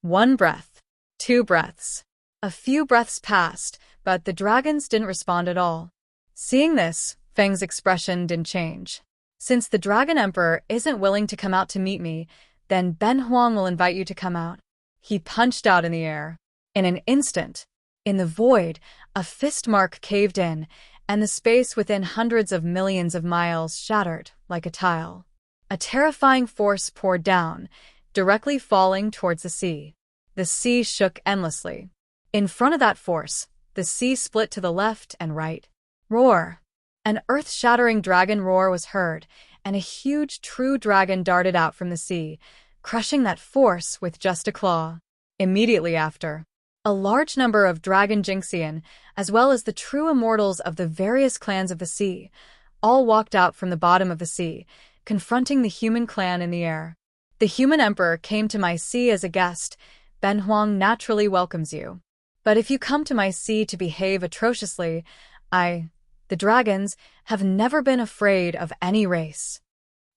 1 breath. 2 breaths. A few breaths passed, but the dragons didn't respond at all. Seeing this, Feng's expression didn't change. Since the Dragon Emperor isn't willing to come out to meet me, then Ben Huang will invite you to come out. He punched out in the air. In an instant, in the void, a fist mark caved in, and the space within hundreds of millions of miles shattered like a tile. A terrifying force poured down, directly falling towards the sea. The sea shook endlessly. In front of that force, the sea split to the left and right. Roar! An earth-shattering dragon roar was heard, and a huge true dragon darted out from the sea, crushing that force with just a claw. Immediately after, a large number of dragon Jinxian, as well as the true immortals of the various clans of the sea, all walked out from the bottom of the sea, confronting the human clan in the air. The human emperor came to my sea as a guest. Ben Huang naturally welcomes you. But if you come to my sea to behave atrociously, the dragons, have never been afraid of any race.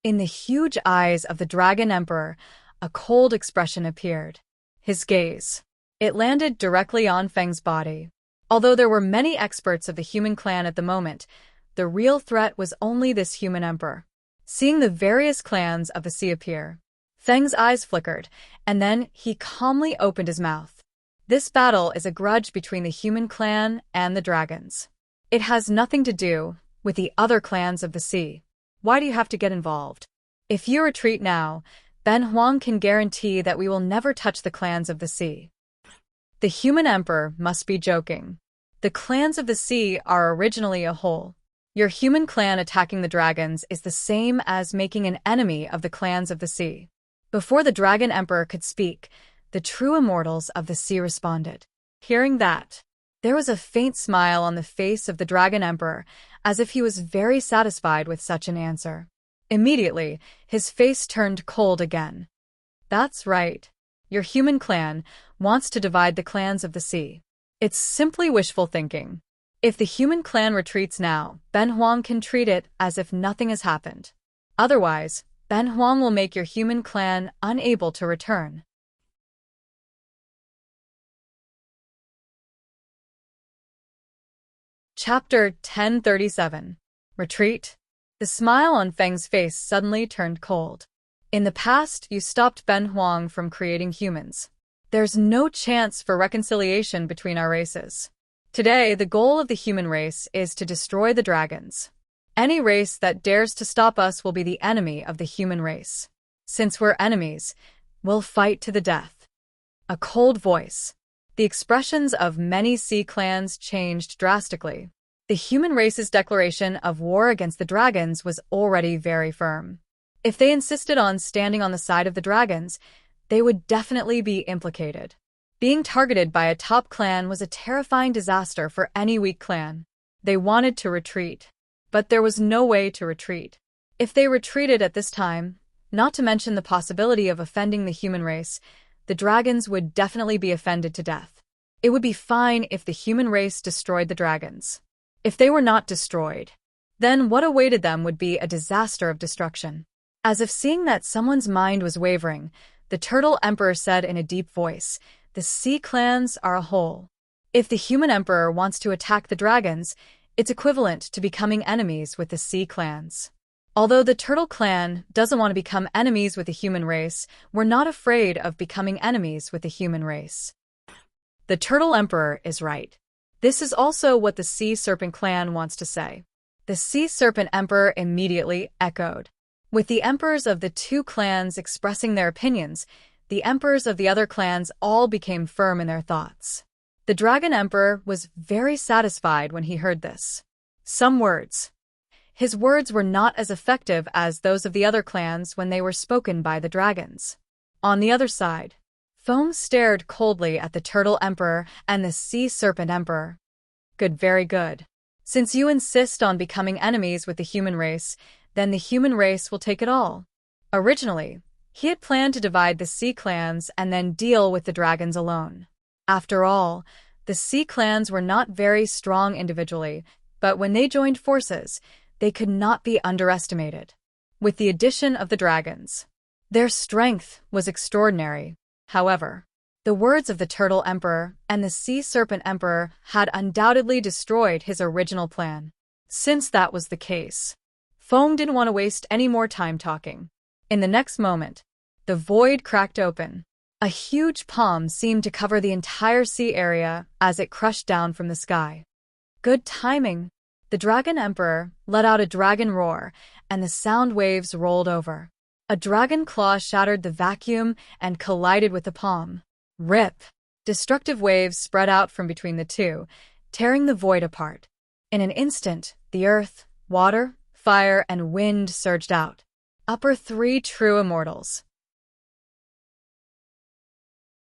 In the huge eyes of the Dragon Emperor, a cold expression appeared. His gaze. It landed directly on Feng's body. Although there were many experts of the human clan at the moment, the real threat was only this human emperor. Seeing the various clans of the sea appear, Feng's eyes flickered, and then he calmly opened his mouth. This battle is a grudge between the human clan and the dragons. It has nothing to do with the other clans of the sea. Why do you have to get involved? If you retreat now, Ben Huang can guarantee that we will never touch the clans of the sea. The human emperor must be joking. The clans of the sea are originally a whole. Your human clan attacking the dragons is the same as making an enemy of the clans of the sea. Before the Dragon Emperor could speak, the true immortals of the sea responded. Hearing that, there was a faint smile on the face of the Dragon Emperor, as if he was very satisfied with such an answer. Immediately, his face turned cold again. That's right. Your human clan wants to divide the clans of the sea. It's simply wishful thinking. If the human clan retreats now, Ben Huang can treat it as if nothing has happened. Otherwise, Ben Huang will make your human clan unable to return. Chapter 1037. Retreat. The smile on Feng's face suddenly turned cold. In the past, you stopped Ben Huang from creating humans. There's no chance for reconciliation between our races. Today, the goal of the human race is to destroy the dragons. Any race that dares to stop us will be the enemy of the human race. Since we're enemies, we'll fight to the death. A cold voice. The expressions of many sea clans changed drastically. The human race's declaration of war against the dragons was already very firm. If they insisted on standing on the side of the dragons, they would definitely be implicated. Being targeted by a top clan was a terrifying disaster for any weak clan. They wanted to retreat, but there was no way to retreat. If they retreated at this time, not to mention the possibility of offending the human race, the dragons would definitely be offended to death. It would be fine if the human race destroyed the dragons. If they were not destroyed, then what awaited them would be a disaster of destruction. As if seeing that someone's mind was wavering, the Turtle Emperor said in a deep voice, "The sea clans are a whole. If the human emperor wants to attack the dragons, it's equivalent to becoming enemies with the sea clans. Although the Turtle Clan doesn't want to become enemies with the human race, we're not afraid of becoming enemies with the human race." The Turtle Emperor is right. This is also what the Sea Serpent Clan wants to say. The Sea Serpent Emperor immediately echoed. With the emperors of the two clans expressing their opinions, the emperors of the other clans all became firm in their thoughts. The Dragon Emperor was very satisfied when he heard this. Some words. His words were not as effective as those of the other clans when they were spoken by the dragons. On the other side, Feng stared coldly at the Turtle Emperor and the Sea Serpent Emperor. Good, very good. Since you insist on becoming enemies with the human race, then the human race will take it all. Originally, he had planned to divide the sea clans and then deal with the dragons alone. After all, the sea clans were not very strong individually, but when they joined forces, they could not be underestimated. With the addition of the dragons, their strength was extraordinary. However, the words of the Turtle Emperor and the Sea Serpent Emperor had undoubtedly destroyed his original plan. Since that was the case, Feng didn't want to waste any more time talking. In the next moment, the void cracked open. A huge palm seemed to cover the entire sea area as it crushed down from the sky. Good timing. The Dragon Emperor let out a dragon roar, and the sound waves rolled over. A dragon claw shattered the vacuum and collided with the palm. Rip! Destructive waves spread out from between the two, tearing the void apart. In an instant, the earth, water, fire, and wind surged out. Upper three true immortals.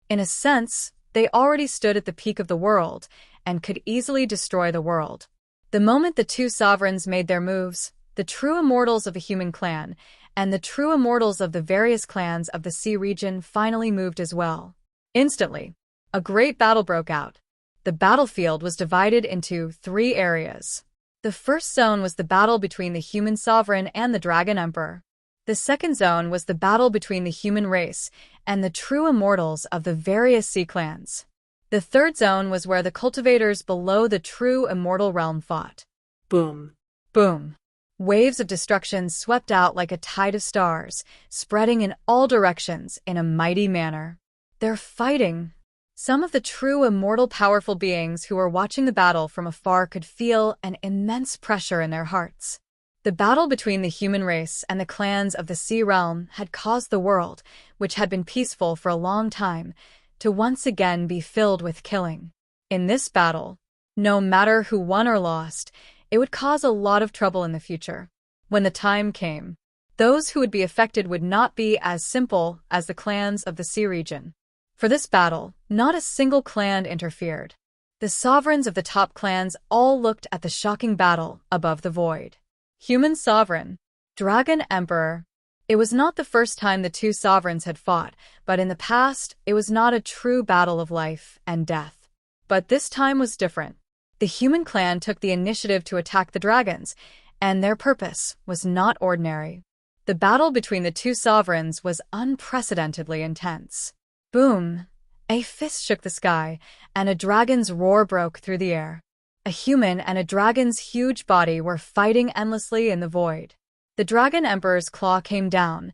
In a sense, they already stood at the peak of the world and could easily destroy the world. The moment the two sovereigns made their moves, the true immortals of a human clan and the true immortals of the various clans of the sea region finally moved as well. Instantly, a great battle broke out. The battlefield was divided into 3 areas. The first zone was the battle between the human sovereign and the Dragon Emperor. The second zone was the battle between the human race and the true immortals of the various sea clans. The third zone was where the cultivators below the true immortal realm fought. Boom. Boom. Waves of destruction swept out like a tide of stars, spreading in all directions in a mighty manner. They're fighting. Some of the true immortal powerful beings who were watching the battle from afar could feel an immense pressure in their hearts. The battle between the human race and the clans of the sea realm had caused the world, which had been peaceful for a long time, to once again be filled with killing. In this battle, no matter who won or lost, it would cause a lot of trouble in the future. When the time came, those who would be affected would not be as simple as the clans of the sea region. For this battle, not a single clan interfered. The sovereigns of the top clans all looked at the shocking battle above the void. Human sovereign, dragon emperor. It was not the first time the two sovereigns had fought, but in the past, it was not a true battle of life and death. But this time was different. The human clan took the initiative to attack the dragons, and their purpose was not ordinary. The battle between the two sovereigns was unprecedentedly intense. Boom! A fist shook the sky, and a dragon's roar broke through the air. A human and a dragon's huge body were fighting endlessly in the void. The Dragon Emperor's claw came down,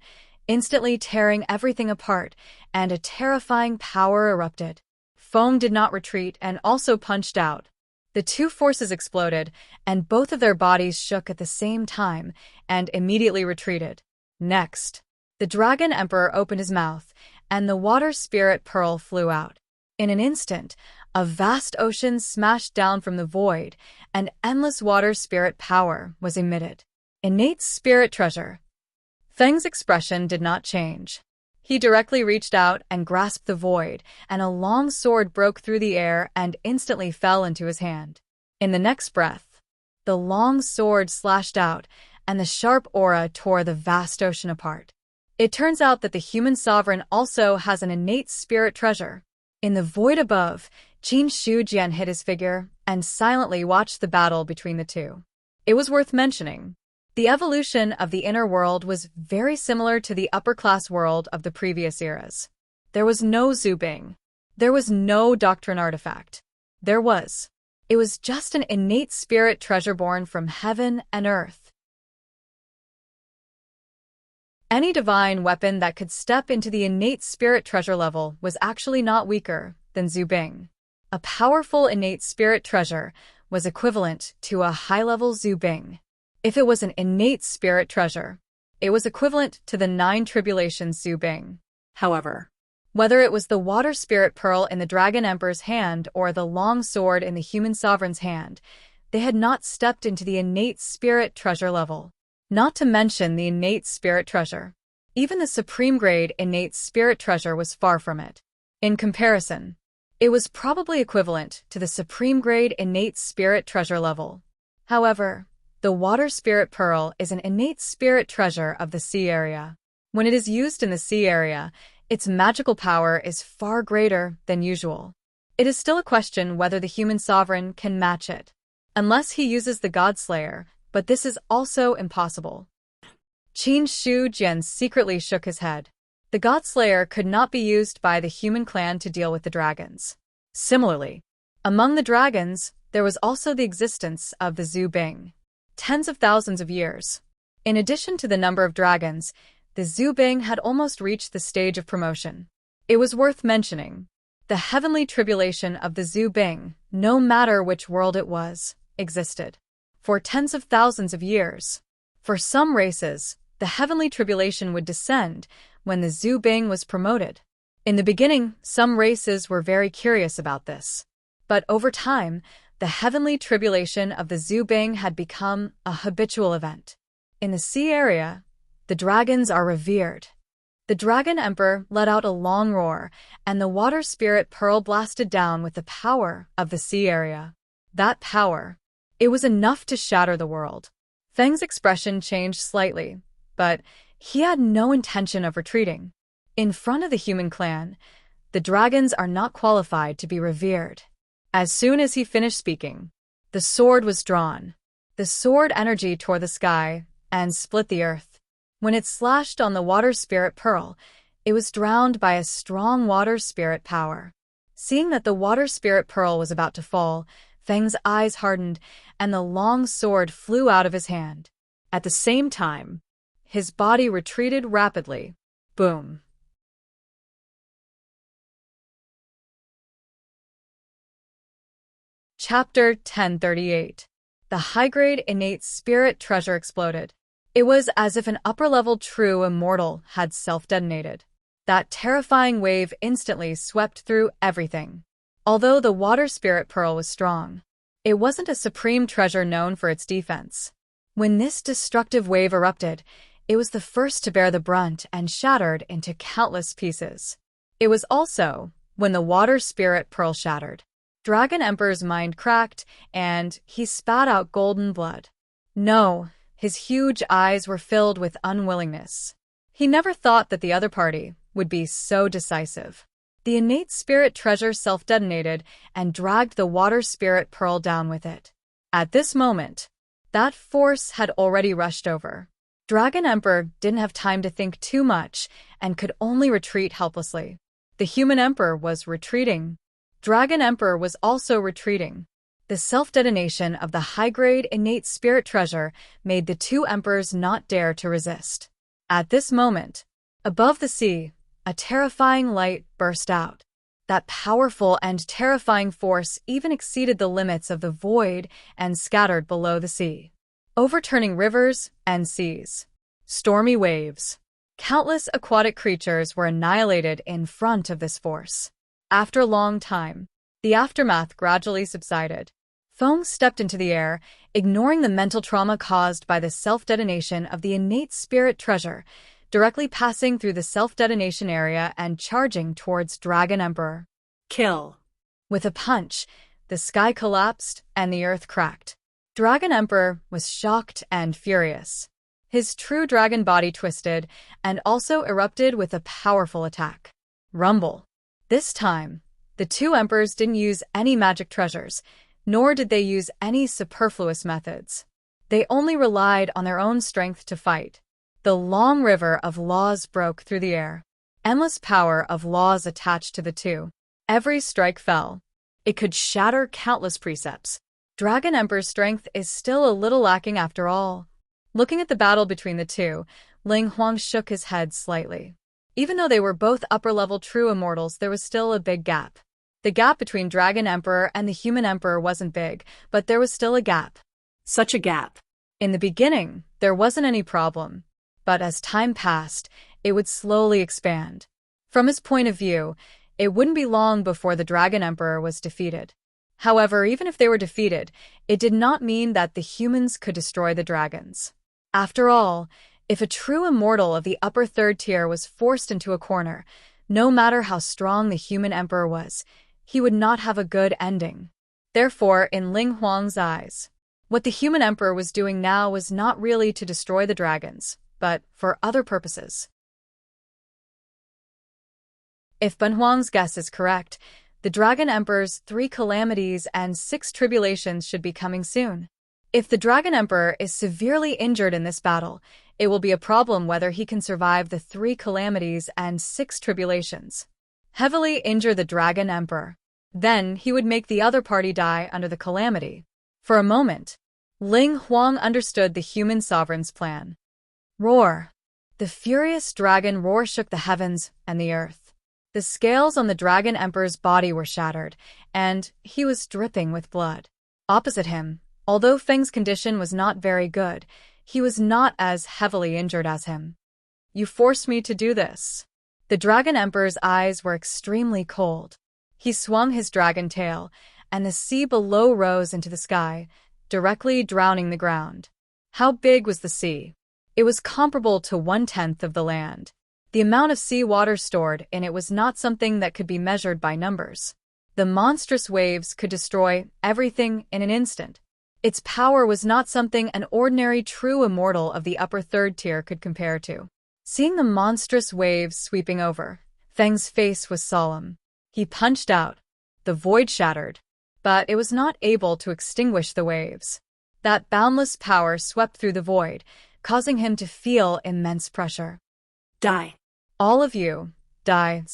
instantly tearing everything apart, and a terrifying power erupted. Foam did not retreat and also punched out. The two forces exploded, and both of their bodies shook at the same time and immediately retreated. Next, the Dragon Emperor opened his mouth, and the water spirit pearl flew out. In an instant, a vast ocean smashed down from the void, and endless water spirit power was emitted. Innate spirit treasure. Feng's expression did not change. He directly reached out and grasped the void, and a long sword broke through the air and instantly fell into his hand. In the next breath, the long sword slashed out, and the sharp aura tore the vast ocean apart. It turns out that the human sovereign also has an innate spirit treasure. In the void above, Qin Shujian hid his figure and silently watched the battle between the two. It was worth mentioning. The evolution of the inner world was very similar to the upper-class world of the previous eras. There was no Zubing. There was no doctrine artifact. It was just an innate spirit treasure born from heaven and earth. Any divine weapon that could step into the innate spirit treasure level was actually not weaker than Zubing. A powerful innate spirit treasure was equivalent to a high-level Zubing. If it was an innate spirit treasure, it was equivalent to the 9 tribulations Zubing. However, whether it was the water spirit pearl in the Dragon Emperor's hand or the long sword in the human sovereign's hand, they had not stepped into the innate spirit treasure level. Not to mention the innate spirit treasure. Even the supreme grade innate spirit treasure was far from it. In comparison, it was probably equivalent to the supreme grade innate spirit treasure level. However, the water spirit pearl is an innate spirit treasure of the sea area. When it is used in the sea area, its magical power is far greater than usual. It is still a question whether the human sovereign can match it. Unless he uses the God Slayer, but this is also impossible. Qin Shujian secretly shook his head. The God Slayer could not be used by the human clan to deal with the dragons. Similarly, among the dragons, there was also the existence of the Zubing. Tens of thousands of years. In addition to the number of dragons, the Zubing had almost reached the stage of promotion. It was worth mentioning. The heavenly tribulation of the Zubing, no matter which world it was, existed for tens of thousands of years. For some races, the heavenly tribulation would descend when the Zubing was promoted. In the beginning, some races were very curious about this. But over time, the heavenly tribulation of the Zubing had become a habitual event. In the sea area, the dragons are revered. The Dragon Emperor let out a long roar, and the water spirit pearl blasted down with the power of the sea area. That power, it was enough to shatter the world. Feng's expression changed slightly, but he had no intention of retreating. In front of the human clan, the dragons are not qualified to be revered. As soon as he finished speaking, the sword was drawn. The sword energy tore the sky and split the earth. When it slashed on the water spirit pearl, it was drowned by a strong water spirit power. Seeing that the water spirit pearl was about to fall, Feng's eyes hardened, and the long sword flew out of his hand. At the same time, his body retreated rapidly. Boom. Chapter 1038. The high-grade innate spirit treasure exploded. It was as if an upper-level true immortal had self-detonated. That terrifying wave instantly swept through everything. Although the water spirit pearl was strong, It wasn't a supreme treasure known for its defense. When this destructive wave erupted, it was the first to bear the brunt and shattered into countless pieces. It was also when the water spirit pearl shattered. Dragon Emperor's mind cracked, and he spat out golden blood. No, his huge eyes were filled with unwillingness. He never thought that the other party would be so decisive. The innate spirit treasure self-detonated and dragged the water spirit pearl down with it. At this moment, that force had already rushed over. Dragon Emperor didn't have time to think too much and could only retreat helplessly. The human emperor was retreating. Dragon Emperor was also retreating. The self-detonation of the high-grade innate spirit treasure made the two emperors not dare to resist. At this moment, above the sea, a terrifying light burst out. That powerful and terrifying force even exceeded the limits of the void and scattered below the sea, overturning rivers and seas. Stormy waves. Countless aquatic creatures were annihilated in front of this force. After a long time, the aftermath gradually subsided. Foam stepped into the air, ignoring the mental trauma caused by the self-detonation of the innate spirit treasure, directly passing through the self-detonation area and charging towards Dragon Emperor. Kill. With a punch, the sky collapsed and the earth cracked. Dragon Emperor was shocked and furious. His true dragon body twisted and also erupted with a powerful attack. Rumble. This time, the two emperors didn't use any magic treasures, nor did they use any superfluous methods. They only relied on their own strength to fight. The long river of laws broke through the air. Endless power of laws attached to the two. Every strike fell. It could shatter countless precepts. Dragon Emperor's strength is still a little lacking after all. Looking at the battle between the two, Ling Huang shook his head slightly. Even though they were both upper-level true immortals, there was still a big gap. The gap between Dragon Emperor and the human emperor wasn't big, but there was still a gap. Such a gap. In the beginning, there wasn't any problem. But as time passed, it would slowly expand. From his point of view, it wouldn't be long before the Dragon Emperor was defeated. However, even if they were defeated, it did not mean that the humans could destroy the dragons. After all, if a true immortal of the upper third tier was forced into a corner, no matter how strong the human emperor was, he would not have a good ending. Therefore, in Ling Huang's eyes, what the human emperor was doing now was not really to destroy the dragons, but for other purposes. If Ben Huang's guess is correct, the Dragon Emperor's 3 calamities and 6 tribulations should be coming soon. If the Dragon Emperor is severely injured in this battle, it will be a problem whether he can survive the 3 calamities and 6 tribulations. Heavily injure the Dragon Emperor. Then he would make the other party die under the calamity. For a moment, Ling Huang understood the human sovereign's plan. Roar. The furious dragon roar shook the heavens and the earth. The scales on the Dragon Emperor's body were shattered, and he was dripping with blood. Opposite him, although Feng's condition was not very good, he was not as heavily injured as him. You forced me to do this. The Dragon Emperor's eyes were extremely cold. He swung his dragon tail, and the sea below rose into the sky, directly drowning the ground. How big was the sea? It was comparable to 1/10 of the land. The amount of sea water stored in it was not something that could be measured by numbers. The monstrous waves could destroy everything in an instant. Its power was not something an ordinary true immortal of the upper third tier could compare to. Seeing the monstrous waves sweeping over, Feng's face was solemn. He punched out. The void shattered, but it was not able to extinguish the waves. That boundless power swept through the void, causing him to feel immense pressure. Die. All of you, die.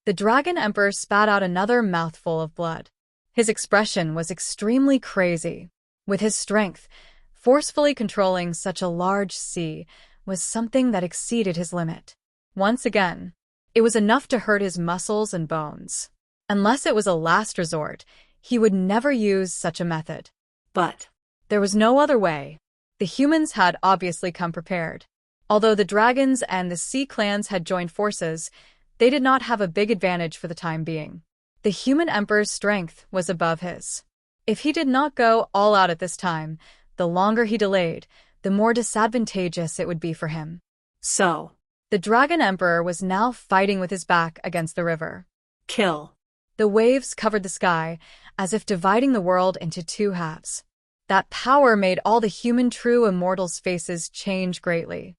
The Dragon Emperor spat out another mouthful of blood. His expression was extremely crazy. With his strength, forcefully controlling such a large sea was something that exceeded his limit. Once again, it was enough to hurt his muscles and bones. Unless it was a last resort, he would never use such a method. But there was no other way. The humans had obviously come prepared. Although the dragons and the sea clans had joined forces, they did not have a big advantage for the time being. The human emperor's strength was above his. If he did not go all out at this time, the longer he delayed, the more disadvantageous it would be for him. So. The Dragon Emperor was now fighting with his back against the river. Kill. The waves covered the sky, as if dividing the world into two halves. That power made all the human true immortals' faces change greatly.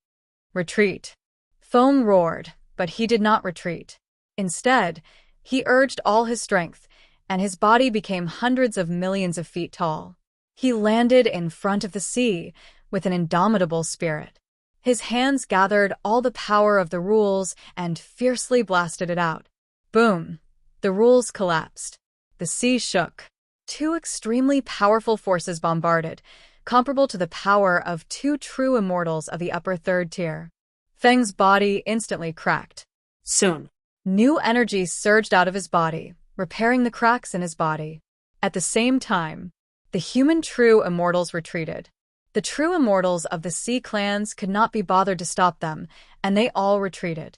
Retreat. Foam roared, but he did not retreat. Instead, he urged all his strength, and his body became hundreds of millions of feet tall. He landed in front of the sea with an indomitable spirit. His hands gathered all the power of the rules and fiercely blasted it out. Boom! The rules collapsed. The sea shook. Two extremely powerful forces bombarded, comparable to the power of two true immortals of the upper third tier. Feng's body instantly cracked. Soon. New energy surged out of his body, repairing the cracks in his body. At the same time, the human true immortals retreated. The true immortals of the sea clans could not be bothered to stop them, and they all retreated.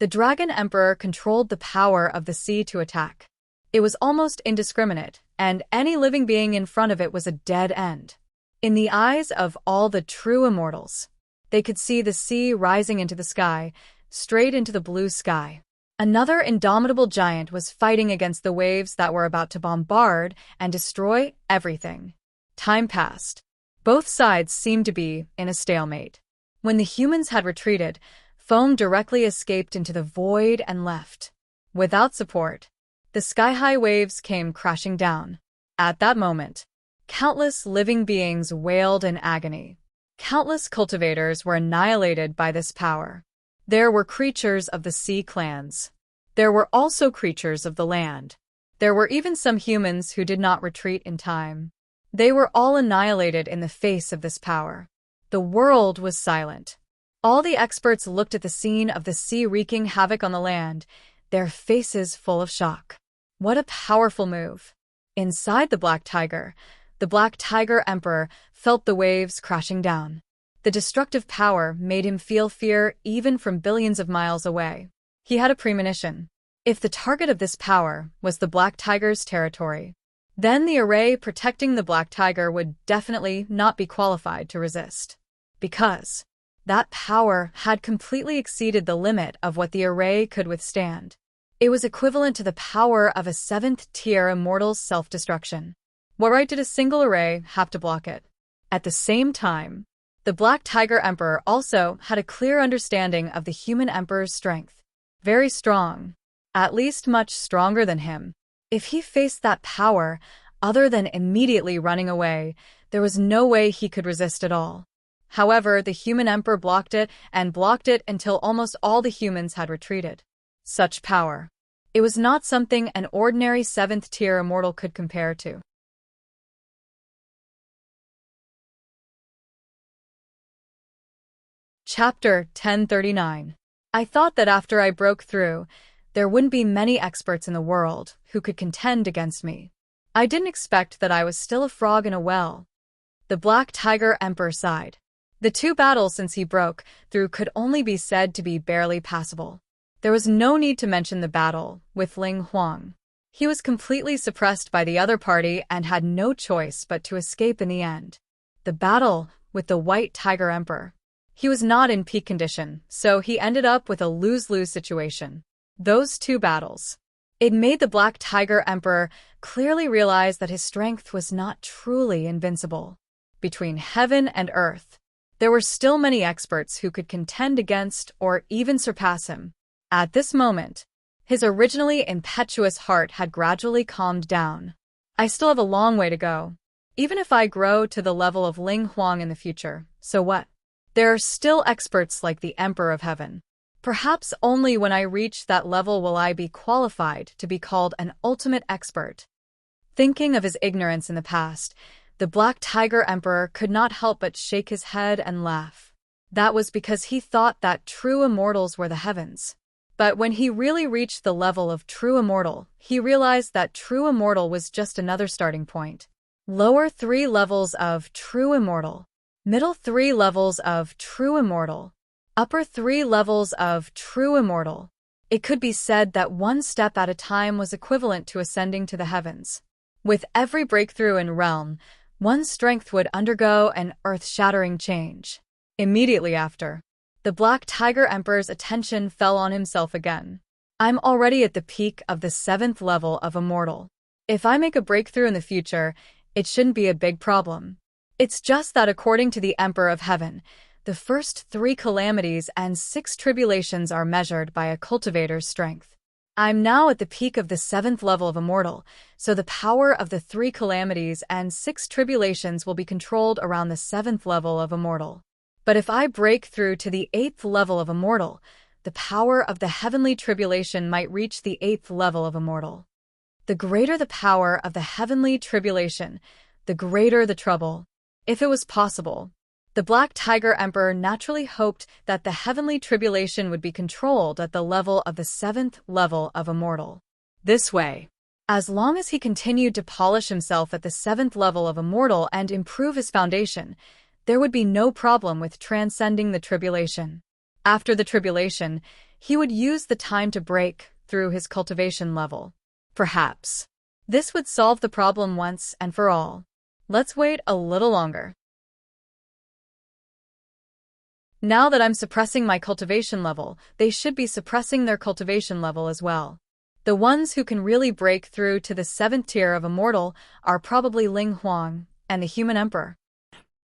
The Dragon Emperor controlled the power of the sea to attack. It was almost indiscriminate, and any living being in front of it was a dead end. In the eyes of all the true immortals, they could see the sea rising into the sky, straight into the blue sky. Another indomitable giant was fighting against the waves that were about to bombard and destroy everything. Time passed. Both sides seemed to be in a stalemate. When the humans had retreated, foam directly escaped into the void and left. Without support, the sky-high waves came crashing down. At that moment, countless living beings wailed in agony. Countless cultivators were annihilated by this power. There were creatures of the sea clans. There were also creatures of the land. There were even some humans who did not retreat in time. They were all annihilated in the face of this power. The world was silent. All the experts looked at the scene of the sea wreaking havoc on the land, their faces full of shock. What a powerful move. Inside the Black Tiger Emperor felt the waves crashing down. The destructive power made him feel fear even from billions of miles away. He had a premonition. If the target of this power was the Black Tiger's territory, then the array protecting the Black Tiger would definitely not be qualified to resist. Because that power had completely exceeded the limit of what the array could withstand. It was equivalent to the power of a 7th-tier immortal's self-destruction. What right did a single array have to block it? At the same time, the Black Tiger Emperor also had a clear understanding of the human emperor's strength. Very strong. At least much stronger than him. If he faced that power, other than immediately running away, there was no way he could resist at all. However, the human emperor blocked it until almost all the humans had retreated. Such power. It was not something an ordinary 7th-tier immortal could compare to. Chapter 1039. I thought that after I broke through, there wouldn't be many experts in the world who could contend against me. I didn't expect that I was still a frog in a well. The Black Tiger Emperor sighed. The 2 battles since he broke through could only be said to be barely passable. There was no need to mention the battle with Ling Huang. He was completely suppressed by the other party and had no choice but to escape in the end. The battle with the White Tiger Emperor. He was not in peak condition, so he ended up with a lose-lose situation. Those 2 battles. It made the Black Tiger Emperor clearly realize that his strength was not truly invincible. Between heaven and earth, there were still many experts who could contend against or even surpass him. At this moment, his originally impetuous heart had gradually calmed down. I still have a long way to go. Even if I grow to the level of Ling Huang in the future, so what? There are still experts like the Emperor of Heaven. Perhaps only when I reach that level will I be qualified to be called an ultimate expert. Thinking of his ignorance in the past, the Black Tiger Emperor could not help but shake his head and laugh. That was because he thought that true immortals were the heavens. But when he really reached the level of true immortal, he realized that true immortal was just another starting point. Lower 3 levels of true immortal. Middle 3 levels of true immortal. Upper 3 levels of true immortal. It could be said that one step at a time was equivalent to ascending to the heavens. With every breakthrough in realm, one's strength would undergo an earth-shattering change. Immediately after, the Black Tiger Emperor's attention fell on himself again. I'm already at the peak of the 7th level of Immortal. If I make a breakthrough in the future, it shouldn't be a big problem. It's just that according to the Emperor of Heaven, the first 3 calamities and 6 tribulations are measured by a cultivator's strength. I'm now at the peak of the 7th level of Immortal, so the power of the 3 calamities and 6 tribulations will be controlled around the 7th level of Immortal. But if I break through to the 8th level of Immortal, the power of the heavenly tribulation might reach the 8th level of Immortal. The greater the power of the heavenly tribulation, the greater the trouble. If it was possible, the Black Tiger Emperor naturally hoped that the heavenly tribulation would be controlled at the level of the 7th level of Immortal. This way, as long as he continued to polish himself at the 7th level of Immortal and improve his foundation, there would be no problem with transcending the tribulation. After the tribulation, he would use the time to break through his cultivation level. Perhaps this would solve the problem once and for all. Let's wait a little longer. Now that I'm suppressing my cultivation level, they should be suppressing their cultivation level as well. The ones who can really break through to the 7th tier of Immortal are probably Ling Huang and the Human Emperor.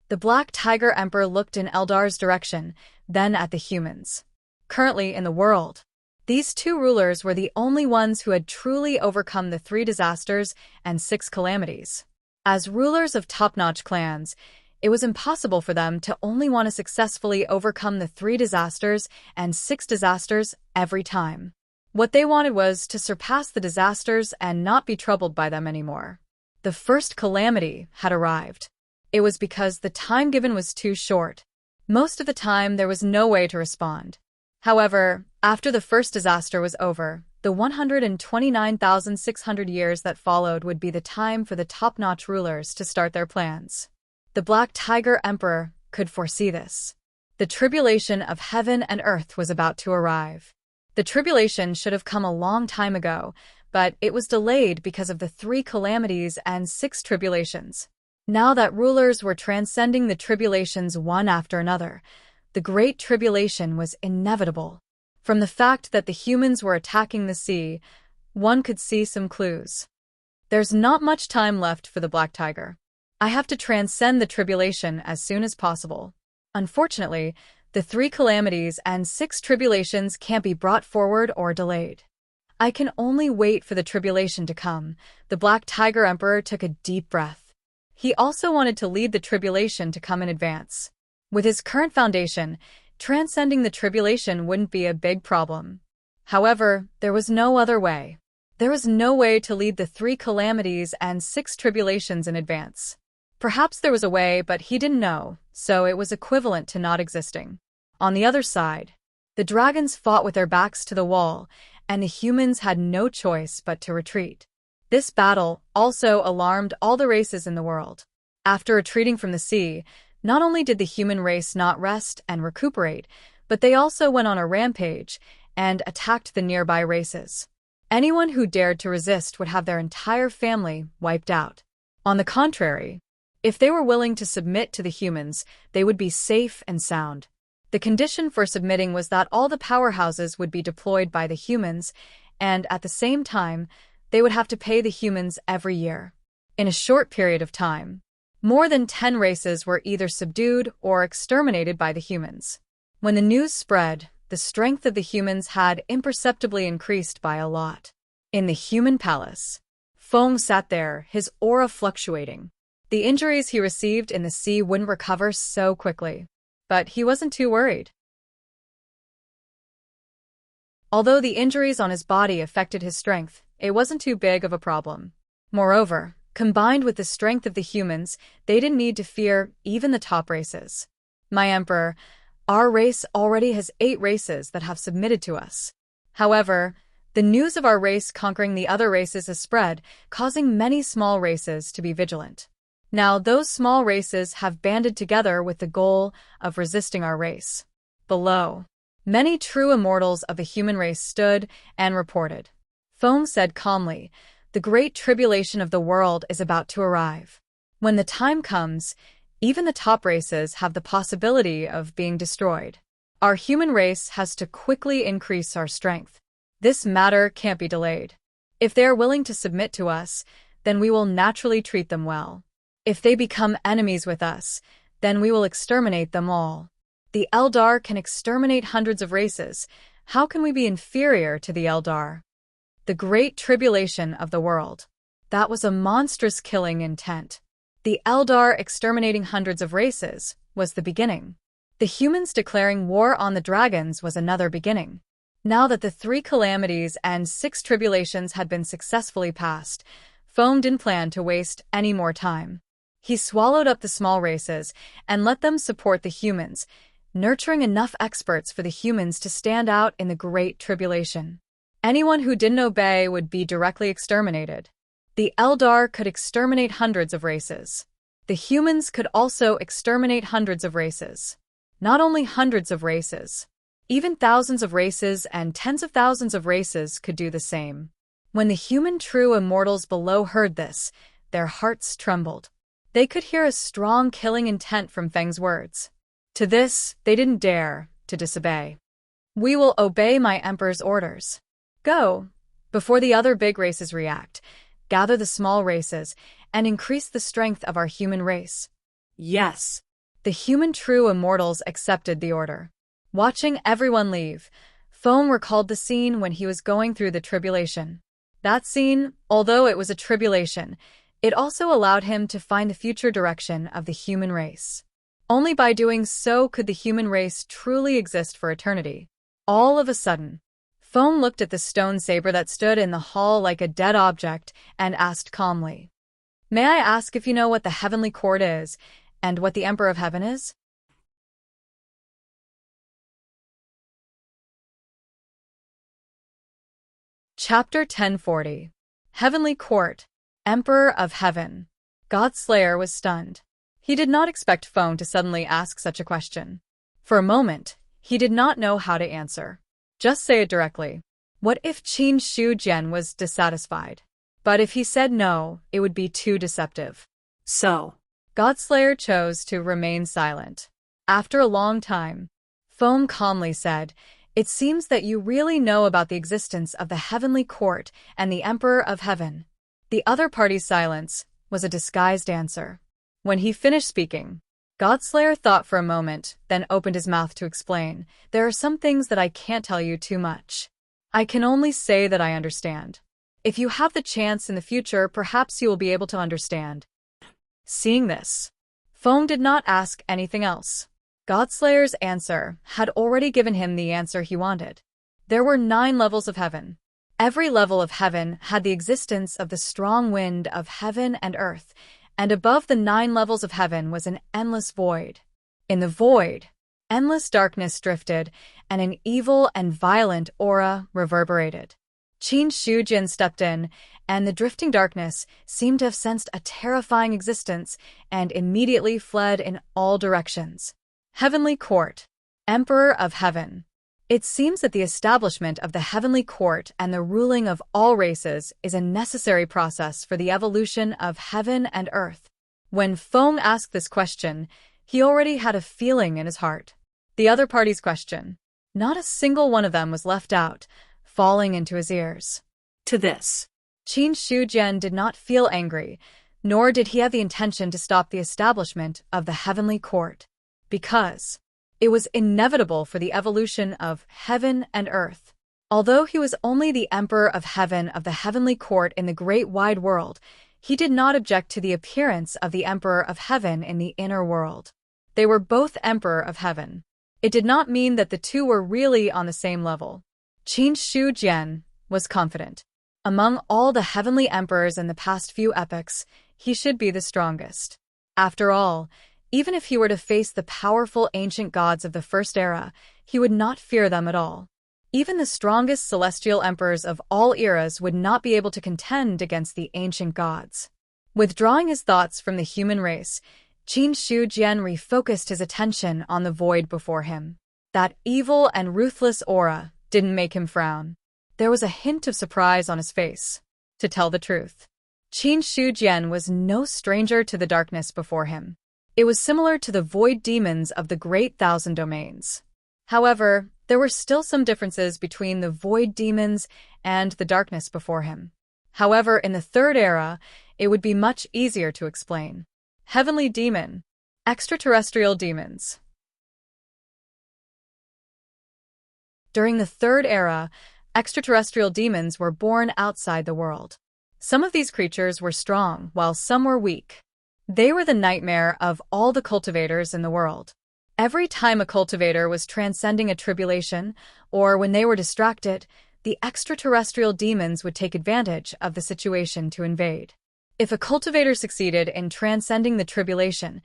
The Black Tiger Emperor looked in Eldar's direction, then at the humans. Currently in the world, these 2 rulers were the only ones who had truly overcome the 3 disasters and 6 calamities. As rulers of top-notch clans, it was impossible for them to only want to successfully overcome the 3 disasters and 6 disasters every time. What they wanted was to surpass the disasters and not be troubled by them anymore. The first calamity had arrived. It was because the time given was too short. Most of the time, there was no way to respond. However, after the first disaster was over, the 129,600 years that followed would be the time for the top-notch rulers to start their plans. The Black Tiger Emperor could foresee this. The tribulation of heaven and earth was about to arrive. The tribulation should have come a long time ago, but it was delayed because of the 3 calamities and 6 tribulations. Now that rulers were transcending the tribulations one after another, the Great Tribulation was inevitable. From the fact that the humans were attacking the sea, one could see some clues. There's not much time left for the Black Tiger. I have to transcend the tribulation as soon as possible. Unfortunately, the 3 calamities and 6 tribulations can't be brought forward or delayed. I can only wait for the tribulation to come. The Black Tiger Emperor took a deep breath. He also wanted to lead the tribulation to come in advance. With his current foundation, transcending the tribulation wouldn't be a big problem. However, there was no other way. There was no way to lead the 3 calamities and 6 tribulations in advance. Perhaps there was a way, but he didn't know, so it was equivalent to not existing. On the other side, the dragons fought with their backs to the wall, and the humans had no choice but to retreat. This battle also alarmed all the races in the world. After retreating from the sea, not only did the human race not rest and recuperate, but they also went on a rampage and attacked the nearby races. Anyone who dared to resist would have their entire family wiped out. On the contrary, if they were willing to submit to the humans, they would be safe and sound. The condition for submitting was that all the powerhouses would be deployed by the humans, and at the same time, they would have to pay the humans every year. In a short period of time, more than 10 races were either subdued or exterminated by the humans. When the news spread, the strength of the humans had imperceptibly increased by a lot. In the human palace, Feng sat there, his aura fluctuating. The injuries he received in the sea wouldn't recover so quickly, but he wasn't too worried. Although the injuries on his body affected his strength, it wasn't too big of a problem. Moreover, combined with the strength of the humans, they didn't need to fear even the top races. My Emperor, our race already has 8 races that have submitted to us. However, the news of our race conquering the other races has spread, causing many small races to be vigilant. Now, those small races have banded together with the goal of resisting our race. Below, Many true immortals of the human race stood and reported. Feng said calmly, "The great tribulation of the world is about to arrive. When the time comes, even the top races have the possibility of being destroyed. Our human race has to quickly increase our strength. This matter can't be delayed. If they are willing to submit to us, then we will naturally treat them well. If they become enemies with us, then we will exterminate them all. The Eldar can exterminate hundreds of races. How can we be inferior to the Eldar?" The great tribulation of the world. That was a monstrous killing intent. The Eldar exterminating hundreds of races was the beginning. The humans declaring war on the dragons was another beginning. Now that the 3 calamities and 6 tribulations had been successfully passed, Foam didn't plan to waste any more time. He swallowed up the small races and let them support the humans, nurturing enough experts for the humans to stand out in the Great Tribulation. Anyone who didn't obey would be directly exterminated. The Eldar could exterminate hundreds of races. The humans could also exterminate hundreds of races. Not only hundreds of races. Even thousands of races and tens of thousands of races could do the same. When the human true immortals below heard this, their hearts trembled. They could hear a strong killing intent from Feng's words. To this, they didn't dare to disobey. "We will obey my emperor's orders. Go, before the other big races react, gather the small races, and increase the strength of our human race." Yes. The human true immortals accepted the order. Watching everyone leave, Foam recalled the scene when he was going through the tribulation. That scene, although it was a tribulation, it also allowed him to find the future direction of the human race. Only by doing so could the human race truly exist for eternity. All of a sudden, Foam looked at the stone saber that stood in the hall like a dead object and asked calmly, "May I ask if you know what the heavenly court is, and what the Emperor of Heaven is?" Chapter 1040. Heavenly Court. Emperor of Heaven. Godslayer was stunned. He did not expect Foam to suddenly ask such a question. For a moment, he did not know how to answer. Just say it directly. What if Qin Shu Jian was dissatisfied? But if he said no, it would be too deceptive. So, Godslayer chose to remain silent. After a long time, Foam calmly said, "It seems that you really know about the existence of the heavenly court and the Emperor of Heaven." The other party's silence was a disguised answer. When he finished speaking, Godslayer thought for a moment, then opened his mouth to explain, "There are some things that I can't tell you too much. I can only say that I understand. If you have the chance in the future, perhaps you will be able to understand." Seeing this, Foam did not ask anything else. Godslayer's answer had already given him the answer he wanted. There were 9 levels of heaven. Every level of heaven had the existence of the strong wind of heaven and earth, and above the 9 levels of heaven was an endless void. In the void, endless darkness drifted, and an evil and violent aura reverberated. Qin Shujin stepped in, and the drifting darkness seemed to have sensed a terrifying existence and immediately fled in all directions. Heavenly Court. Emperor of Heaven. It seems that the establishment of the heavenly court and the ruling of all races is a necessary process for the evolution of heaven and earth. When Foam asked this question, he already had a feeling in his heart. The other party's question, not a single one of them was left out, falling into his ears. To this, Qin Shujian did not feel angry, nor did he have the intention to stop the establishment of the heavenly court, because it was inevitable for the evolution of heaven and earth. Although he was only the Emperor of Heaven of the heavenly court in the great wide world, he did not object to the appearance of the Emperor of Heaven in the inner world. They were both Emperor of Heaven. It did not mean that the two were really on the same level. Qin Shujian was confident. Among all the heavenly emperors in the past few epochs, he should be the strongest. After all, even if he were to face the powerful ancient gods of the First Era, he would not fear them at all. Even the strongest celestial emperors of all eras would not be able to contend against the ancient gods. Withdrawing his thoughts from the human race, Qin Shujian refocused his attention on the void before him. That evil and ruthless aura didn't make him frown. There was a hint of surprise on his face. To tell the truth, Qin Shujian was no stranger to the darkness before him. It was similar to the void demons of the Great Thousand Domains. However, there were still some differences between the void demons and the darkness before him. However, in the third era, it would be much easier to explain. Heavenly demon, extraterrestrial demons. During the third era, extraterrestrial demons were born outside the world. Some of these creatures were strong, while some were weak. They were the nightmare of all the cultivators in the world. Every time a cultivator was transcending a tribulation, or when they were distracted, the extraterrestrial demons would take advantage of the situation to invade. If a cultivator succeeded in transcending the tribulation,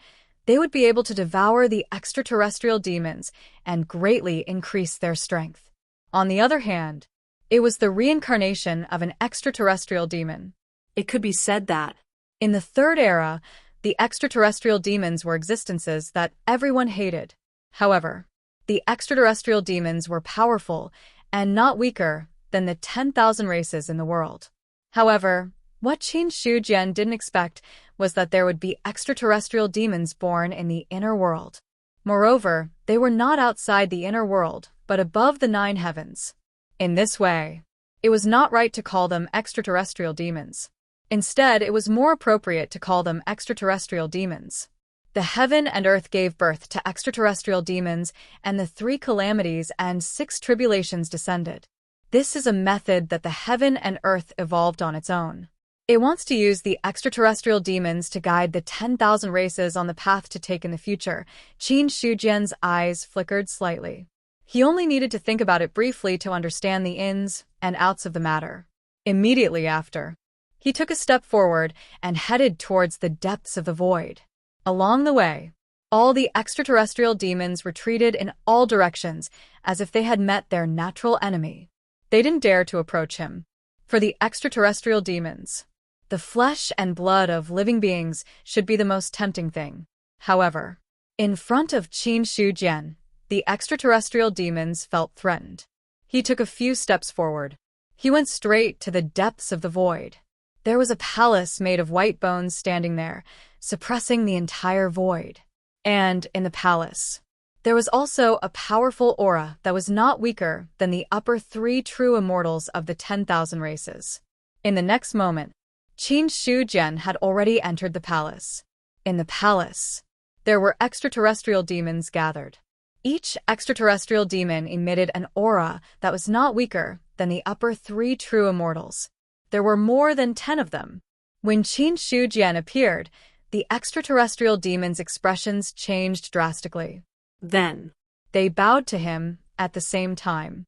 they would be able to devour the extraterrestrial demons and greatly increase their strength. On the other hand, it was the reincarnation of an extraterrestrial demon. It could be said that, in the third era, the extraterrestrial demons were existences that everyone hated. However, the extraterrestrial demons were powerful and not weaker than the 10,000 races in the world. However, what Qin Shujian didn't expect was that there would be extraterrestrial demons born in the inner world. Moreover, they were not outside the inner world, but above the 9 heavens. In this way, it was not right to call them extraterrestrial demons. Instead, it was more appropriate to call them extraterrestrial demons. The heaven and earth gave birth to extraterrestrial demons, and the 3 calamities and 6 tribulations descended. This is a method that the heaven and earth evolved on its own. It wants to use the extraterrestrial demons to guide the 10,000 races on the path to take in the future. Qin Shujian's eyes flickered slightly. He only needed to think about it briefly to understand the ins and outs of the matter. Immediately after, he took a step forward and headed towards the depths of the void. Along the way, all the extraterrestrial demons retreated in all directions as if they had met their natural enemy. They didn't dare to approach him. For the extraterrestrial demons, the flesh and blood of living beings should be the most tempting thing. However, in front of Qin Shujian, the extraterrestrial demons felt threatened. He took a few steps forward. He went straight to the depths of the void. There was a palace made of white bones standing there, suppressing the entire void. And in the palace, there was also a powerful aura that was not weaker than the upper 3 true immortals of the 10,000 races. In the next moment, Qin Shujian had already entered the palace. In the palace, there were extraterrestrial demons gathered. Each extraterrestrial demon emitted an aura that was not weaker than the upper 3 true immortals. There were more than 10 of them. When Qin Shujian appeared, the extraterrestrial demons' expressions changed drastically. then, They bowed to him at the same time.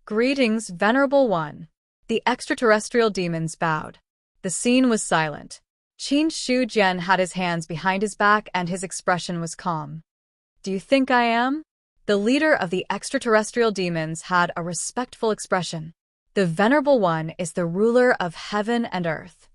Greetings, Venerable One. The extraterrestrial demons bowed. The scene was silent. Qin Shujian had his hands behind his back and his expression was calm. Do you think I am? The leader of the extraterrestrial demons had a respectful expression. The Venerable One is the ruler of heaven and earth.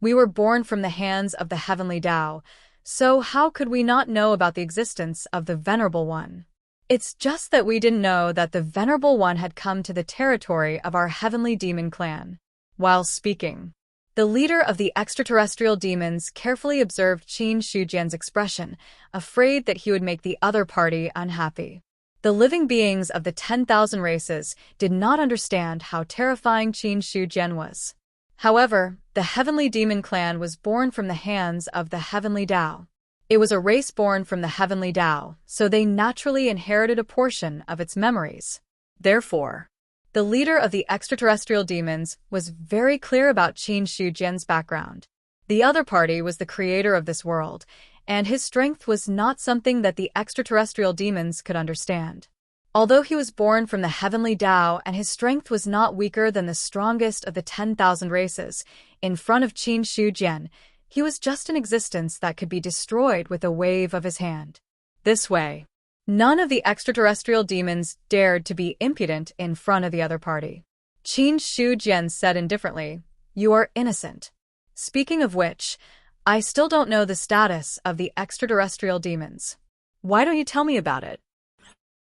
We were born from the hands of the heavenly Tao, so how could we not know about the existence of the Venerable One? It's just that we didn't know that the Venerable One had come to the territory of our heavenly demon clan. While speaking, the leader of the extraterrestrial demons carefully observed Qin Shujian's expression, afraid that he would make the other party unhappy. The living beings of the 10,000 races did not understand how terrifying Qin Shujian was. However, the heavenly demon clan was born from the hands of the heavenly Tao. It was a race born from the heavenly Tao, so they naturally inherited a portion of its memories. Therefore, the leader of the extraterrestrial demons was very clear about Qin Shujian's background. The other party was the creator of this world, and his strength was not something that the extraterrestrial demons could understand. Although he was born from the heavenly Tao and his strength was not weaker than the strongest of the 10,000 races, in front of Qin Shujian, he was just an existence that could be destroyed with a wave of his hand. This way, none of the extraterrestrial demons dared to be impudent in front of the other party. Qin Shujian said indifferently, "You are innocent. Speaking of which, I still don't know the status of the extraterrestrial demons. Why don't you tell me about it?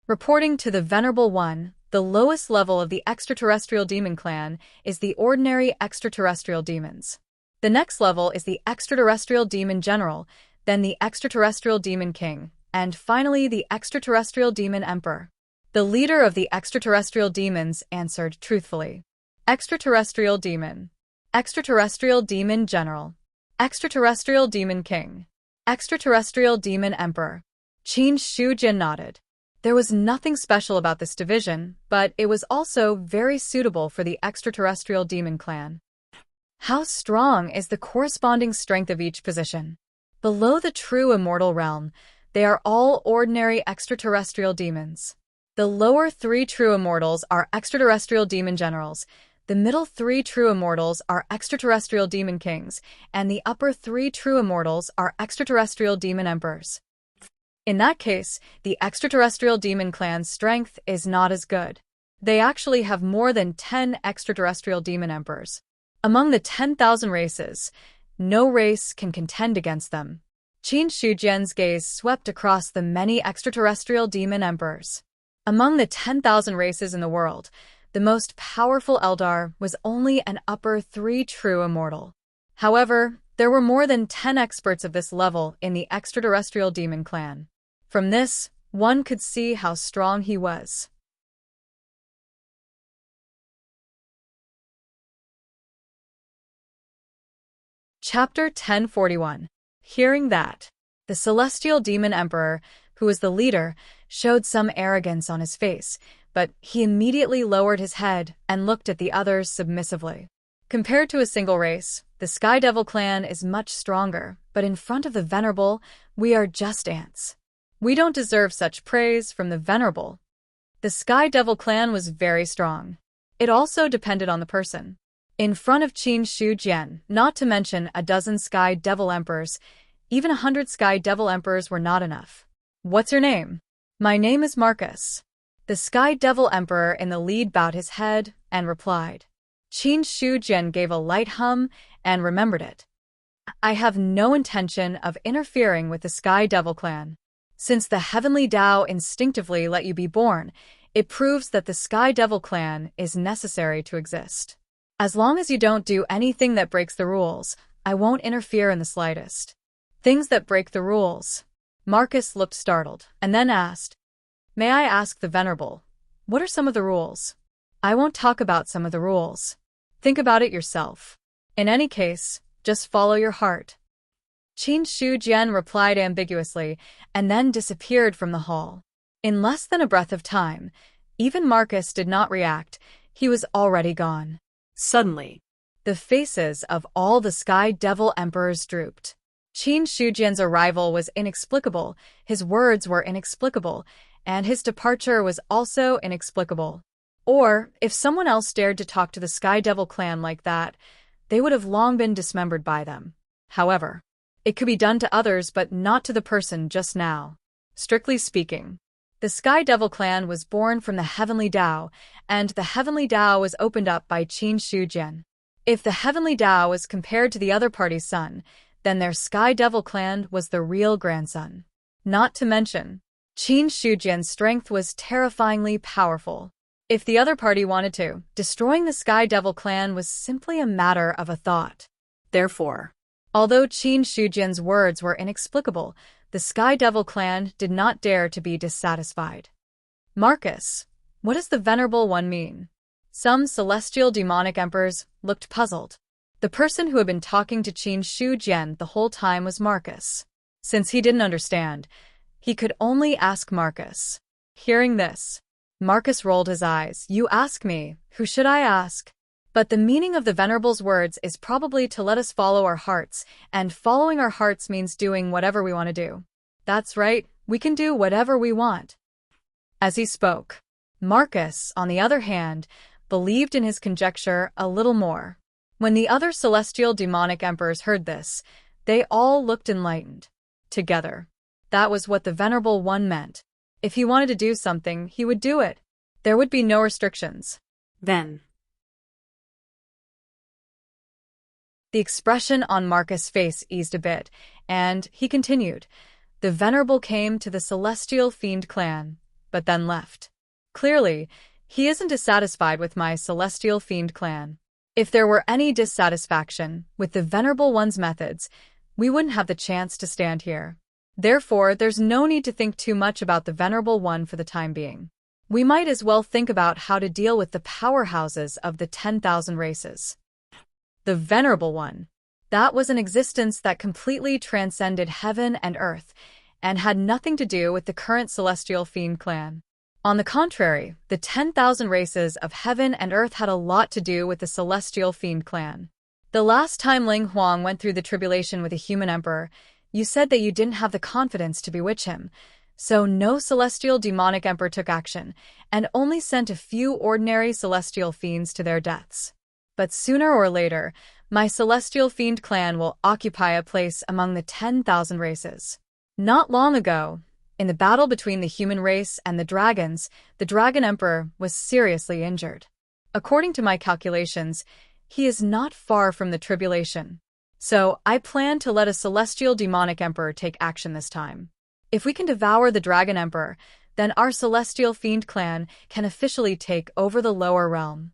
Reporting to the Venerable One, the lowest level of the extraterrestrial demon clan is the ordinary extraterrestrial demons. The next level is the extraterrestrial demon general, then the extraterrestrial demon king, and finally the extraterrestrial demon emperor. The leader of the extraterrestrial demons answered truthfully. Extraterrestrial demon. Extraterrestrial demon general. Extraterrestrial demon king. Extraterrestrial demon emperor. Qin Shujin nodded. There was nothing special about this division, but it was also very suitable for the extraterrestrial demon clan. How strong is the corresponding strength of each position? Below the true immortal realm, they are all ordinary extraterrestrial demons. The lower 3 true immortals are extraterrestrial demon generals, the middle 3 true immortals are extraterrestrial demon kings, and the upper 3 true immortals are extraterrestrial demon emperors. In that case, the extraterrestrial demon clan's strength is not as good. They actually have more than 10 extraterrestrial demon emperors. Among the 10,000 races, no race can contend against them. Qin Shujian's gaze swept across the many extraterrestrial demon emperors. Among the 10,000 races in the world, the most powerful Eldar was only an upper 3 true immortal. However, there were more than 10 experts of this level in the extraterrestrial demon clan. From this, one could see how strong he was. Chapter 1041. Hearing that, the celestial demon emperor, who was the leader, showed some arrogance on his face, but he immediately lowered his head and looked at the others submissively. Compared to a single race, the Sky Devil clan is much stronger, but in front of the Venerable, we are just ants. We don't deserve such praise from the Venerable. The Sky Devil clan was very strong. It also depended on the person. In front of Qin Shujian, not to mention a dozen Sky Devil Emperors, even 100 Sky Devil Emperors were not enough. What's your name? My name is Marcus. The Sky Devil Emperor in the lead bowed his head and replied. Qin Shujian gave a light hum and remembered it. I have no intention of interfering with the Sky Devil clan. Since the Heavenly Tao instinctively let you be born, it proves that the Sky Devil clan is necessary to exist. As long as you don't do anything that breaks the rules, I won't interfere in the slightest. Things that break the rules. Marcus looked startled, and then asked, May I ask the Venerable, what are some of the rules? I won't talk about some of the rules. Think about it yourself. In any case, just follow your heart. Qin Shujian replied ambiguously, and then disappeared from the hall. In less than a breath of time, even Marcus did not react. He was already gone. Suddenly, the faces of all the Sky Devil Emperors drooped. Qin Shujian's arrival was inexplicable, his words were inexplicable, and his departure was also inexplicable. Or, if someone else dared to talk to the Sky Devil clan like that, they would have long been dismembered by them. However, it could be done to others but not to the person just now. Strictly speaking, the Sky Devil clan was born from the Heavenly Tao, and the Heavenly Tao was opened up by Qin Shujian. If the Heavenly Tao was compared to the other party's son, then their Sky Devil clan was the real grandson. Not to mention, Qin Shujian's strength was terrifyingly powerful. If the other party wanted to, destroying the Sky Devil clan was simply a matter of a thought. Therefore, although Qin Shujian's words were inexplicable, the Sky Devil clan did not dare to be dissatisfied. Marcus, what does the Venerable One mean? Some celestial demonic emperors looked puzzled. The person who had been talking to Qin Shujian the whole time was Marcus. Since he didn't understand, he could only ask Marcus. Hearing this, Marcus rolled his eyes. You ask me, who should I ask? But the meaning of the Venerable's words is probably to let us follow our hearts, and following our hearts means doing whatever we want to do. That's right, we can do whatever we want. As he spoke, Marcus, on the other hand, believed in his conjecture a little more. When the other celestial demonic emperors heard this, they all looked enlightened. Together. That was what the Venerable One meant. If he wanted to do something, he would do it. There would be no restrictions. Then, the expression on Marcus' face eased a bit, and he continued, The Venerable came to the Celestial Fiend clan, but then left. Clearly, he isn't dissatisfied with my Celestial Fiend clan. If there were any dissatisfaction with the Venerable One's methods, we wouldn't have the chance to stand here. Therefore, there's no need to think too much about the Venerable One for the time being. We might as well think about how to deal with the powerhouses of the 10,000 races. The Venerable One. That was an existence that completely transcended heaven and earth, and had nothing to do with the current Celestial Fiend clan. On the contrary, the 10,000 races of heaven and earth had a lot to do with the Celestial Fiend clan. The last time Ling Huang went through the tribulation with a human emperor, you said that you didn't have the confidence to bewitch him, so no celestial demonic emperor took action, and only sent a few ordinary celestial fiends to their deaths. But sooner or later, my Celestial Fiend clan will occupy a place among the 10,000 races. Not long ago, in the battle between the human race and the dragons, the Dragon Emperor was seriously injured. According to my calculations, he is not far from the tribulation. So, I plan to let a Celestial Demonic Emperor take action this time. If we can devour the Dragon Emperor, then our Celestial Fiend clan can officially take over the lower realm.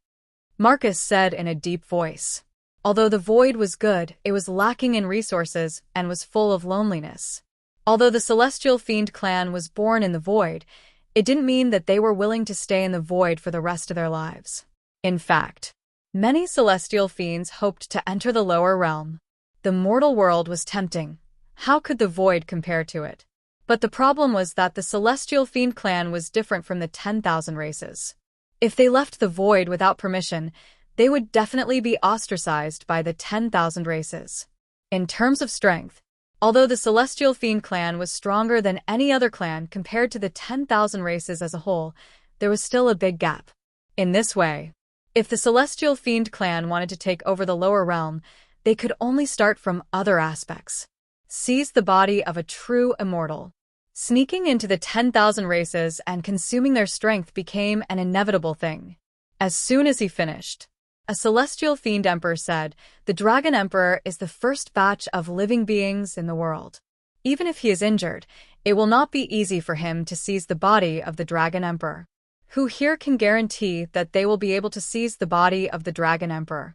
Marcus said in a deep voice. Although the void was good, it was lacking in resources and was full of loneliness. Although the Celestial Fiend clan was born in the void, it didn't mean that they were willing to stay in the void for the rest of their lives. In fact, many Celestial Fiends hoped to enter the lower realm. The mortal world was tempting. How could the void compare to it? But the problem was that the Celestial Fiend clan was different from the 10,000 races. If they left the void without permission, they would definitely be ostracized by the 10,000 races. In terms of strength, although the Celestial Fiend clan was stronger than any other clan compared to the 10,000 races as a whole, there was still a big gap. In this way, if the Celestial Fiend clan wanted to take over the lower realm, they could only start from other aspects. Seize the body of a true immortal. Sneaking into the 10,000 races and consuming their strength became an inevitable thing. As soon as he finished, a Celestial Fiend Emperor said, "The Dragon Emperor is the first batch of living beings in the world. Even if he is injured, it will not be easy for him to seize the body of the Dragon Emperor. Who here can guarantee that they will be able to seize the body of the Dragon Emperor?"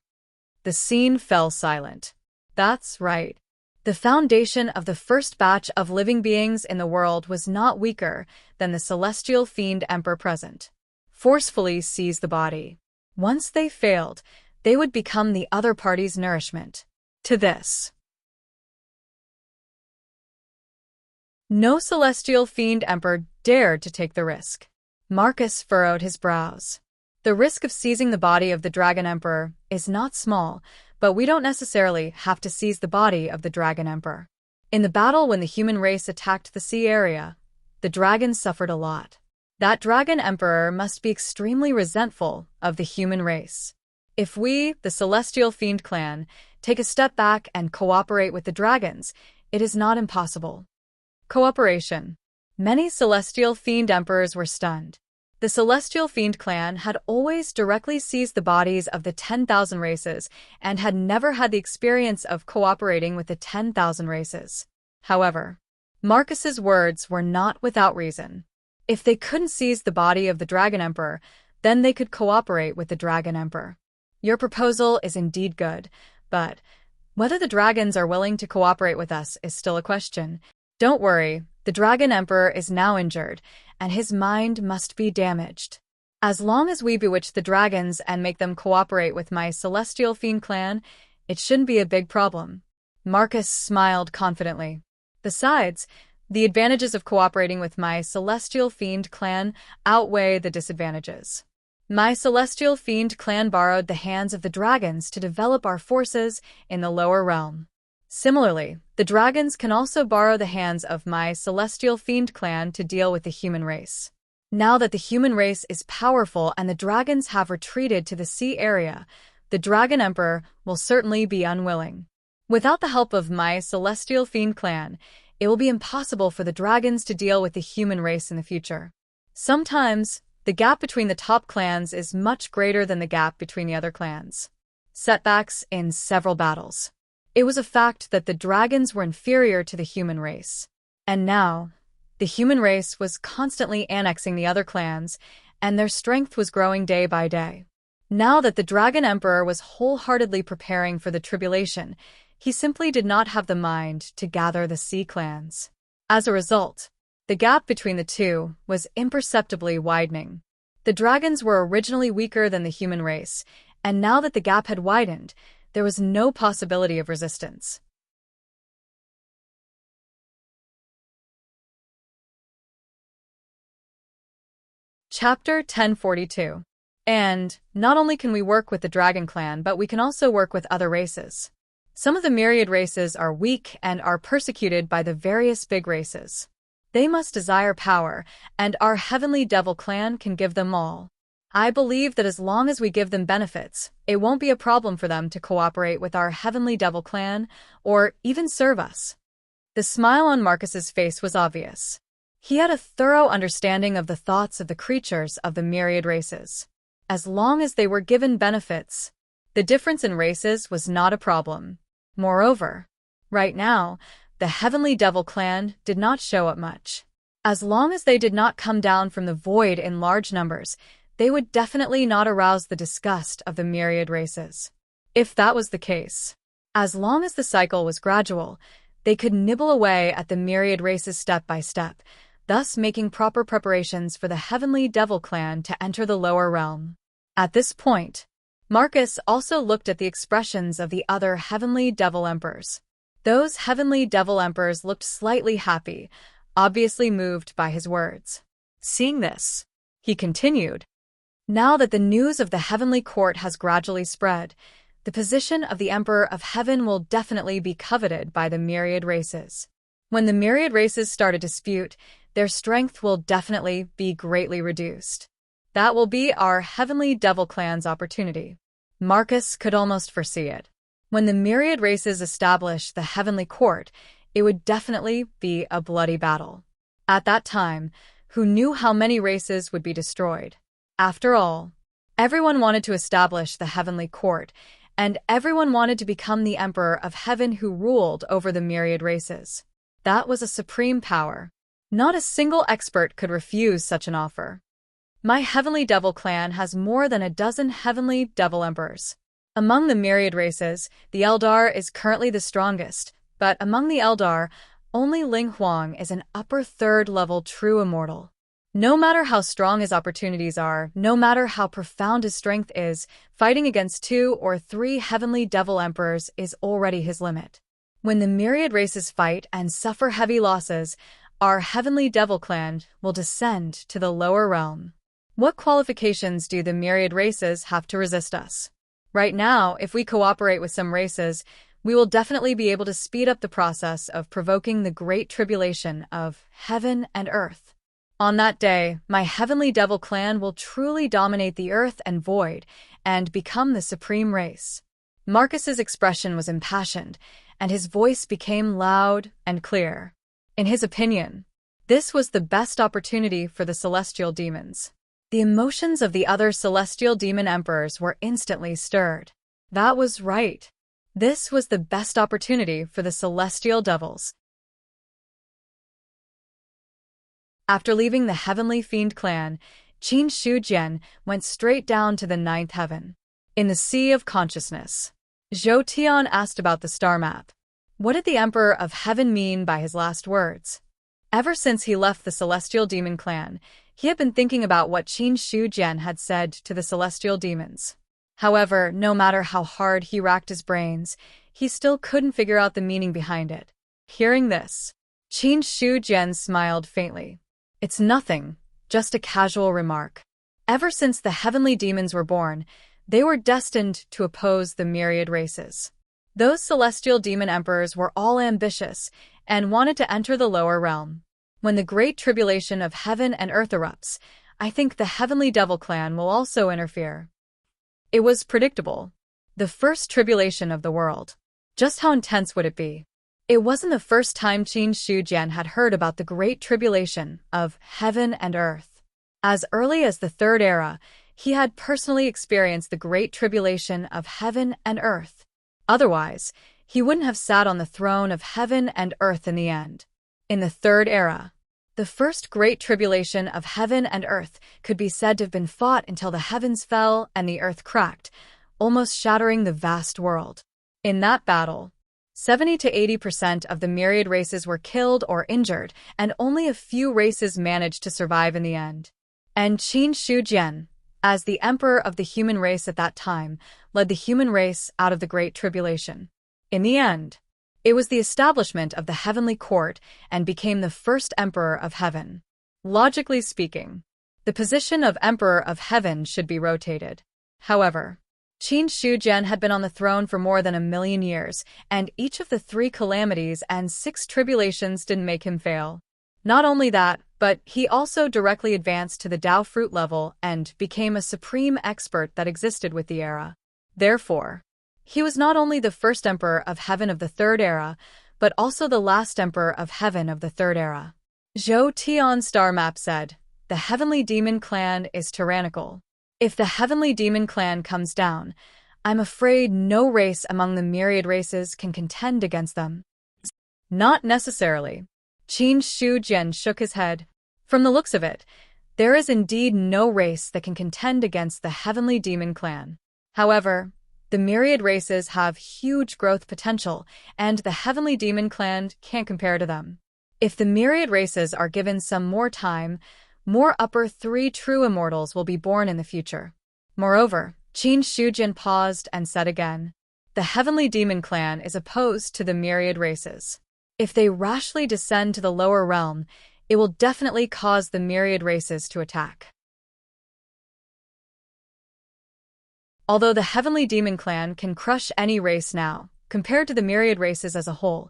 The scene fell silent. That's right. The foundation of the first batch of living beings in the world was not weaker than the Celestial Fiend Emperor present. Forcefully seize the body. Once they failed, they would become the other party's nourishment. To this, no Celestial Fiend Emperor dared to take the risk. Marcus furrowed his brows. The risk of seizing the body of the Dragon Emperor is not small, but we don't necessarily have to seize the body of the Dragon Emperor. In the battle when the human race attacked the sea area, the dragons suffered a lot. That Dragon Emperor must be extremely resentful of the human race. If we, the Celestial Fiend clan, take a step back and cooperate with the dragons, it is not impossible. Cooperation. Many Celestial Fiend Emperors were stunned. The Celestial Fiend clan had always directly seized the bodies of the 10,000 races and had never had the experience of cooperating with the 10,000 races. However, Marcus's words were not without reason. If they couldn't seize the body of the Dragon Emperor, then they could cooperate with the Dragon Emperor. Your proposal is indeed good, but whether the dragons are willing to cooperate with us is still a question. Don't worry, the Dragon Emperor is now injured, and his mind must be damaged. As long as we bewitch the dragons and make them cooperate with my Celestial Fiend clan, it shouldn't be a big problem. Marcus smiled confidently. Besides, the advantages of cooperating with my Celestial Fiend clan outweigh the disadvantages. My Celestial Fiend clan borrowed the hands of the dragons to develop our forces in the lower realm. Similarly, the dragons can also borrow the hands of my Celestial Fiend clan to deal with the human race. Now that the human race is powerful and the dragons have retreated to the sea area, the Dragon Emperor will certainly be unwilling. Without the help of my Celestial Fiend clan, it will be impossible for the dragons to deal with the human race in the future. Sometimes, the gap between the top clans is much greater than the gap between the other clans. Setbacks in several battles. It was a fact that the dragons were inferior to the human race. And now, the human race was constantly annexing the other clans, and their strength was growing day by day. Now that the Dragon Emperor was wholeheartedly preparing for the tribulation, he simply did not have the mind to gather the sea clans. As a result, the gap between the two was imperceptibly widening. The dragons were originally weaker than the human race, and now that the gap had widened, there was no possibility of resistance. Chapter 1042. And not only can we work with the Dragon Clan, but we can also work with other races. Some of the myriad races are weak and are persecuted by the various big races. They must desire power, and our Heavenly Devil Clan can give them all. I believe that as long as we give them benefits, it won't be a problem for them to cooperate with our Heavenly Devil Clan, or even serve us. The smile on Marcus's face was obvious. He had a thorough understanding of the thoughts of the creatures of the myriad races. As long as they were given benefits, the difference in races was not a problem. Moreover, right now, the Heavenly Devil Clan did not show up much. As long as they did not come down from the void in large numbers, they would definitely not arouse the disgust of the myriad races. If that was the case, as long as the cycle was gradual, they could nibble away at the myriad races step by step, thus making proper preparations for the Heavenly Devil Clan to enter the lower realm. At this point, Marcus also looked at the expressions of the other Heavenly Devil Emperors. Those Heavenly Devil Emperors looked slightly happy, obviously moved by his words. Seeing this, he continued, "Now that the news of the Heavenly Court has gradually spread, the position of the Emperor of Heaven will definitely be coveted by the myriad races. When the myriad races start a dispute, their strength will definitely be greatly reduced. That will be our Heavenly Devil Clan's opportunity." Marcus could almost foresee it. When the myriad races establish the Heavenly Court, it would definitely be a bloody battle. At that time, who knew how many races would be destroyed? After all, everyone wanted to establish the Heavenly Court, and everyone wanted to become the Emperor of Heaven who ruled over the myriad races. That was a supreme power. Not a single expert could refuse such an offer. My Heavenly Devil Clan has more than a dozen Heavenly Devil Emperors. Among the myriad races, the Eldar is currently the strongest, but among the Eldar, only Ling Huang is an upper third-level true immortal. No matter how strong his opportunities are, no matter how profound his strength is, fighting against 2 or 3 Heavenly Devil Emperors is already his limit. When the myriad races fight and suffer heavy losses, our Heavenly Devil Clan will descend to the lower realm. What qualifications do the myriad races have to resist us? Right now, if we cooperate with some races, we will definitely be able to speed up the process of provoking the great tribulation of heaven and earth. On that day, my Heavenly Devil Clan will truly dominate the earth and void and become the supreme race. Marcus's expression was impassioned, and his voice became loud and clear. In his opinion, this was the best opportunity for the celestial demons. The emotions of the other celestial demon emperors were instantly stirred. That was right. This was the best opportunity for the celestial devils. After leaving the Heavenly Fiend Clan, Qin Shujian went straight down to the 9th heaven. In the Sea of Consciousness, Zhou Tian asked about the star map. What did the Emperor of Heaven mean by his last words? Ever since he left the Celestial Demon Clan, he had been thinking about what Qin Shujian had said to the celestial demons. However, no matter how hard he racked his brains, he still couldn't figure out the meaning behind it. Hearing this, Qin Shujian smiled faintly. It's nothing, just a casual remark. Ever since the heavenly demons were born, they were destined to oppose the myriad races. Those celestial demon emperors were all ambitious and wanted to enter the lower realm. When the great tribulation of heaven and earth erupts, I think the Heavenly Devil Clan will also interfere. It was predictable. The first tribulation of the world. Just how intense would it be? It wasn't the first time Qin Shujian had heard about the great tribulation of heaven and earth. As early as the Third Era, he had personally experienced the great tribulation of heaven and earth. Otherwise, he wouldn't have sat on the throne of heaven and earth in the end. In the Third Era, the first great tribulation of heaven and earth could be said to have been fought until the heavens fell and the earth cracked, almost shattering the vast world. In that battle, 70 to 80% of the myriad races were killed or injured, and only a few races managed to survive in the end. And Qin Shi Huang, as the emperor of the human race at that time, led the human race out of the Great Tribulation. In the end, it was the establishment of the heavenly court and became the first emperor of heaven. Logically speaking, the position of emperor of heaven should be rotated. However, Qin Shi Huang had been on the throne for more than 1,000,000 years, and each of the 3 calamities and 6 tribulations didn't make him fail. Not only that, but he also directly advanced to the Tao fruit level and became a supreme expert that existed with the era. Therefore, he was not only the first emperor of heaven of the Third Era, but also the last emperor of heaven of the Third Era. Zhou Tian's star map said, "The heavenly demon clan is tyrannical. If the heavenly demon clan comes down, I'm afraid no race among the myriad races can contend against them." Not necessarily. Qin Shi Huang shook his head. From the looks of it, there is indeed no race that can contend against the heavenly demon clan. However, the myriad races have huge growth potential, and the heavenly demon clan can't compare to them. If the myriad races are given some more time, more upper 3 true immortals will be born in the future. Moreover, Qin Shi Huang paused and said again, "The heavenly demon clan is opposed to the myriad races. If they rashly descend to the lower realm, it will definitely cause the myriad races to attack." Although the heavenly demon clan can crush any race now, compared to the myriad races as a whole,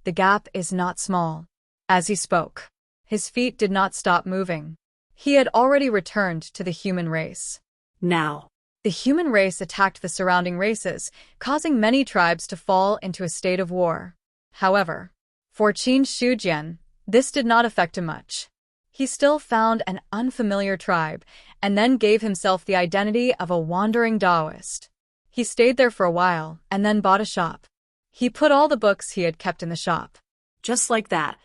the gap is not small. As he spoke, his feet did not stop moving. He had already returned to the human race. Now, the human race attacked the surrounding races, causing many tribes to fall into a state of war. However, for Qin Shi Huang, this did not affect him much. He still found an unfamiliar tribe, and then gave himself the identity of a wandering Taoist. He stayed there for a while, and then bought a shop. He put all the books he had kept in the shop. Just like that.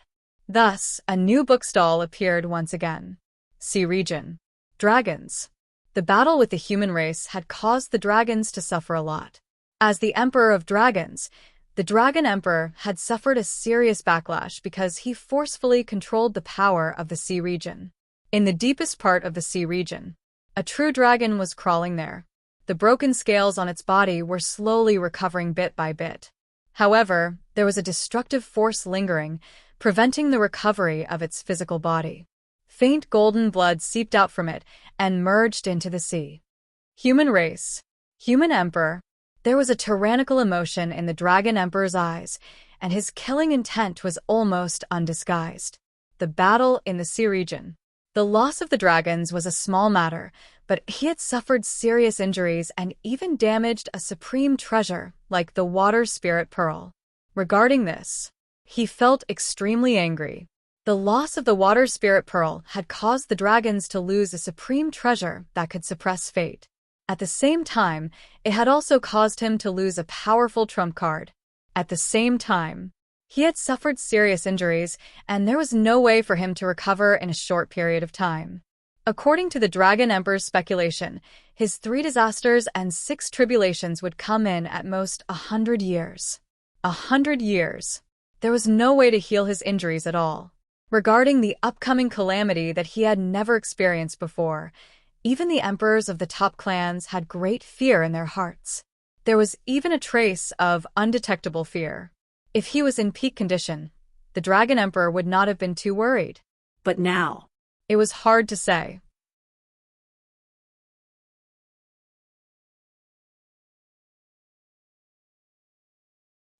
Thus, a new bookstall appeared once again. Sea Region. Dragons. The battle with the human race had caused the dragons to suffer a lot. As the Emperor of Dragons, the Dragon Emperor had suffered a serious backlash because he forcefully controlled the power of the Sea Region. In the deepest part of the Sea Region, a true dragon was crawling there. The broken scales on its body were slowly recovering bit by bit. However, there was a destructive force lingering, preventing the recovery of its physical body. Faint golden blood seeped out from it and merged into the sea. Human race. Human Emperor. There was a tyrannical emotion in the Dragon Emperor's eyes, and his killing intent was almost undisguised. The battle in the Sea Region. The loss of the dragons was a small matter, but he had suffered serious injuries and even damaged a supreme treasure like the water spirit pearl. Regarding this, he felt extremely angry. The loss of the water spirit pearl had caused the dragons to lose a supreme treasure that could suppress fate. At the same time, it had also caused him to lose a powerful trump card. At the same time, he had suffered serious injuries, and there was no way for him to recover in a short period of time. According to the Dragon Emperor's speculation, his 3 disasters and 6 tribulations would come in at most 100 years. 100 years. There was no way to heal his injuries at all. Regarding the upcoming calamity that he had never experienced before, even the emperors of the top clans had great fear in their hearts. There was even a trace of undetectable fear. If he was in peak condition, the Dragon Emperor would not have been too worried. But now, it was hard to say.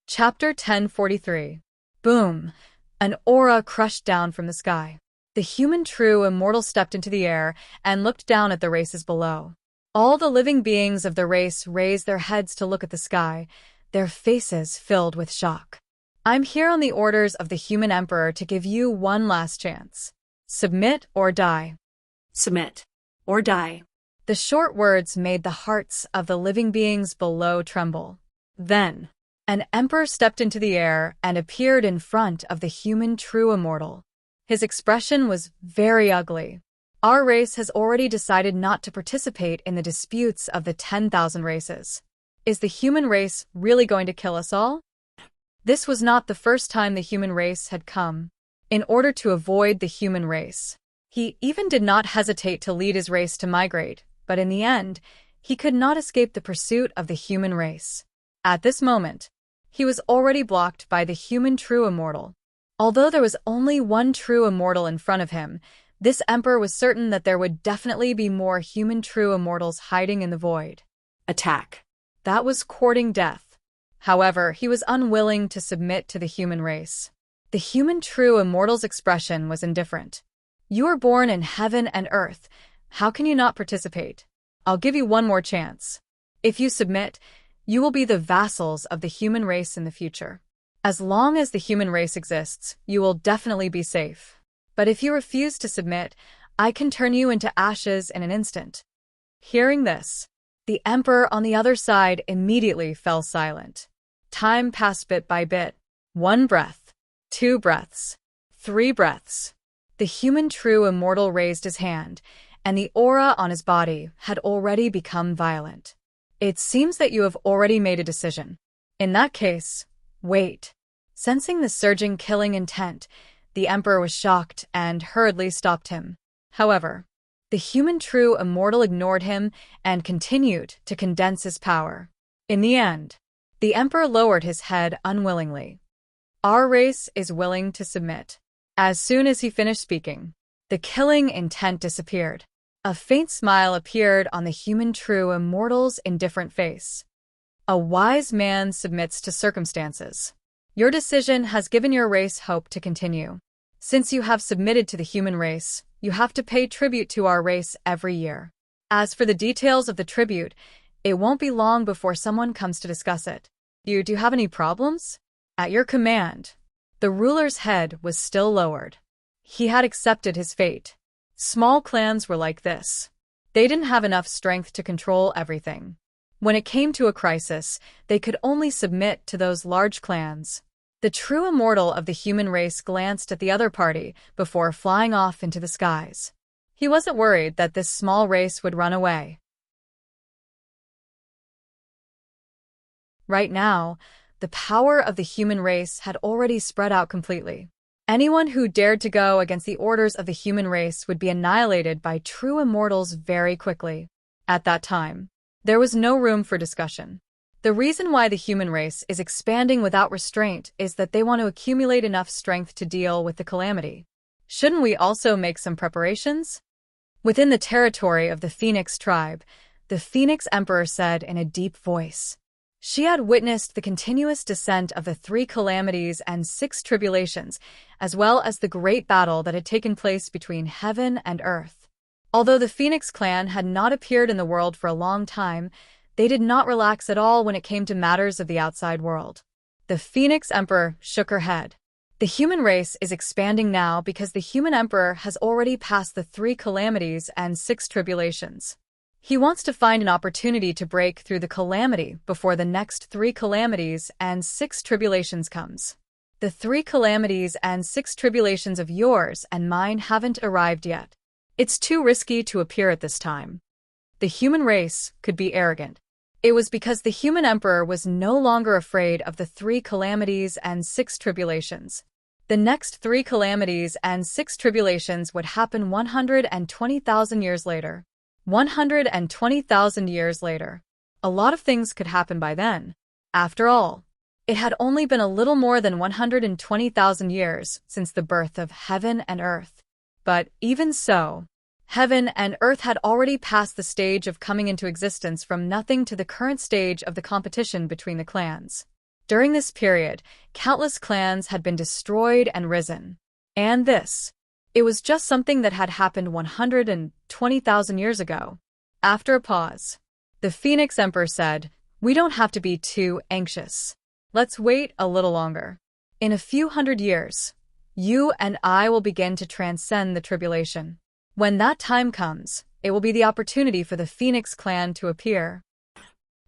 Chapter 1043. Boom! An aura crushed down from the sky. The human true immortal stepped into the air and looked down at the races below. All the living beings of the race raised their heads to look at the sky, their faces filled with shock. "I'm here on the orders of the human emperor to give you one last chance. Submit or die." Submit or die. The short words made the hearts of the living beings below tremble. Then, An emperor stepped into the air and appeared in front of the human true immortal. His expression was very ugly. Our race has already decided not to participate in the disputes of the 10,000 races. Is the human race really going to kill us all? This was not the first time the human race had come. In order to avoid the human race, he even did not hesitate to lead his race to migrate, but in the end, he could not escape the pursuit of the human race. At this moment, he was already blocked by the human true immortal. Although there was only one true immortal in front of him, this emperor was certain that there would definitely be more human true immortals hiding in the void. Attack. That was courting death. However, he was unwilling to submit to the human race. The human true immortal's expression was indifferent. You were born in heaven and earth. How can you not participate? I'll give you one more chance. If you submit, you will be the vassals of the human race in the future. As long as the human race exists, you will definitely be safe. But if you refuse to submit, I can turn you into ashes in an instant. Hearing this, the emperor on the other side immediately fell silent. Time passed bit by bit. 1 breath, 2 breaths, 3 breaths. The human true immortal raised his hand, and the aura on his body had already become violent. It seems that you have already made a decision. In that case, wait. Sensing the surging killing intent, the emperor was shocked and hurriedly stopped him. However, the human true immortal ignored him and continued to condense his power. In the end, the emperor lowered his head unwillingly. Our race is willing to submit. As soon as he finished speaking, the killing intent disappeared. A faint smile appeared on the human true immortal's indifferent face. A wise man submits to circumstances. Your decision has given your race hope to continue. Since you have submitted to the human race, you have to pay tribute to our race every year. As for the details of the tribute, it won't be long before someone comes to discuss it. Do you have any problems? At your command. The ruler's head was still lowered. He had accepted his fate. Small clans were like this. They didn't have enough strength to control everything. When it came to a crisis, they could only submit to those large clans. The true immortal of the human race glanced at the other party before flying off into the skies. He wasn't worried that this small race would run away. Right now, the power of the human race had already spread out completely. Anyone who dared to go against the orders of the human race would be annihilated by true immortals very quickly. At that time, there was no room for discussion. The reason why the human race is expanding without restraint is that they want to accumulate enough strength to deal with the calamity. Shouldn't we also make some preparations? Within the territory of the Phoenix tribe, the Phoenix Emperor said in a deep voice. She had witnessed the continuous descent of the 3 calamities and 6 tribulations, as well as the great battle that had taken place between heaven and earth. Although the Phoenix clan had not appeared in the world for a long time, they did not relax at all when it came to matters of the outside world. The Phoenix Emperor shook her head. The human race is expanding now because the human emperor has already passed the 3 calamities and 6 tribulations. He wants to find an opportunity to break through the calamity before the next 3 calamities and 6 tribulations comes. The 3 calamities and 6 tribulations of yours and mine haven't arrived yet. It's too risky to appear at this time. The human race could be arrogant. It was because the human emperor was no longer afraid of the 3 calamities and 6 tribulations. The next 3 calamities and 6 tribulations would happen 120,000 years later. 120,000 years later. A lot of things could happen by then. After all, it had only been a little more than 120,000 years since the birth of heaven and earth. But even so, heaven and earth had already passed the stage of coming into existence from nothing to the current stage of the competition between the clans. During this period, countless clans had been destroyed and risen. And it was just something that had happened 120,000 years ago. After a pause, the Phoenix Emperor said, "We don't have to be too anxious. Let's wait a little longer. In a few hundred years, you and I will begin to transcend the tribulation. When that time comes, it will be the opportunity for the Phoenix clan to appear."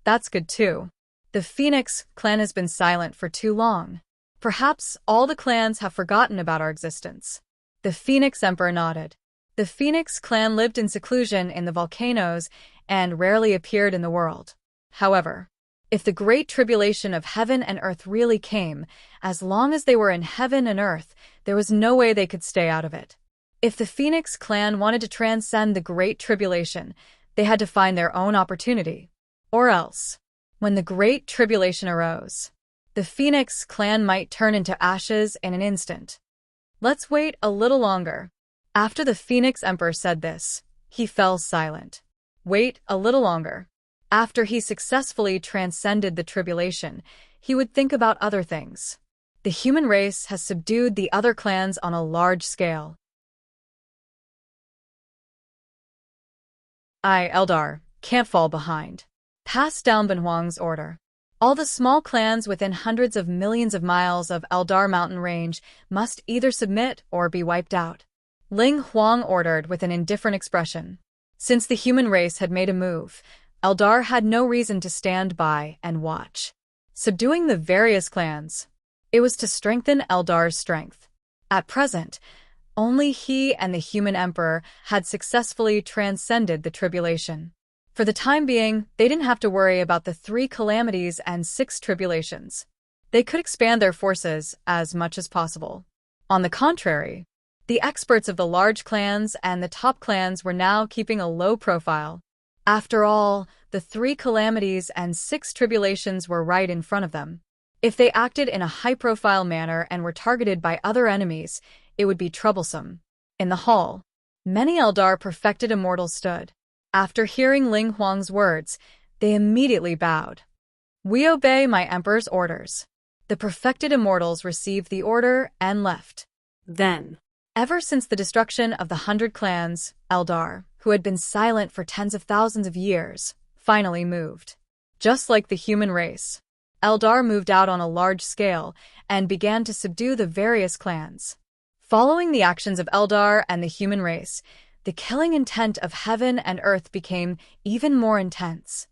That's good too. The Phoenix clan has been silent for too long. Perhaps all the clans have forgotten about our existence. The Phoenix Emperor nodded. The Phoenix clan lived in seclusion in the volcanoes and rarely appeared in the world. However, if the great tribulation of heaven and earth really came, as long as they were in heaven and earth, there was no way they could stay out of it. If the Phoenix clan wanted to transcend the great tribulation, they had to find their own opportunity. Or else, when the great tribulation arose, the Phoenix clan might turn into ashes in an instant. Let's wait a little longer. After the Phoenix Emperor said this, he fell silent. Wait a little longer. After he successfully transcended the tribulation, he would think about other things. The human race has subdued the other clans on a large scale. Eldar, can't fall behind. Pass down Benhuang's order. All the small clans within hundreds of millions of miles of Eldar mountain range must either submit or be wiped out. Ling Huang ordered with an indifferent expression. Since the human race had made a move, Eldar had no reason to stand by and watch. Subduing the various clans, it was to strengthen Eldar's strength. At present, only he and the human emperor had successfully transcended the tribulation. For the time being, they didn't have to worry about the 3 calamities and 6 tribulations. They could expand their forces as much as possible. On the contrary, the experts of the large clans and the top clans were now keeping a low profile. After all, the 3 calamities and 6 tribulations were right in front of them. If they acted in a high-profile manner and were targeted by other enemies, it would be troublesome. In the hall, many Eldar perfected immortals stood. After hearing Ling Huang's words, they immediately bowed. We obey my emperor's orders. The perfected immortals received the order and left. Then, ever since the destruction of the 100 clans, Eldar, who had been silent for tens of thousands of years, finally moved. Just like the human race, Eldar moved out on a large scale and began to subdue the various clans. Following the actions of Eldar and the human race, the killing intent of heaven and earth became even more intense.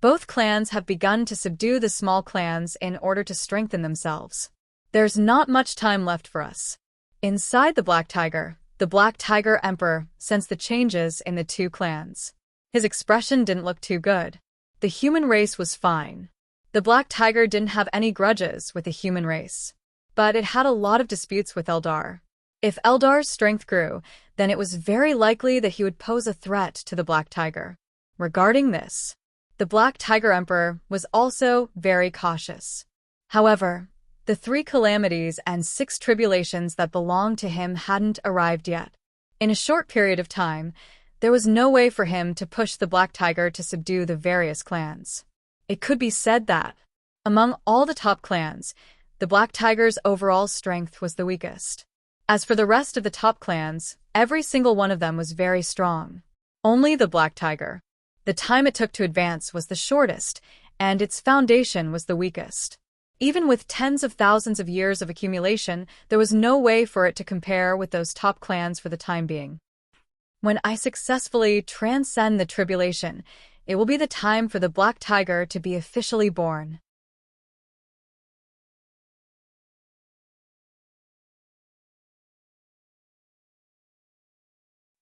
Both clans have begun to subdue the small clans in order to strengthen themselves. There's not much time left for us. Inside the Black Tiger Emperor sensed the changes in the 2 clans. His expression didn't look too good. The human race was fine. The Black Tiger didn't have any grudges with the human race. But it had a lot of disputes with Eldar. If Eldar's strength grew, then it was very likely that he would pose a threat to the Black Tiger. Regarding this, the Black Tiger Emperor was also very cautious. However, the 3 calamities and 6 tribulations that belonged to him hadn't arrived yet. In a short period of time, there was no way for him to push the Black Tiger to subdue the various clans. It could be said that, among all the top clans, the Black Tiger's overall strength was the weakest. As for the rest of the top clans, every single one of them was very strong. Only the Black Tiger. The time it took to advance was the shortest, and its foundation was the weakest. Even with tens of thousands of years of accumulation, there was no way for it to compare with those top clans for the time being. When I successfully transcend the tribulation, it will be the time for the Black Tiger to be officially born.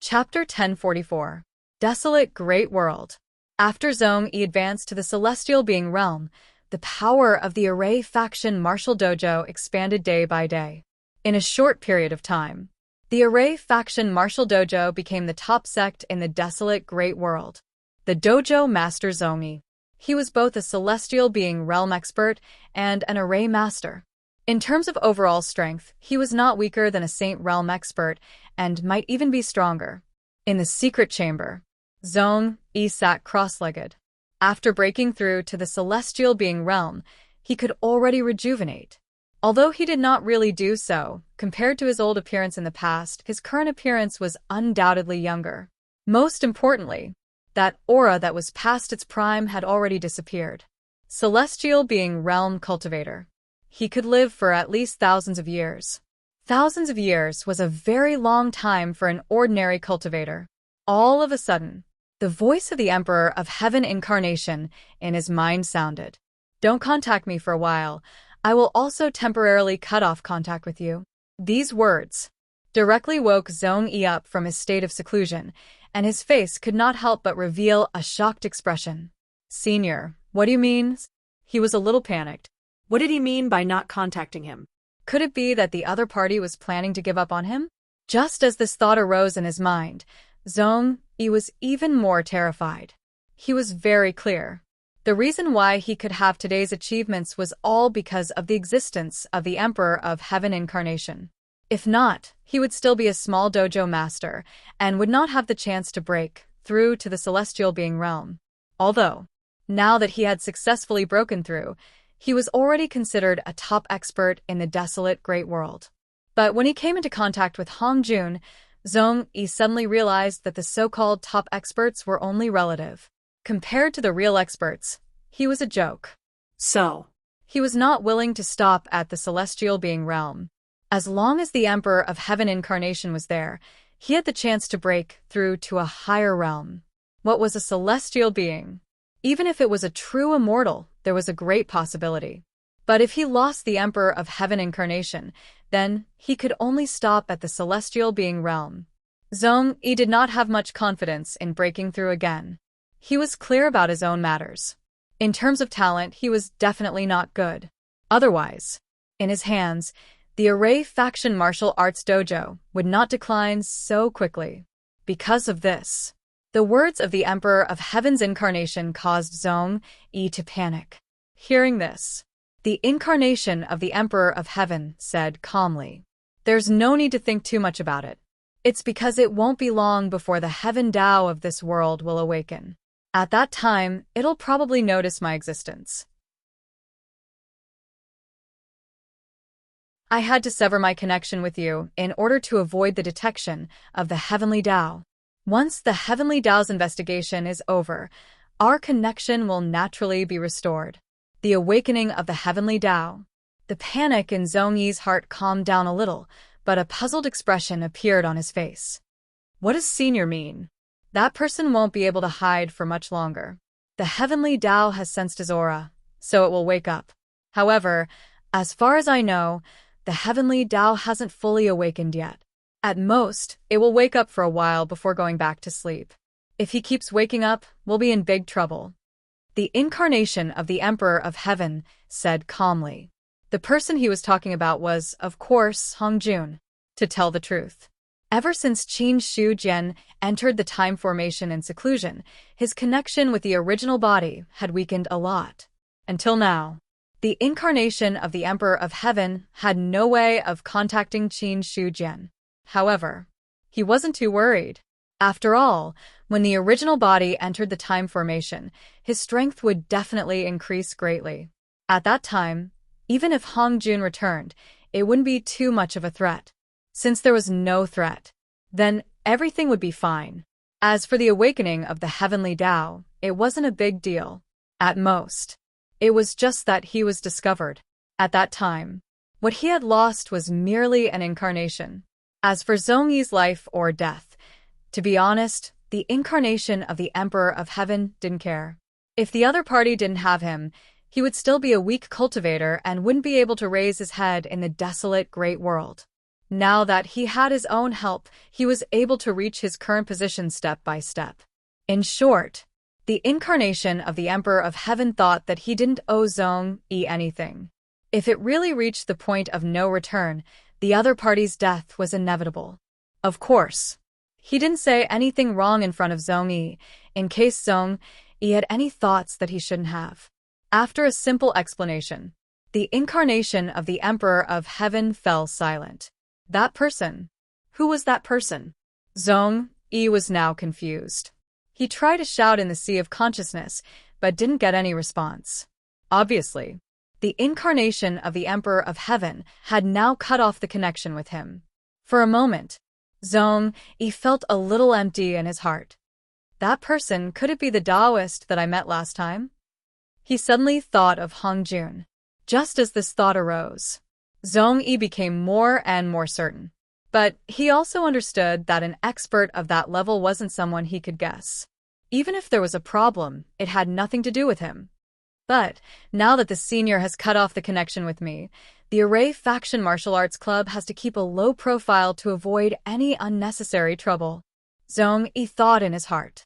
Chapter 1044. Desolate Great World. After Zhong Yi advanced to the Celestial Being Realm, the power of the Array faction martial dojo expanded day by day. In a short period of time, the Array faction martial dojo became the top sect in the desolate Great World. The dojo master Zhong Yi. He was both a Celestial Being Realm expert and an Array master. In terms of overall strength, he was not weaker than a Saint Realm expert and might even be stronger. In the secret chamber, Zhong Yi sat cross-legged. After breaking through to the Celestial Being Realm, he could already rejuvenate. Although he did not really do so, compared to his old appearance in the past, his current appearance was undoubtedly younger. Most importantly, that aura that was past its prime had already disappeared. Celestial Being Realm Cultivator. He could live for at least thousands of years. Thousands of years was a very long time for an ordinary cultivator. All of a sudden, the voice of the Emperor of Heaven Incarnation in his mind sounded. Don't contact me for a while. I will also temporarily cut off contact with you. These words directly woke Zhong-yi up from his state of seclusion, and his face could not help but reveal a shocked expression. Senior, what do you mean? He was a little panicked. What did he mean by not contacting him? Could it be that the other party was planning to give up on him? Just as this thought arose in his mind, Zhong-yi was even more terrified. He was very clear. The reason why he could have today's achievements was all because of the existence of the Emperor of Heaven incarnation. If not, he would still be a small dojo master and would not have the chance to break through to the celestial being realm. Although, now that he had successfully broken through, he was already considered a top expert in the desolate great world. But when he came into contact with Hong Jun, Zhong-yi suddenly realized that the so-called top experts were only relative. Compared to the real experts, he was a joke. So, he was not willing to stop at the celestial being realm. As long as the Emperor of Heaven incarnation was there, he had the chance to break through to a higher realm. What was a celestial being? Even if it was a true immortal, there was a great possibility. But if he lost the Emperor of Heaven incarnation, then he could only stop at the celestial being realm. Zhong-yi did not have much confidence in breaking through again. He was clear about his own matters. In terms of talent, he was definitely not good. Otherwise, in his hands, the Array Faction Martial Arts Dojo would not decline so quickly. Because of this, the words of the Emperor of Heaven's incarnation caused Zhong-yi to panic. Hearing this, the incarnation of the Emperor of Heaven said calmly, "There's no need to think too much about it. It's because it won't be long before the Heaven Tao of this world will awaken. At that time, it'll probably notice my existence." I had to sever my connection with you in order to avoid the detection of the Heavenly Tao. Once the Heavenly Tao's investigation is over, our connection will naturally be restored. The awakening of the Heavenly Tao. The panic in Zhong-yi's heart calmed down a little, but a puzzled expression appeared on his face. What does senior mean? That person won't be able to hide for much longer. The Heavenly Tao has sensed his aura, so it will wake up. However, as far as I know, the Heavenly Tao hasn't fully awakened yet. At most, it will wake up for a while before going back to sleep. If he keeps waking up, we'll be in big trouble. The incarnation of the Emperor of Heaven said calmly. The person he was talking about was, of course, Hong Jun. To tell the truth, ever since Qin Shu Jian entered the time formation in seclusion, his connection with the original body had weakened a lot. Until now, the incarnation of the Emperor of Heaven had no way of contacting Qin Shu Jian. However, he wasn't too worried. After all, when the original body entered the time formation, his strength would definitely increase greatly. At that time, even if Hong Jun returned, it wouldn't be too much of a threat. Since there was no threat, then everything would be fine. As for the awakening of the Heavenly Tao, it wasn't a big deal. At most, it was just that he was discovered. At that time, what he had lost was merely an incarnation. As for Zhong-yi's life or death, to be honest, the incarnation of the Emperor of Heaven didn't care. If the other party didn't have him, he would still be a weak cultivator and wouldn't be able to raise his head in the desolate great world. Now that he had his own help, he was able to reach his current position step by step. In short, the incarnation of the Emperor of Heaven thought that he didn't owe Zhong-yi anything. If it really reached the point of no return, the other party's death was inevitable. Of course, he didn't say anything wrong in front of Zhong-yi, in case Zhong-yi had any thoughts that he shouldn't have. After a simple explanation, the incarnation of the Emperor of Heaven fell silent. That person? Who was that person? Zhong-yi was now confused. He tried to shout in the sea of consciousness, but didn't get any response. Obviously, the incarnation of the Emperor of Heaven had now cut off the connection with him. For a moment, Zhong-yi felt a little empty in his heart. That person, could it be the Taoist that I met last time? He suddenly thought of Hong Jun. Just as this thought arose, Zhong-yi became more and more certain. But he also understood that an expert of that level wasn't someone he could guess. Even if there was a problem, it had nothing to do with him. But now that the senior has cut off the connection with me, the Array Faction Martial Arts Club has to keep a low profile to avoid any unnecessary trouble. Zhong Yi thought in his heart.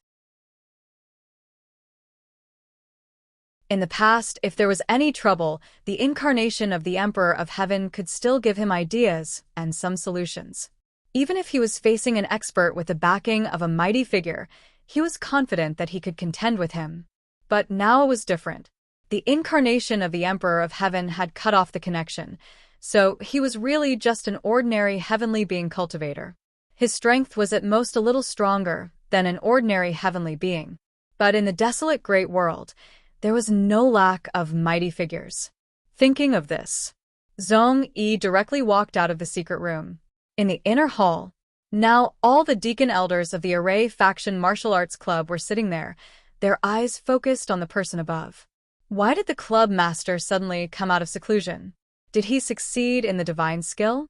In the past, if there was any trouble, the incarnation of the Emperor of Heaven could still give him ideas and some solutions. Even if he was facing an expert with the backing of a mighty figure, he was confident that he could contend with him. But now it was different. The incarnation of the Emperor of Heaven had cut off the connection, so he was really just an ordinary heavenly being cultivator. His strength was at most a little stronger than an ordinary heavenly being. But in the desolate great world, there was no lack of mighty figures. Thinking of this, Zhong Yi directly walked out of the secret room. In the inner hall, now all the deacon elders of the Array Faction Martial Arts Club were sitting there, their eyes focused on the person above. Why did the club master suddenly come out of seclusion? Did he succeed in the divine skill?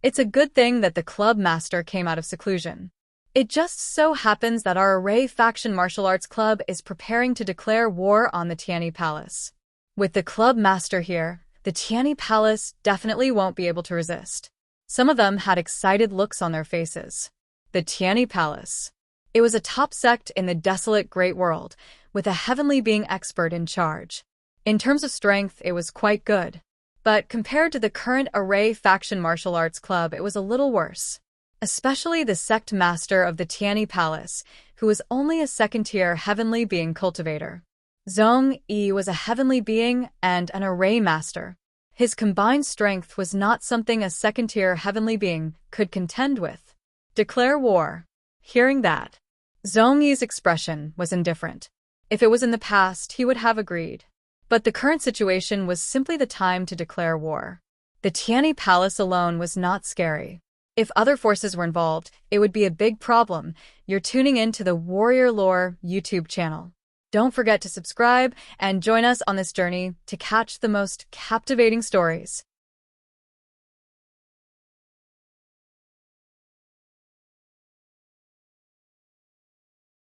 It's a good thing that the club master came out of seclusion. It just so happens that our Array Faction Martial Arts Club is preparing to declare war on the Tianyi Palace. With the club master here, the Tianyi Palace definitely won't be able to resist. Some of them had excited looks on their faces. The Tianyi Palace. It was a top sect in the desolate great world, with a heavenly being expert in charge. In terms of strength, it was quite good. But compared to the current Array Faction Martial Arts Club, it was a little worse. Especially the sect master of the Tianyi Palace, who was only a second-tier heavenly being cultivator. Zhong Yi was a heavenly being and an array master. His combined strength was not something a second-tier heavenly being could contend with. Declare war. Hearing that, Zhong Yi's expression was indifferent. If it was in the past, he would have agreed. But the current situation was simply the time to declare war. The Tianyi Palace alone was not scary. If other forces were involved, it would be a big problem. You're tuning in to the Warrior Lore YouTube channel. Don't forget to subscribe and join us on this journey to catch the most captivating stories.